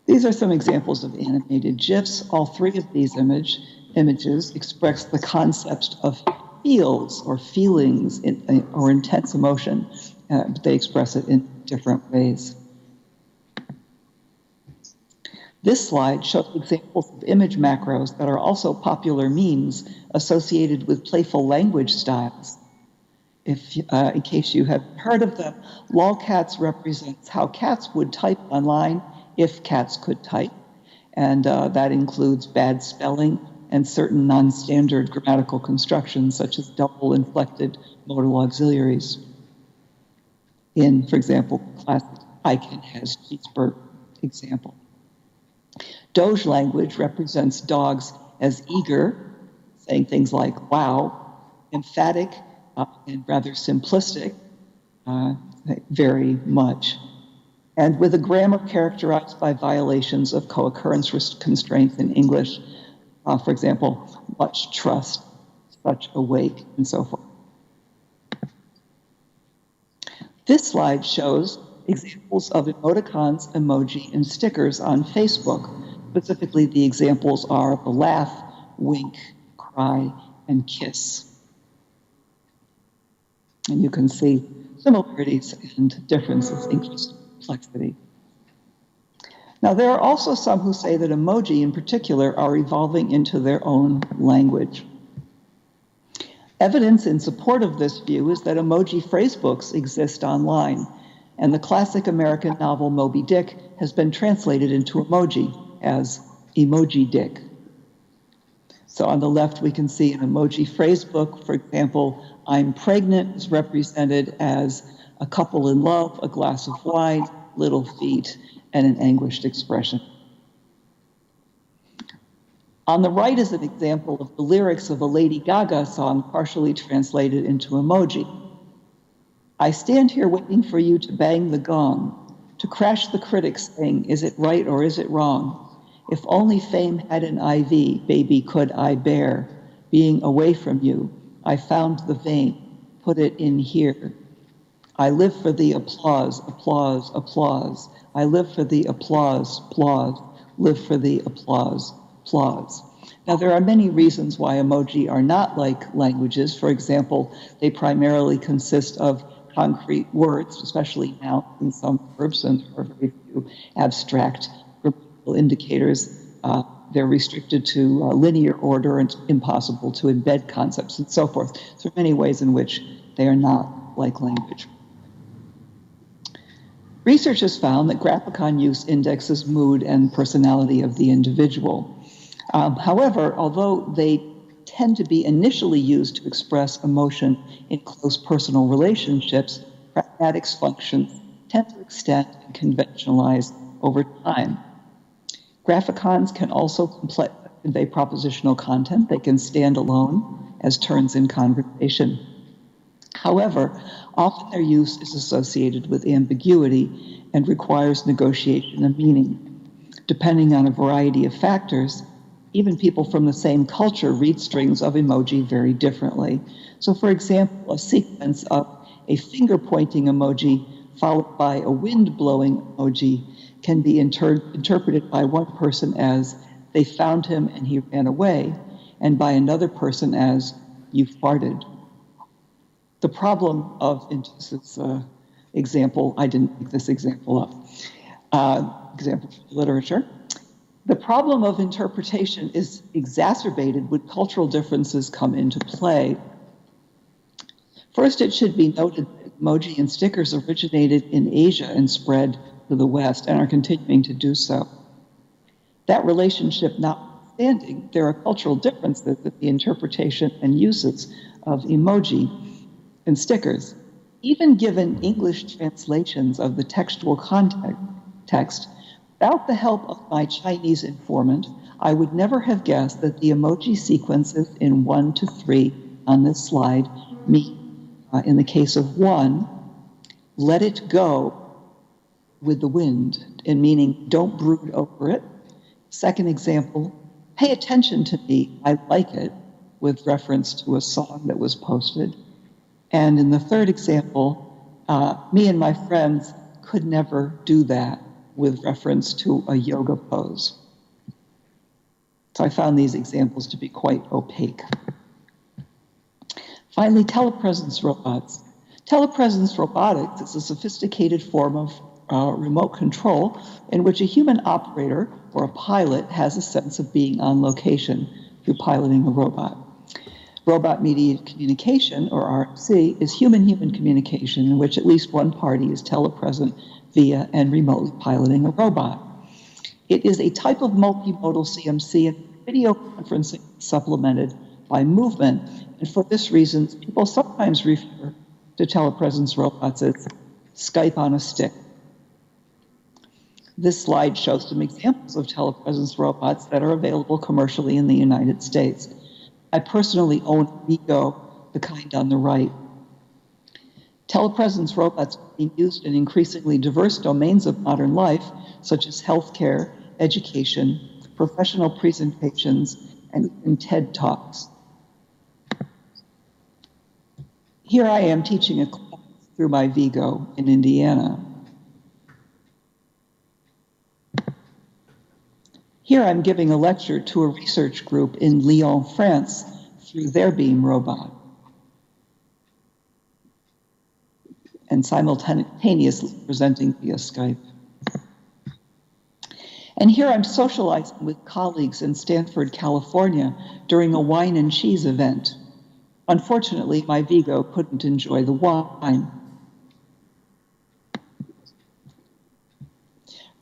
These are some examples of animated GIFs. All three of these images express the concept of feels or feelings or intense emotion, but they express it in different ways. This slide shows examples of image macros that are also popular memes associated with playful language styles. If, in case you haven't heard of them, lolcats represents how cats would type online if cats could type, and that includes bad spelling and certain non-standard grammatical constructions such as double inflected modal auxiliaries. In, for example, classic I can has cheeseburger example. Doge language represents dogs as eager, saying things like wow, emphatic, and rather simplistic, very much, and with a grammar characterized by violations of co-occurrence constraints in English, for example, much trust, such awake, and so forth. This slide shows examples of emoticons, emoji, and stickers on Facebook. Specifically, the examples are the laugh, wink, cry, and kiss. And you can see similarities and differences, increased complexity. Now, there are also some who say that emoji in particular are evolving into their own language. Evidence in support of this view is that emoji phrasebooks exist online, and the classic American novel Moby Dick has been translated into emoji as Emoji Dick. So on the left, we can see an emoji phrasebook. For example, I'm pregnant is represented as a couple in love, a glass of wine, little feet, and an anguished expression. On the right is an example of the lyrics of a Lady Gaga song partially translated into emoji. I stand here waiting for you to bang the gong, to crash the critics saying, is it right or is it wrong? If only fame had an IV, baby, could I bear being away from you? I found the vein, put it in here. I live for the applause, applause, applause. I live for the applause, applause, live for the applause, applause. Now, there are many reasons why emoji are not like languages. For example, they primarily consist of concrete words, especially nouns and some verbs, and there are very few abstract grammatical indicators. They're restricted to linear order and impossible to embed concepts and so forth. So there are many ways in which they are not like language. Research has found that graphicon use indexes mood and personality of the individual. However, although they tend to be initially used to express emotion in close personal relationships, pragmatics functions tend to extend and conventionalize over time. Graphicons can also convey propositional content. They can stand alone as turns in conversation. However, often their use is associated with ambiguity and requires negotiation of meaning. Depending on a variety of factors, even people from the same culture read strings of emoji very differently. So for example, a sequence of a finger-pointing emoji followed by a wind-blowing emoji can be interpreted by one person as, they found him and he ran away, and by another person as, you farted. The problem of, this is example, I didn't make this example up, example from literature. The problem of interpretation is exacerbated when cultural differences come into play. First, it should be noted that emoji and stickers originated in Asia and spread to the West and are continuing to do so. That relationship notwithstanding, there are cultural differences in the interpretation and uses of emoji and stickers. Even given English translations of the textual text, without the help of my Chinese informant, I would never have guessed that the emoji sequences in 1 to 3 on this slide mean, in the case of 1, let it go with the wind, and meaning don't brood over it. Second example, pay attention to me, I like it, with reference to a song that was posted. And in the third example, me and my friends could never do that, with reference to a yoga pose. So I found these examples to be quite opaque. Finally, telepresence robots. Telepresence robotics is a sophisticated form of remote control in which a human operator or a pilot has a sense of being on location through piloting a robot. Robot-mediated communication, or RMC, is human-human communication in which at least one party is telepresent via and remotely piloting a robot. It is a type of multimodal CMC, and video conferencing is supplemented by movement, and for this reason, people sometimes refer to telepresence robots as Skype on a stick. This slide shows some examples of telepresence robots that are available commercially in the United States. I personally own Vigo, the kind on the right. Telepresence robots are being used in increasingly diverse domains of modern life, such as healthcare, education, professional presentations, and even TED Talks. Here I am teaching a class through my Vigo in Indiana. Here I'm giving a lecture to a research group in Lyon, France, through their Beam robot, and simultaneously presenting via Skype. And here I'm socializing with colleagues in Stanford, California, during a wine and cheese event. Unfortunately, my Vigo couldn't enjoy the wine.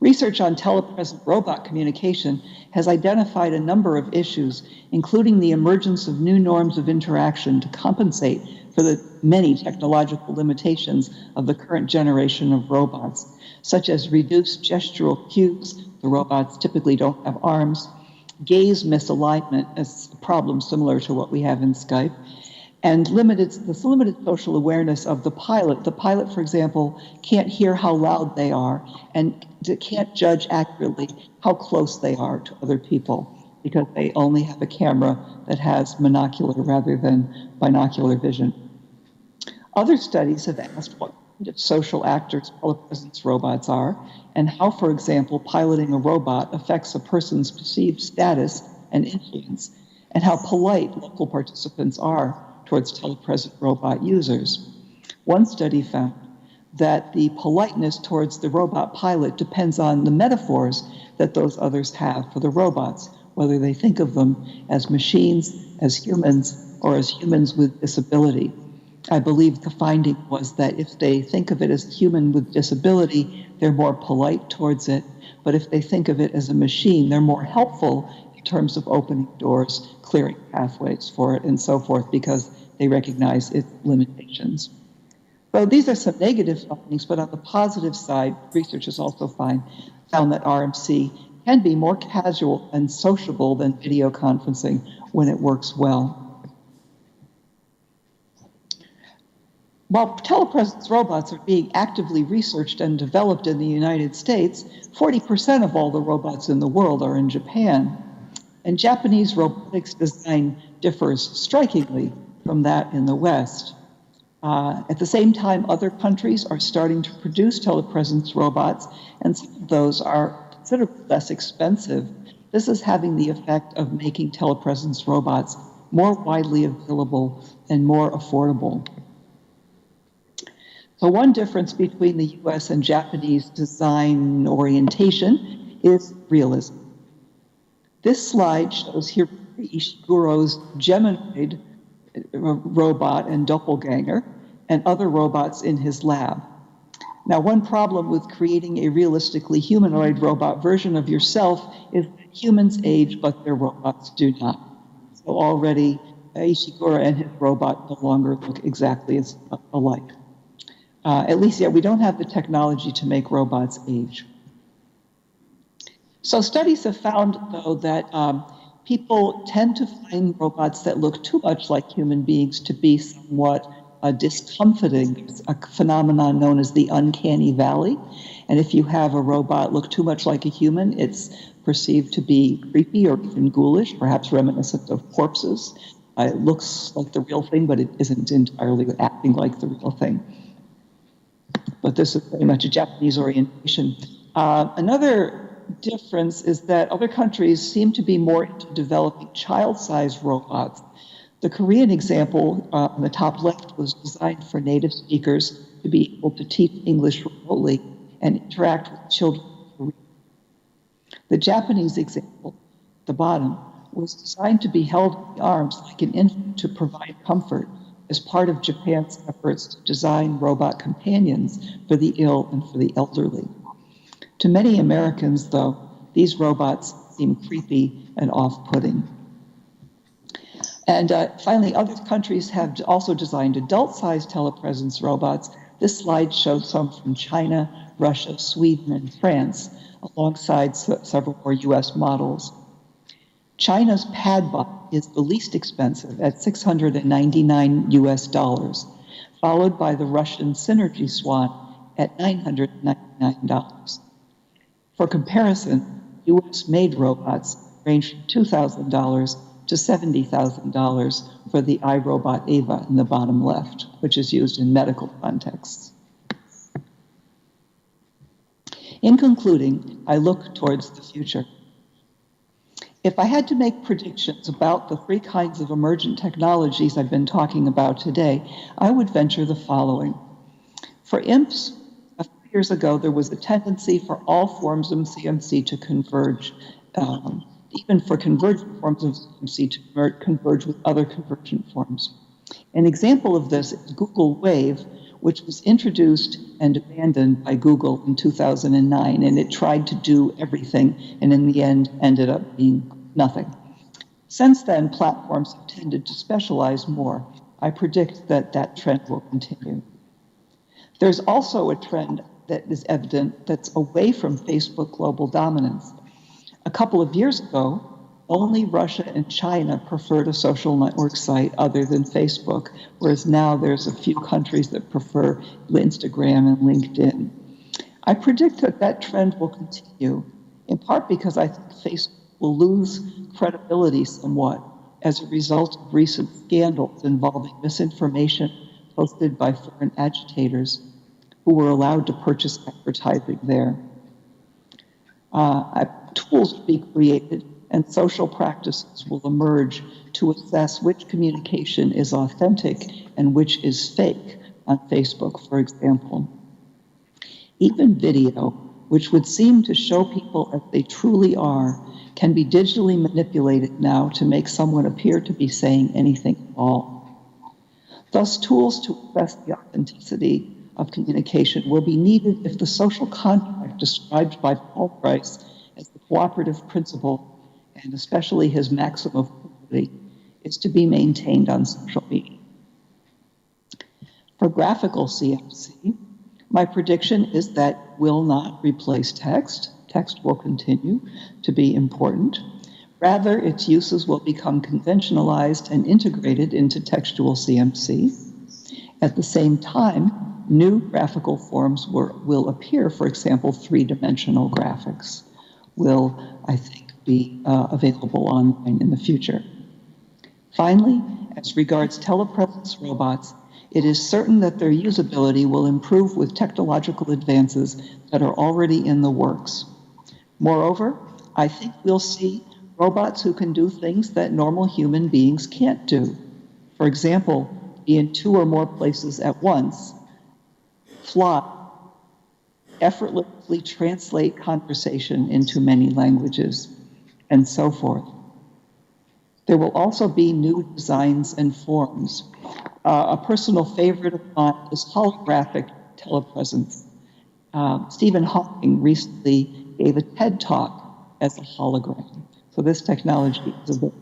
Research on telepresent robot communication has identified a number of issues, including the emergence of new norms of interaction to compensate for the many technological limitations of the current generation of robots, such as reduced gestural cues, the robots typically don't have arms, gaze misalignment as a problem similar to what we have in Skype, and limited social awareness of the pilot. The pilot, for example, can't hear how loud they are and can't judge accurately how close they are to other people because they only have a camera that has monocular rather than binocular vision. Other studies have asked what kind of social actors telepresence robots are and how, for example, piloting a robot affects a person's perceived status and influence, and how polite local participants are towards telepresent robot users. One study found that the politeness towards the robot pilot depends on the metaphors that those others have for the robots, whether they think of them as machines, as humans, or as humans with disability. I believe the finding was that if they think of it as human with disability, they're more polite towards it. But if they think of it as a machine, they're more helpful in terms of opening doors, clearing pathways for it, and so forth, because they recognize its limitations. So these are some negative findings, but on the positive side, research has also found that RMC can be more casual and sociable than video conferencing when it works well. While telepresence robots are being actively researched and developed in the United States, 40% of all the robots in the world are in Japan. And Japanese robotics design differs strikingly from that in the West. At the same time, other countries are starting to produce telepresence robots, and some of those are considerably less expensive. This is having the effect of making telepresence robots more widely available and more affordable. So one difference between the US and Japanese design orientation is realism. This slide shows here Ishiguro's Geminoid robot and doppelganger and other robots in his lab. Now, one problem with creating a realistically humanoid robot version of yourself is that humans age, but their robots do not. So already Ishiguro and his robot no longer look exactly as alike. At least, we don't have the technology to make robots age. So studies have found, though, that people tend to find robots that look too much like human beings to be somewhat discomforting. It's a phenomenon known as the uncanny valley. And if you have a robot look too much like a human, it's perceived to be creepy or even ghoulish, perhaps reminiscent of corpses. It looks like the real thing, but it isn't entirely acting like the real thing. But this is very much a Japanese orientation. Another difference is that other countries seem to be more into developing child-sized robots. The Korean example on the top left was designed for native speakers to be able to teach English remotely and interact with children in Korea. The Japanese example, the bottom, was designed to be held in the arms like an infant to provide comfort as part of Japan's efforts to design robot companions for the ill and for the elderly. To many Americans, though, these robots seem creepy and off-putting. And finally, other countries have also designed adult-sized telepresence robots. This slide shows some from China, Russia, Sweden, and France, alongside several more US models. China's Padbot is the least expensive at $699 US, followed by the Russian Synergy Swan at $999. For comparison, US-made robots range from $2,000 to $70,000 for the iRobot Ava in the bottom left, which is used in medical contexts. In concluding, I look towards the future. If I had to make predictions about the three kinds of emergent technologies I've been talking about today, I would venture the following. For imps, a few years ago, there was a tendency for all forms of CMC to converge, even for convergent forms of CMC to converge with other convergent forms. An example of this is Google Wave, which was introduced and abandoned by Google in 2009, and it tried to do everything, and in the end ended up being nothing. Since then, platforms have tended to specialize more. I predict that that trend will continue. There's also a trend that is evident that's away from Facebook global dominance. A couple of years ago, only Russia and China preferred a social network site other than Facebook, whereas now there's a few countries that prefer Instagram and LinkedIn. I predict that that trend will continue, in part because I think Facebook will lose credibility somewhat as a result of recent scandals involving misinformation posted by foreign agitators who were allowed to purchase advertising there. Tools will be created and social practices will emerge to assess which communication is authentic and which is fake on Facebook, for example. Even video, which would seem to show people as they truly are, can be digitally manipulated now to make someone appear to be saying anything at all. Thus, tools to assess the authenticity of communication will be needed if the social contract described by Paul Price as the cooperative principle, and especially his maxim of quality, is to be maintained on social media. For graphical CMC, my prediction is that will not replace text. Text will continue to be important. Rather, its uses will become conventionalized and integrated into textual CMC. At the same time, new graphical forms will appear. For example, three-dimensional graphics will, I think, be available online in the future. Finally, as regards telepresence robots, it is certain that their usability will improve with technological advances that are already in the works. Moreover, I think we'll see robots who can do things that normal human beings can't do. For example, be in 2 or more places at once, fly, effortlessly translate conversation into many languages, and so forth. There will also be new designs and forms. A personal favorite of mine is holographic telepresence. Stephen Hawking recently gave a TED Talk as a hologram. So this technology is available.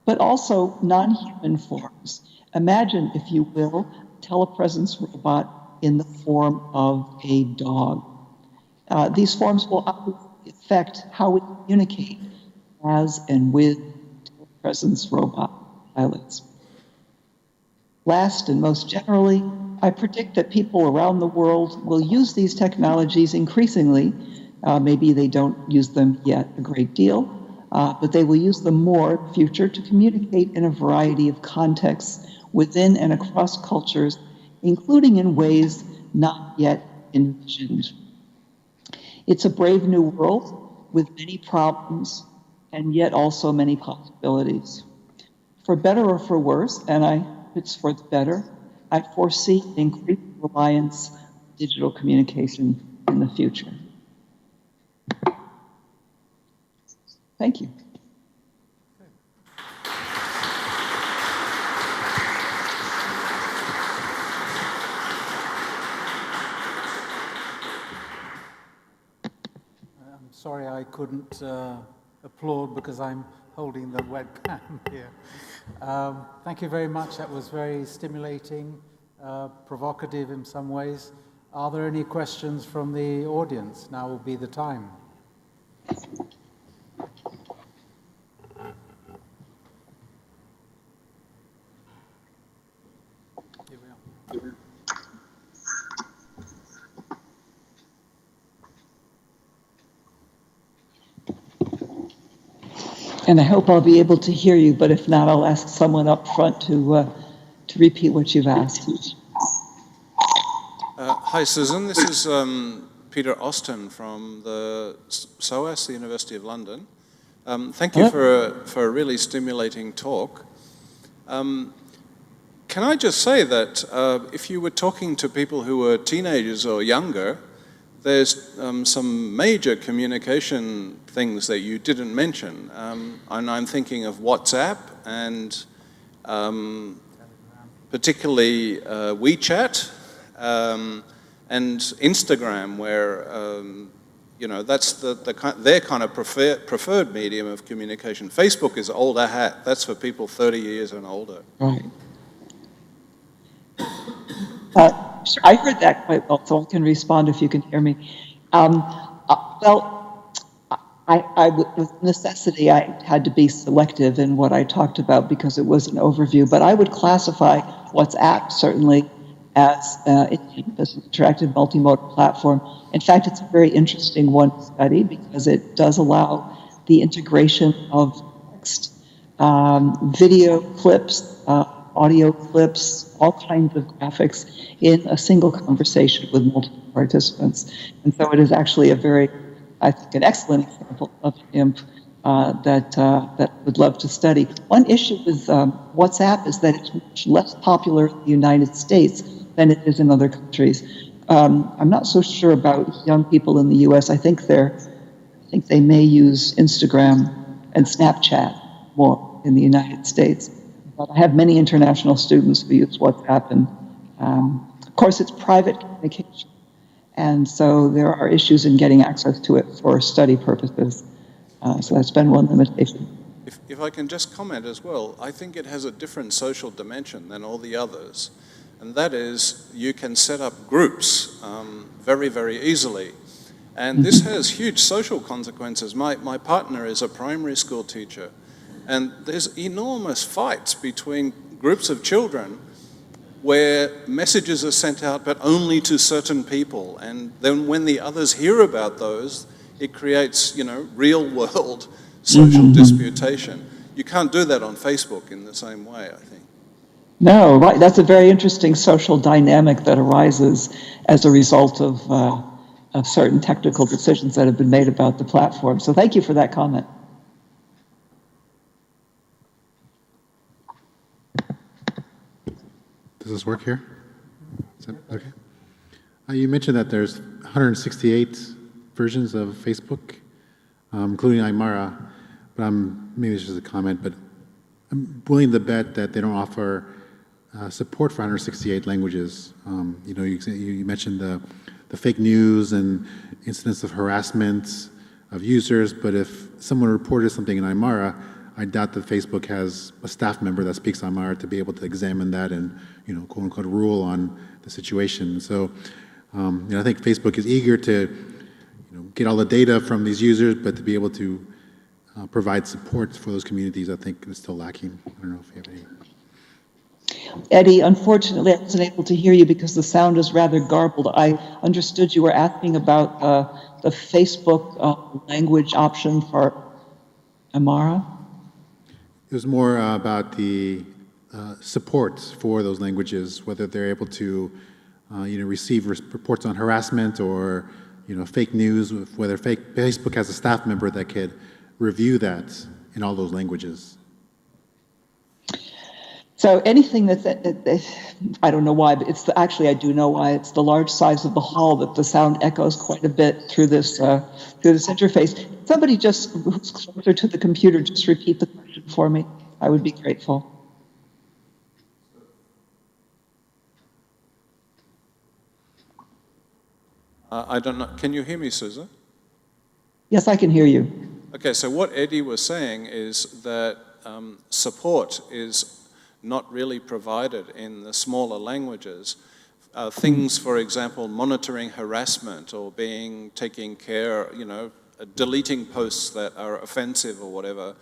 But also non-human forms. Imagine, if you will, a telepresence robot in the form of a dog. These forms will affect how we communicate as and with telepresence robot pilots. Last and most generally, I predict that people around the world will use these technologies increasingly. Maybe they don't use them yet a great deal, but they will use them more in the future to communicate in a variety of contexts within and across cultures, including in ways not yet envisioned. It's a brave new world with many problems and yet also many possibilities. For better or for worse, and it's for the better, I foresee increased reliance on digital communication in the future. Thank you. I'm sorry I couldn't applaud because I'm holding the webcam here. Thank you very much. That was very stimulating, provocative in some ways. Are there any questions from the audience? Now will be the time. Here we are. And I hope I'll be able to hear you, but if not, I'll ask someone up front to repeat what you've asked. Hi, Susan. This is Peter Austin from the SOAS, the University of London. Thank you for a really stimulating talk. Can I just say that if you were talking to people who were teenagers or younger, there's some major communication things that you didn't mention. And I'm thinking of WhatsApp and particularly WeChat and Instagram, where you know, that's their kind of preferred medium of communication. Facebook is older hat. That's for people 30 years and older. Right. I heard that quite well, so I can respond if you can hear me. Well, with necessity, I had to be selective in what I talked about because it was an overview, but I would classify WhatsApp certainly as an interactive multimodal platform. In fact, it's a very interesting one to study because it does allow the integration of text, video clips, audio clips, all kinds of graphics in a single conversation with multiple participants. And so it is actually a very, I think, an excellent example of IMP that I would love to study. One issue with WhatsApp is that it's much less popular in the United States than it is in other countries. I'm not so sure about young people in the U.S. I think they may use Instagram and Snapchat more in the United States. But I have many international students who use WhatsApp, and of course it's private communication. And so there are issues in getting access to it for study purposes. So that's been one limitation. If I can just comment as well, I think it has a different social dimension than all the others. And that is, you can set up groups very, very easily. And this has huge social consequences. My partner is a primary school teacher, and there's enormous fights between groups of children where messages are sent out but only to certain people. And then when the others hear about those, it creates, real world social disputation. You can't do that on Facebook in the same way, I think. No, right. That's a very interesting social dynamic that arises as a result of certain technical decisions that have been made about the platform. So thank you for that comment. Does this work here? Is that okay? You mentioned that there's 168 versions of Facebook, including Aymara, but maybe it's just a comment, but I'm willing to bet that they don't offer support for 168 languages. You mentioned the fake news and incidents of harassment of users, but if someone reported something in Aymara, I doubt that Facebook has a staff member that speaks Aymara to be able to examine that and, quote unquote, rule on the situation. So, I think Facebook is eager to, get all the data from these users, but to be able to provide support for those communities, I think is still lacking. I don't know if you have any. Eddie, unfortunately, I wasn't able to hear you because the sound is rather garbled. I understood you were asking about the Facebook language option for Aymara. It was more about the support for those languages, whether they're able to, receive reports on harassment or, fake news, whether Facebook has a staff member that could review that in all those languages. So anything that's, I don't know why, but actually I do know why. It's the large size of the hall that the sound echoes quite a bit through this interface. Somebody who's closer to the computer, just repeat the question for me. I would be grateful. I don't know. Can you hear me, Susan? Yes, I can hear you. Okay, so what Eddie was saying is that support is not really provided in the smaller languages. Things, for example, monitoring harassment or taking care, deleting posts that are offensive or whatever.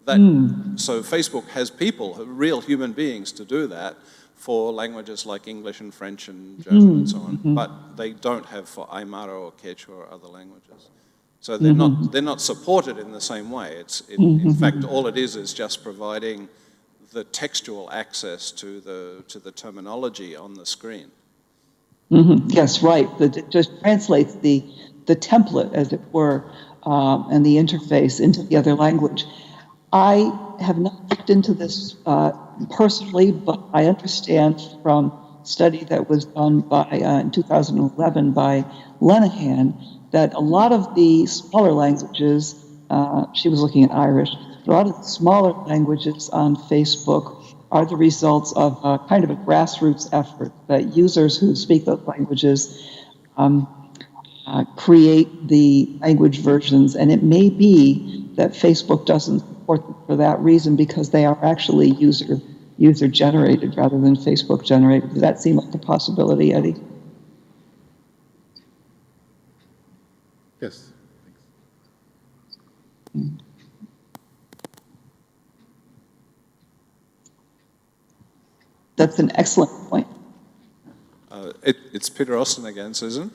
So Facebook has people, real human beings, to do that for languages like English and French and German and so on, but they don't have for Aymara or Quechua or other languages. So they're not supported in the same way. In fact, all it is just providing the textual access to the terminology on the screen. Yes, right. It just translates the template, as it were, and the interface into the other language. I have not looked into this personally, but I understand from a study that was done in 2011 by Lenahan that a lot of the smaller languages, she was looking at Irish, a lot of the smaller languages on Facebook are the results of kind of a grassroots effort that users who speak those languages create the language versions, and it may be that Facebook doesn't support them for that reason because they are actually user generated rather than Facebook generated. Does that seem like a possibility, Eddie? Yes. That's an excellent point. It's Peter Austin again, Susan.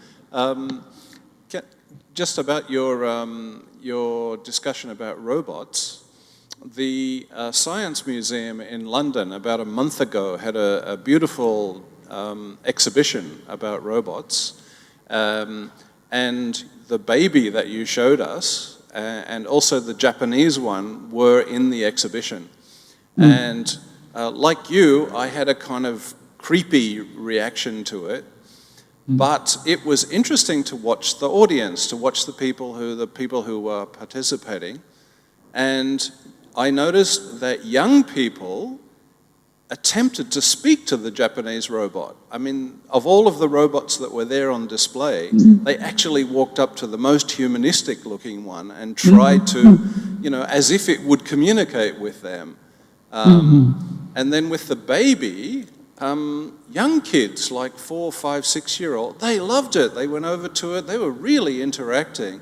Just about your discussion about robots, the Science Museum in London about a month ago had a beautiful exhibition about robots, and the baby that you showed us and also the Japanese one were in the exhibition. And like you, I had a kind of creepy reaction to it, but it was interesting to watch the audience, to watch the people who were participating, and I noticed that young people attempted to speak to the Japanese robot. I mean, of all of the robots that were there on display, they actually walked up to the most humanistic looking one and tried to, you know, as if it would communicate with them. And then with the baby, young kids, like 4, 5, 6-year-old, they loved it. They went over to it. They were really interacting.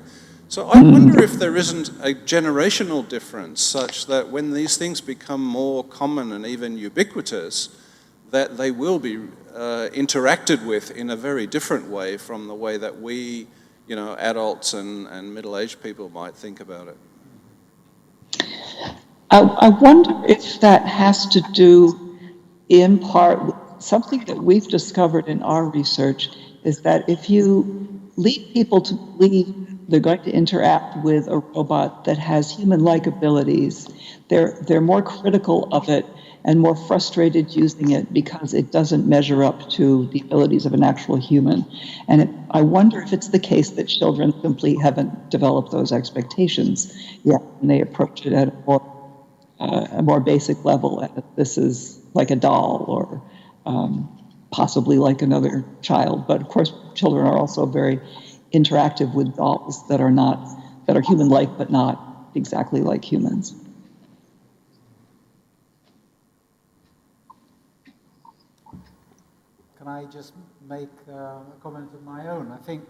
So I wonder if there isn't a generational difference such that when these things become more common and even ubiquitous, that they will be interacted with in a very different way from the way that we, you know, adults and middle-aged people might think about it. I wonder if that has to do in part with something that we've discovered in our research, is that if you lead people to believe they're going to interact with a robot that has human-like abilities, they're more critical of it and more frustrated using it because it doesn't measure up to the abilities of an actual human. And I wonder if it's the case that children simply haven't developed those expectations yet, and they approach it at a more basic level. This is like a doll, or possibly like another child. But of course, children are also very interactive with dolls that are human-like, but not exactly like humans. Can I just make a comment of my own? I think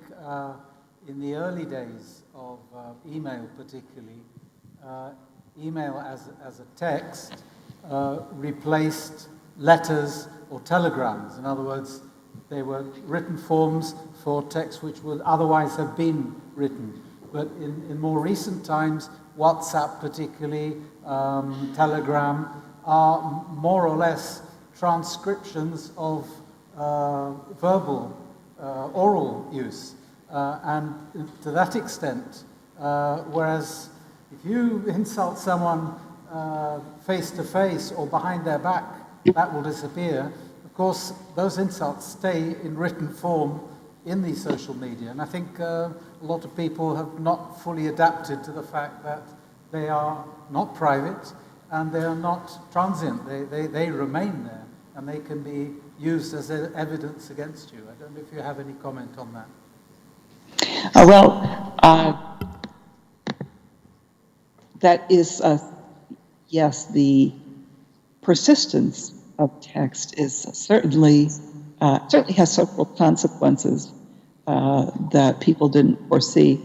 in the early days of email particularly, email as a text replaced letters or telegrams. In other words, they were written forms for text which would otherwise have been written. But in more recent times, WhatsApp particularly, Telegram, are more or less transcriptions of verbal, oral use. And to that extent, whereas if you insult someone face-to-face or behind their back, that will disappear. Of course, those insults stay in written form in the social media. And I think a lot of people have not fully adapted to the fact that they are not private and they are not transient. They remain there and they can be used as evidence against you. I don't know if you have any comment on that. That is, yes, the persistence of text is certainly has social consequences that people didn't foresee.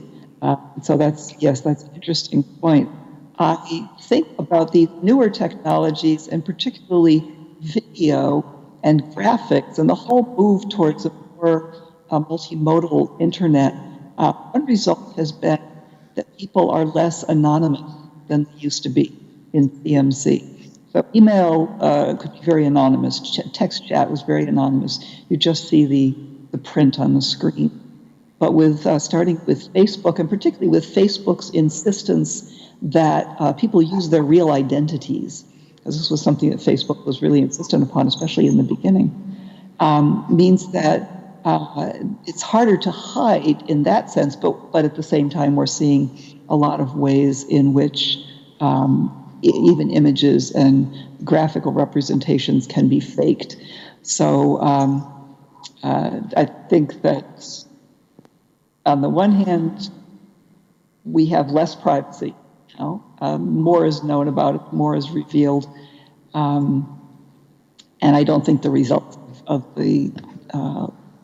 So that's an interesting point. I think about these newer technologies, and particularly video and graphics, and the whole move towards a more multimodal internet. One result has been that people are less anonymous than they used to be in CMC. So email could be very anonymous. Text chat was very anonymous. You just see the print on the screen. But with starting with Facebook, and particularly with Facebook's insistence that people use their real identities, because this was something that Facebook was really insistent upon, especially in the beginning, means that it's harder to hide in that sense, but at the same time we're seeing a lot of ways in which even images and graphical representations can be faked. So I think that on the one hand, we have less privacy. More is known about it, more is revealed. And I don't think the results of the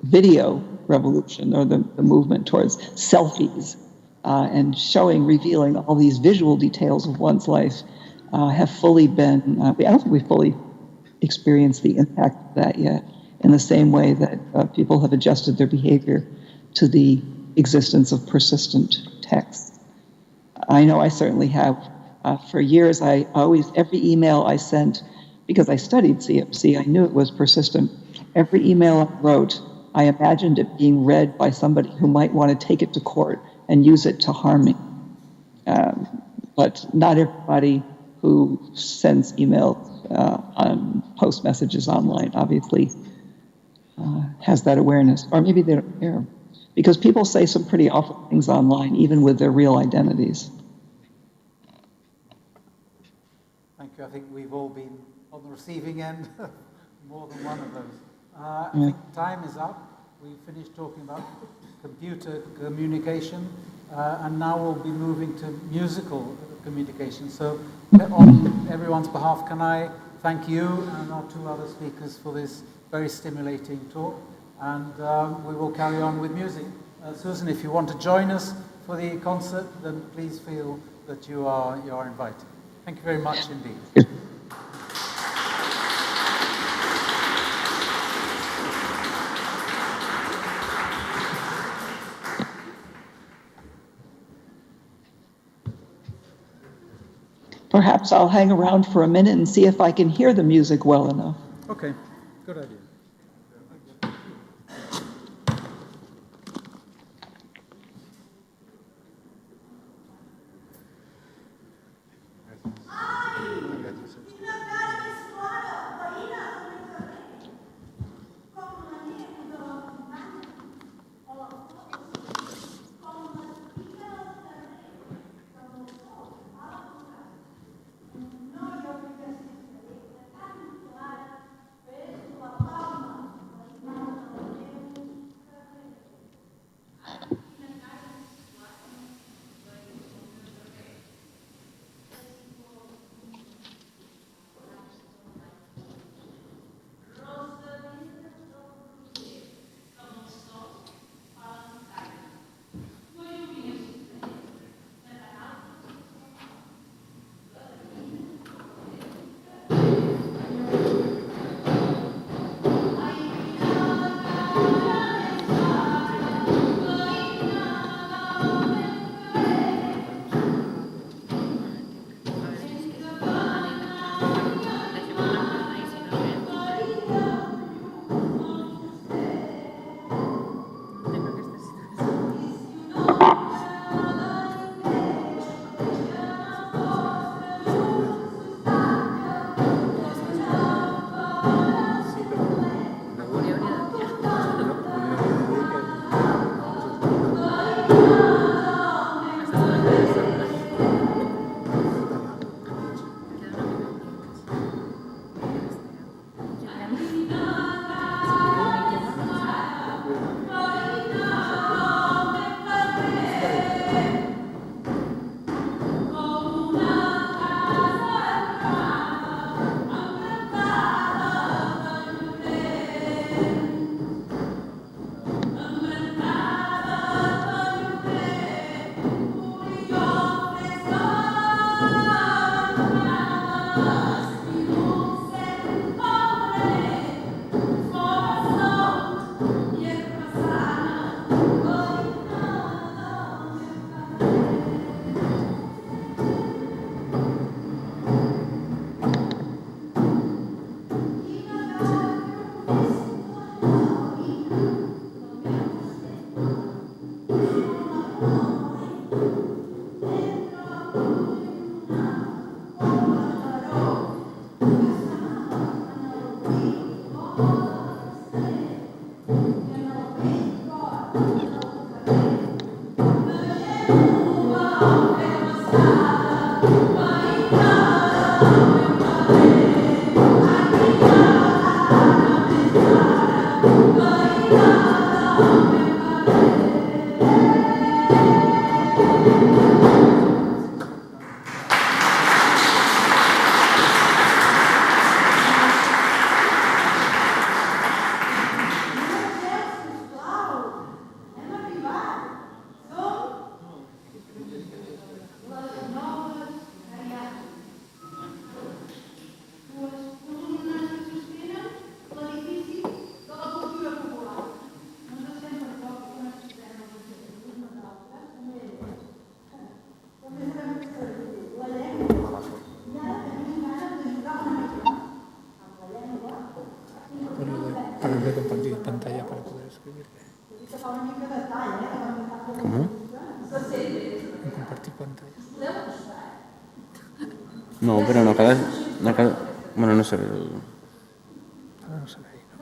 video revolution or the movement towards selfies and revealing all these visual details of one's life have fully been, I don't think we've fully experienced the impact of that yet, in the same way that people have adjusted their behavior to the existence of persistent text. I know I certainly have. For years, every email I sent, because I studied CFC, I knew it was persistent. Every email I wrote, I imagined it being read by somebody who might want to take it to court and use it to harm me. But not everybody who sends emails post messages online obviously has that awareness, or maybe they don't care, because people say some pretty awful things online, even with their real identities. Thank you. I think we've all been on the receiving end of more than one of those. I think time is up. We finished talking about computer communication, and now we'll be moving to musical communication. So on everyone's behalf, can I thank you and our two other speakers for this very stimulating talk, and we will carry on with music. Susan, if you want to join us for the concert, then please feel that you are invited. Thank you very much indeed. Perhaps I'll hang around for a minute and see if I can hear the music well enough. Okay, good idea. ¿Cómo? Compartir pantalla. No, pero no cada... Bueno, no sé. No se ve ahí, ¿no?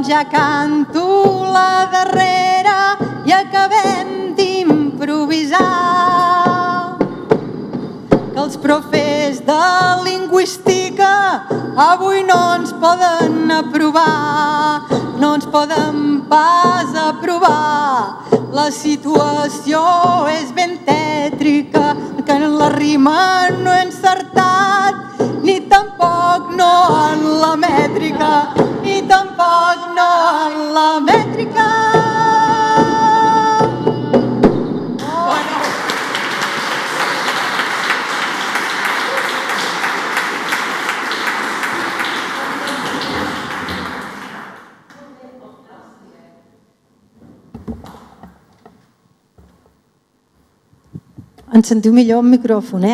ja canto la darrera i acabem d'improvisar. Que els profes de lingüística avui no ens poden aprovar, no ens poden pas aprovar. La situació és ben tètrica, que en la rima no he encertat, ni tampoc no en la mètrica, ni tampoc no en la mètrica. Ens sentiu millor amb micròfon,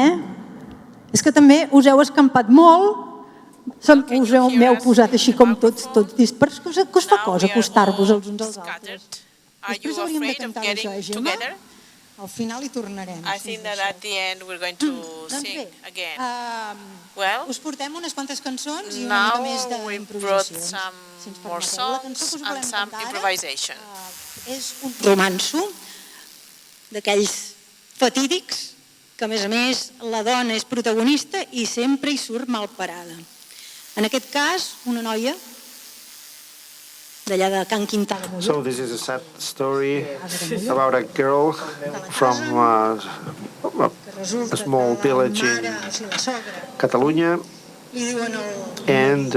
És que també us heu escampat molt, m'heu posat així com tots dispers, que us fa cosa acostar-vos els uns als altres. Després hauríem de cantar això, Gemma? Al final hi tornarem. I think that at the end we're going to sing again. Well, us portem unes quantes cançons i una mica més d'improvisacions. Now we brought some more songs and some improvisation. És un romanço d'aquells fatídics, que a més la dona és protagonista i sempre hi surt mal parada. En aquest cas, una noia d'allà de Can Quintana. So this is a sad story about a girl from a small village in Catalonia, and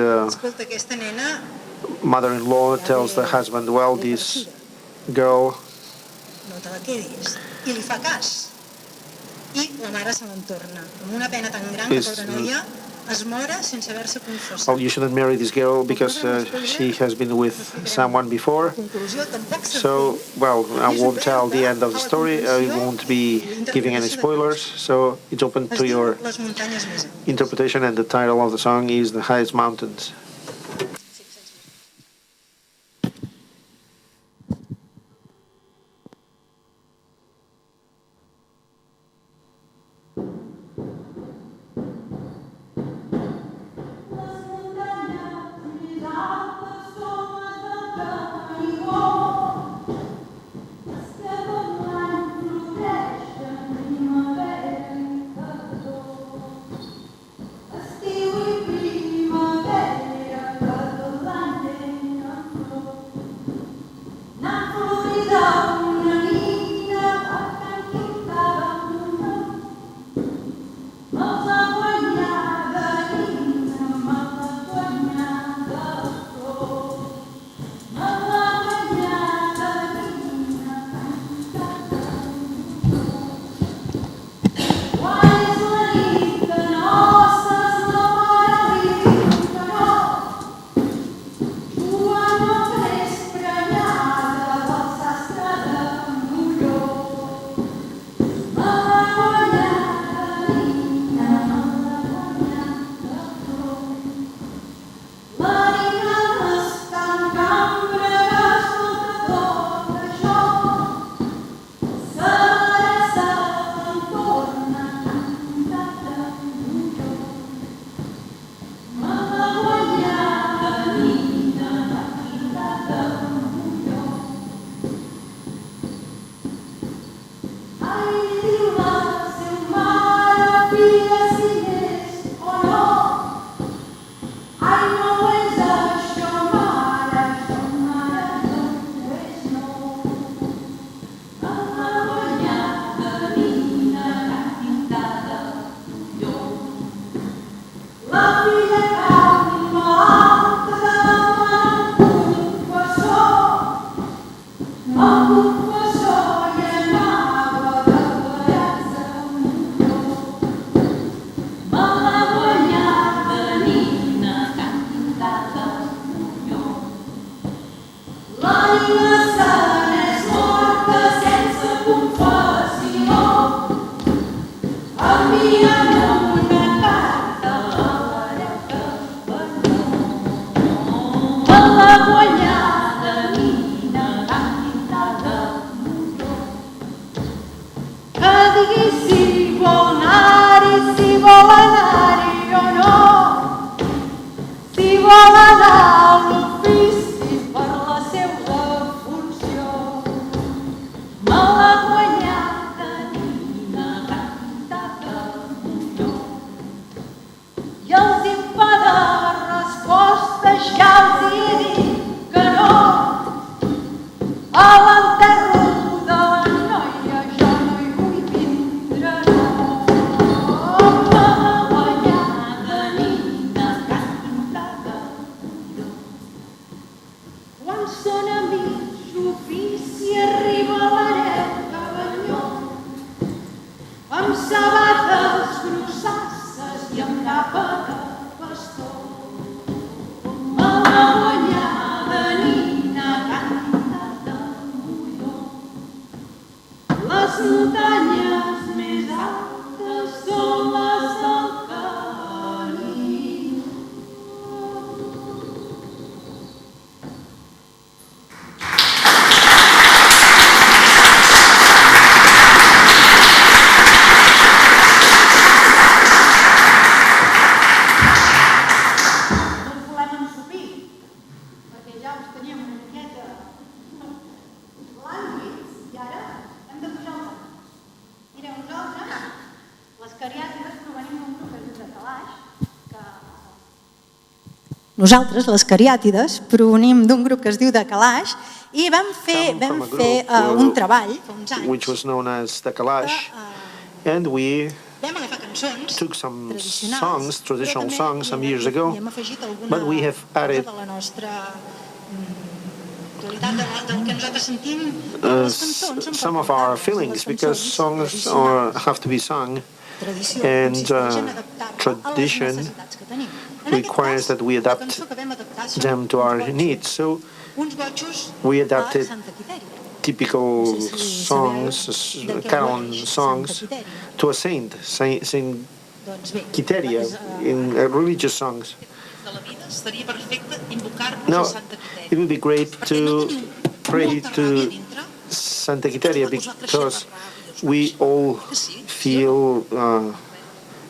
mother-in-law tells the husband, well, this girl no te la quedis. I li fa cas. I la mare se l'entorna. Amb una pena tan gran que la noia es mora sense haver-se confessat. well, you shouldn't marry this girl because she has been with someone before. So, well, I won't tell the end of the story. I won't be giving any spoilers. So it's open to your interpretation, and the title of the song is The Highest Mountains. Estiu i primavera Si arriba l'hereu cavalló, amb sabates grossasses i amb capa de pastor, malaguanyada nina canta de molló. Les muntanyes més altes són les del camí. Nosaltres, les cariàtides, provenim d'un grup que es diu de Calaix i vam fer un treball fa uns anys. Which was known as the Kalash, and we Vam agafar cançons took some songs, traditional songs, some years ago, but we have added de la nostra qualitat del que nosaltres sentim. some of our feelings, because songs have to be sung, and tradition requires that we adapt them to our needs. So we adapted typical songs, Catalan songs, to a saint, Saint Quiteria, in religious songs. Now, it would be great to pray to Santa Quiteria because we all feel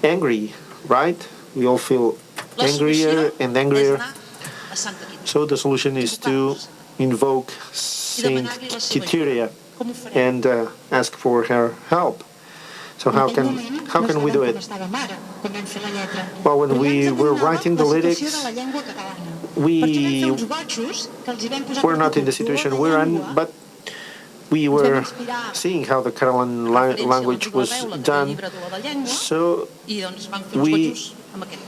angry, right? We all feel angrier and angrier. So the solution is to invoke Saint Quiteria and ask for her help. So how can we do it? Well, when we were writing the lyrics, we were not in the situation we're in, but we were seeing how the Catalan language was done. So we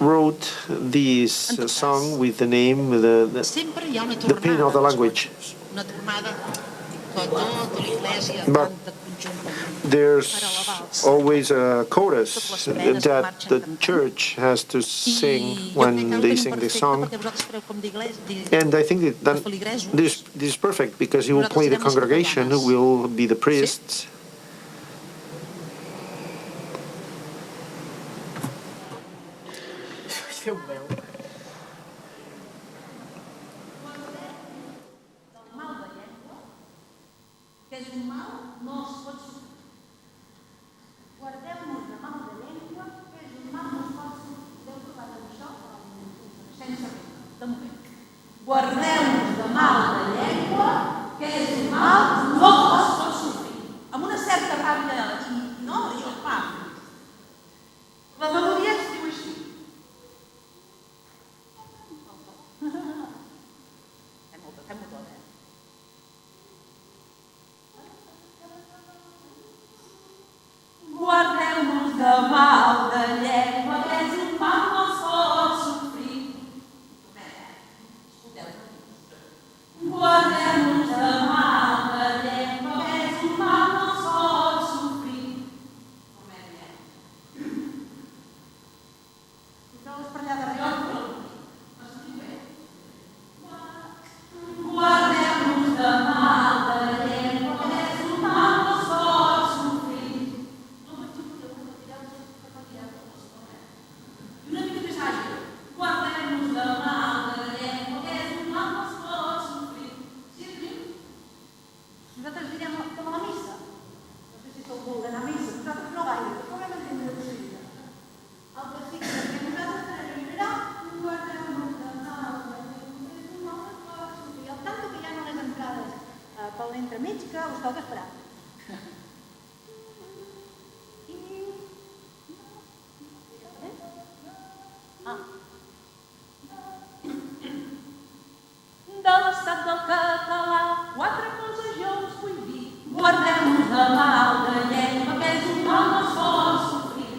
wrote this song with the name, the pain of the language. But there's always a chorus that the church has to sing when they sing this song. And I think that this is perfect because he will play the congregation, who will be the priests. Guardeu-nos de mal de llengua, que és un mal no es pot sofrir. Amb una certa ràbia i el pa. La melodia es diu així. Fem-ho tot, Guardeu-nos de mal de llengua, que és un mal no es pot sofrir. Guardem-nos de mal de llengua, que és un mal no es pot sofrir. Poseu-vos per allà darrere. Guardem-nos de mal de llengua, que és un mal no es pot sofrir. I una mica més àgil. Guardem-nos de mal de llengua, que és un mal no es pot sofrir. Nosaltres direm com a la missa. No sé si sou molt d'anar a missa. Nosaltres no gaire, però vam entendre de seguida. El que sí que nosaltres arribarà, guardem-nos de mal de llengua, que és un mal no es pot sofrir. El tanto que hi ha a les entrades pel entremig que us toca esperar. De l'estat del català, 4 coses jo us vull dir. Guardem-nos de mal de llengua, que és un mal no es pot sofrir.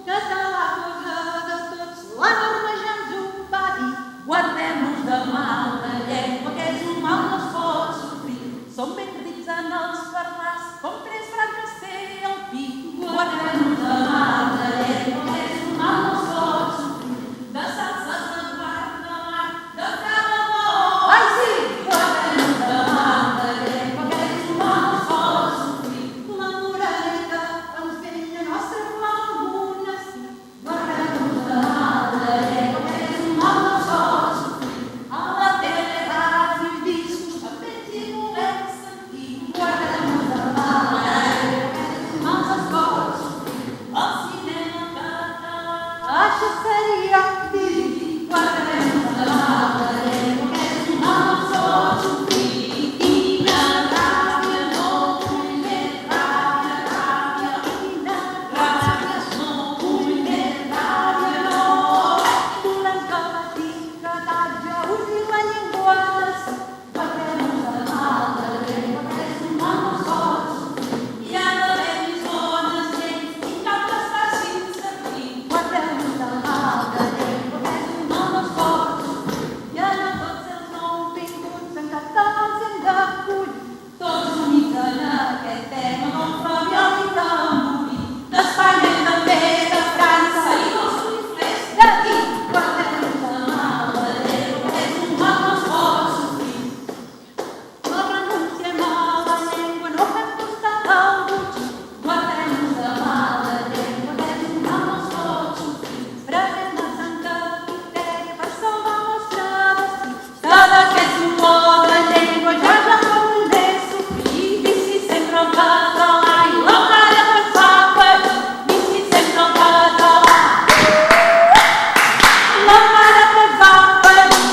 Català, cosa de tots, la norma ja ens ho va dir. Guardem-nos de mal de llengua, que és un mal no es pot sofrir. Som ben rics en els parlars, com tres branques té el pi. Guardem-nos de mal de llengua, que és un mal no es pot sofrir. De salses de guard, de mar, de Callaloo. Ai, sí! Guardem-nos de mal de llengua, que és un mal no es pot sofrir. La moraleta ens vella nostra flor al monestir. Guardem-nos de mal de llengua, que és un mal no es pot sofrir. A la tele, ràdio i discos, papers i volem sentir. Guardem-nos de mal de llengua, que és un mal no es pot sofrir. El cinema català, això seria dir. Guardem-nos de mal de llengua, que és un mal no es pot sofrir. Quina ràbia, no vull més ràbia, ràbia. Quina ràbia, no vull més ràbia, no. Volem que l'etiquetatge usi la llengua de sí. Guardem-nos de mal de llengua, que és un mal no es pot sofrir. Hi ha d'haver més bones lleis i cap les facin servir. Guardem-nos de mal de llengua, que és un mal no es pot sofrir. I ara tots els nouvinguts en català els hem d'acollir. Tots units en aquest tema, com Flabiol i Tamborí. D'Espanya i també de França i dels cuifers d'aquí. Guardem-nos de mal de llengua, que és un mal no es pot sofrir. No renunciem a la llengua, no fem costat al butxí. Guardem-nos de mal de llengua, que és un mal no es pot sofrir. Prenem-nos en Wikipedia per salvar el nostre destí. Cada que és un mot de llengua ja no vull més sofrir. I si sempre el català i la mare que ens fa patir. I si sempre el català, la mare que ens fa patir.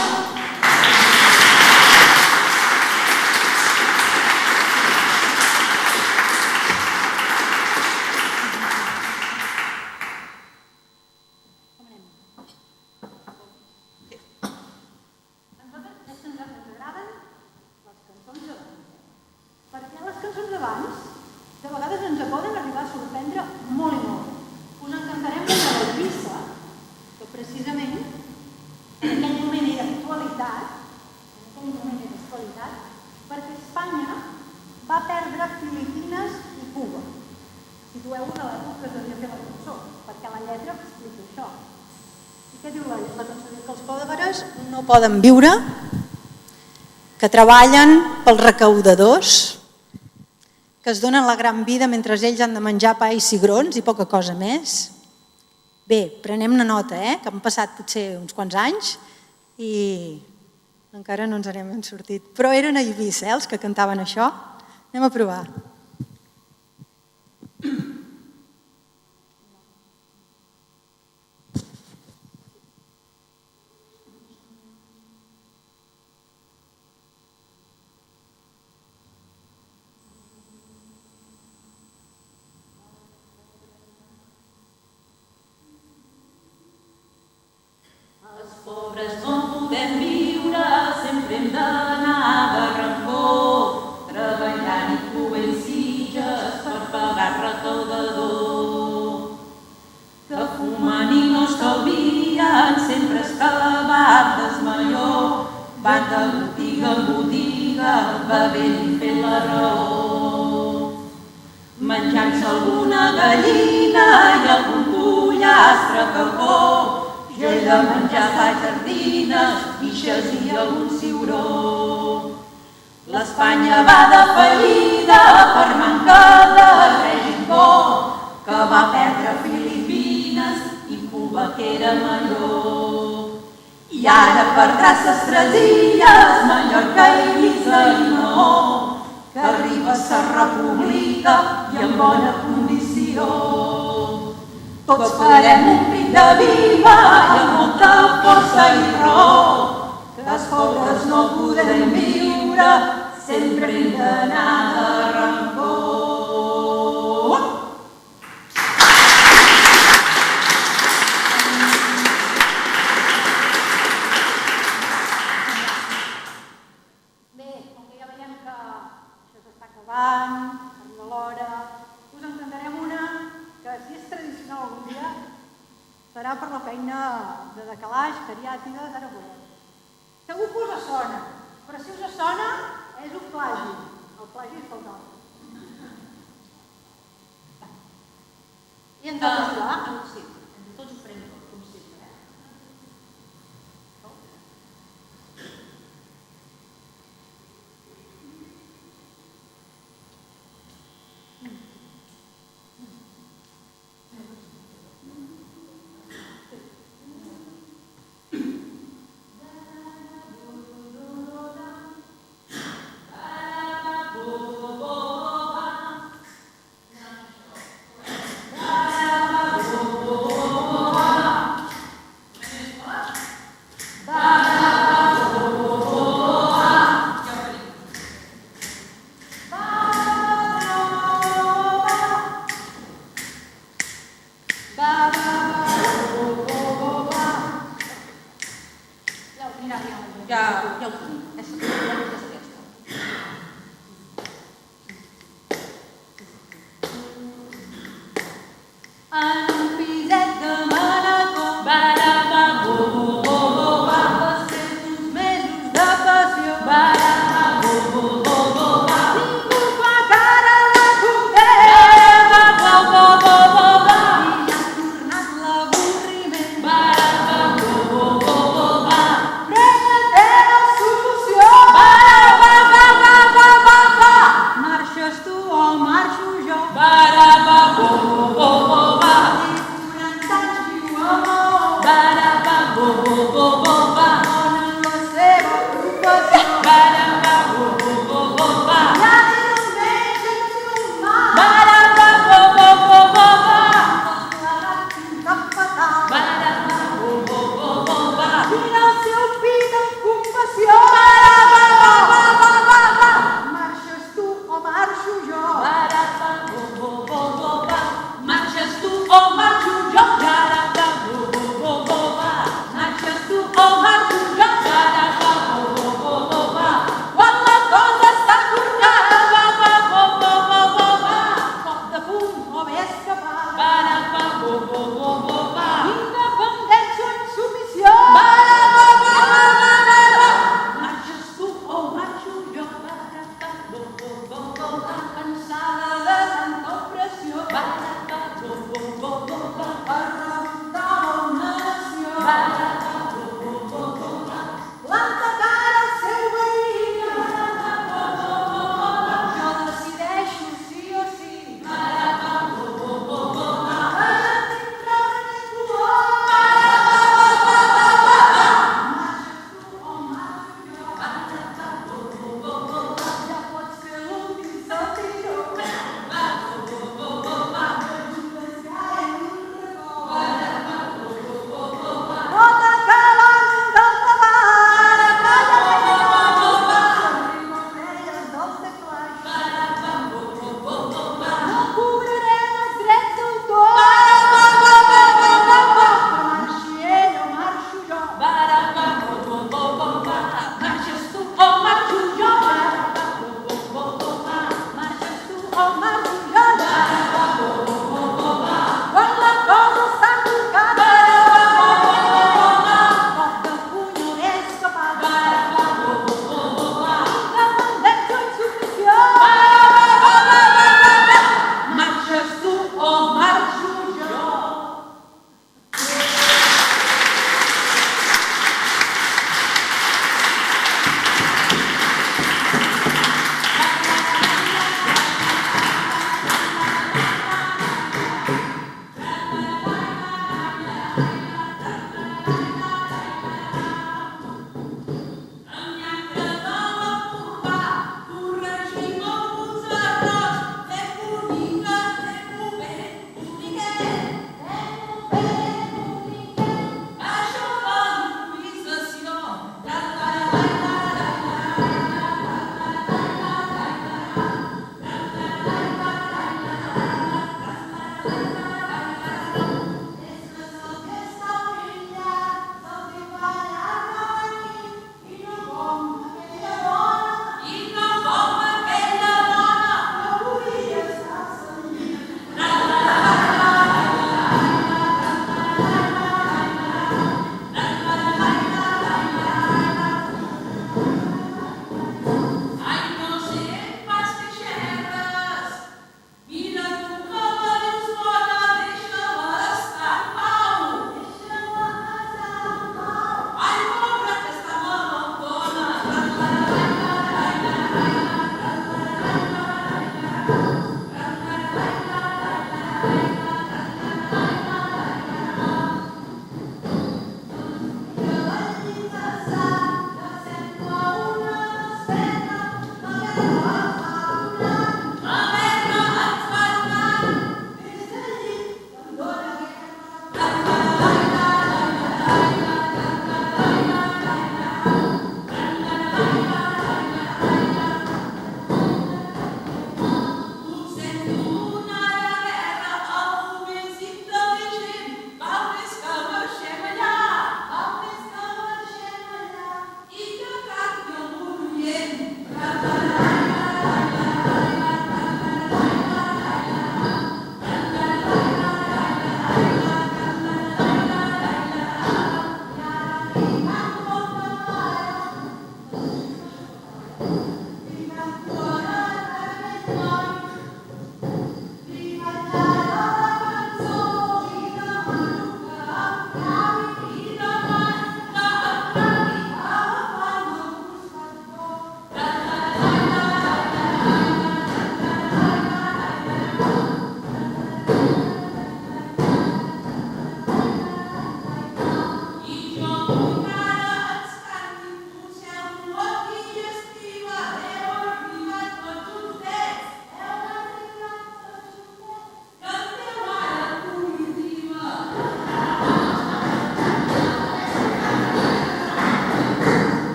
A nosaltres ens agraden les cançons d'abans. Perquè les cançons d'abans de vegades ens poden arribar a sorprendre molt i molt. Us en cantarem una de l'Eivissa, que precisament en aquell moment era actualitat, perquè Espanya va perdre Filipines i Cuba. Situeu-vos a l'època que es devia fer la cançó, perquè la lletra explica això. I què diu la cançó? Diu que els còderes no poden viure, que treballen pels recaudadors, que es donen la gran vida mentre ells han de menjar pa i cigrons i poca cosa més. Bé, prenem-ne nota, que han passat potser uns quants anys i encara no ens n'hem sortit. Però eren a Eivissa, els que cantaven això. Anem a provar. Els pobres no podem viure, sempre hem d'anar de rancor, treballant i coent sitges per pagar recaudador. Que fumen i no estalvien, sempre escalavat desmaior, van de botiga en botiga, bevent i fent la raó. Menjant-se alguna gallina i algun pollastre capó, jo he de menjar sardines, guixes i algun ciuró. L'Espanya va de fallida per manca de règim bo, que va perdre Filipines i Cuba, que era millor. I ara perdrà ses tres illes, Mallorca, Eivissa i Maó, que arriba sa república i en bona condició. Tots farem un crit de viva i amb molta força i raó, que els pobres no podem viure, sempre hem d'anar de rancor. Bé, com que ja veiem que això s'està acabant, arriba l'hora, us en cantarem una que si és tradicional algun dia serà per la feina de decalaix, cariàtida, d'Aragonès. Segur que us sona, però si us sona és un plagi. el plagi és pel dalt. I hem de ajudar? Sí, tots ho farem tot, com sempre. Oh,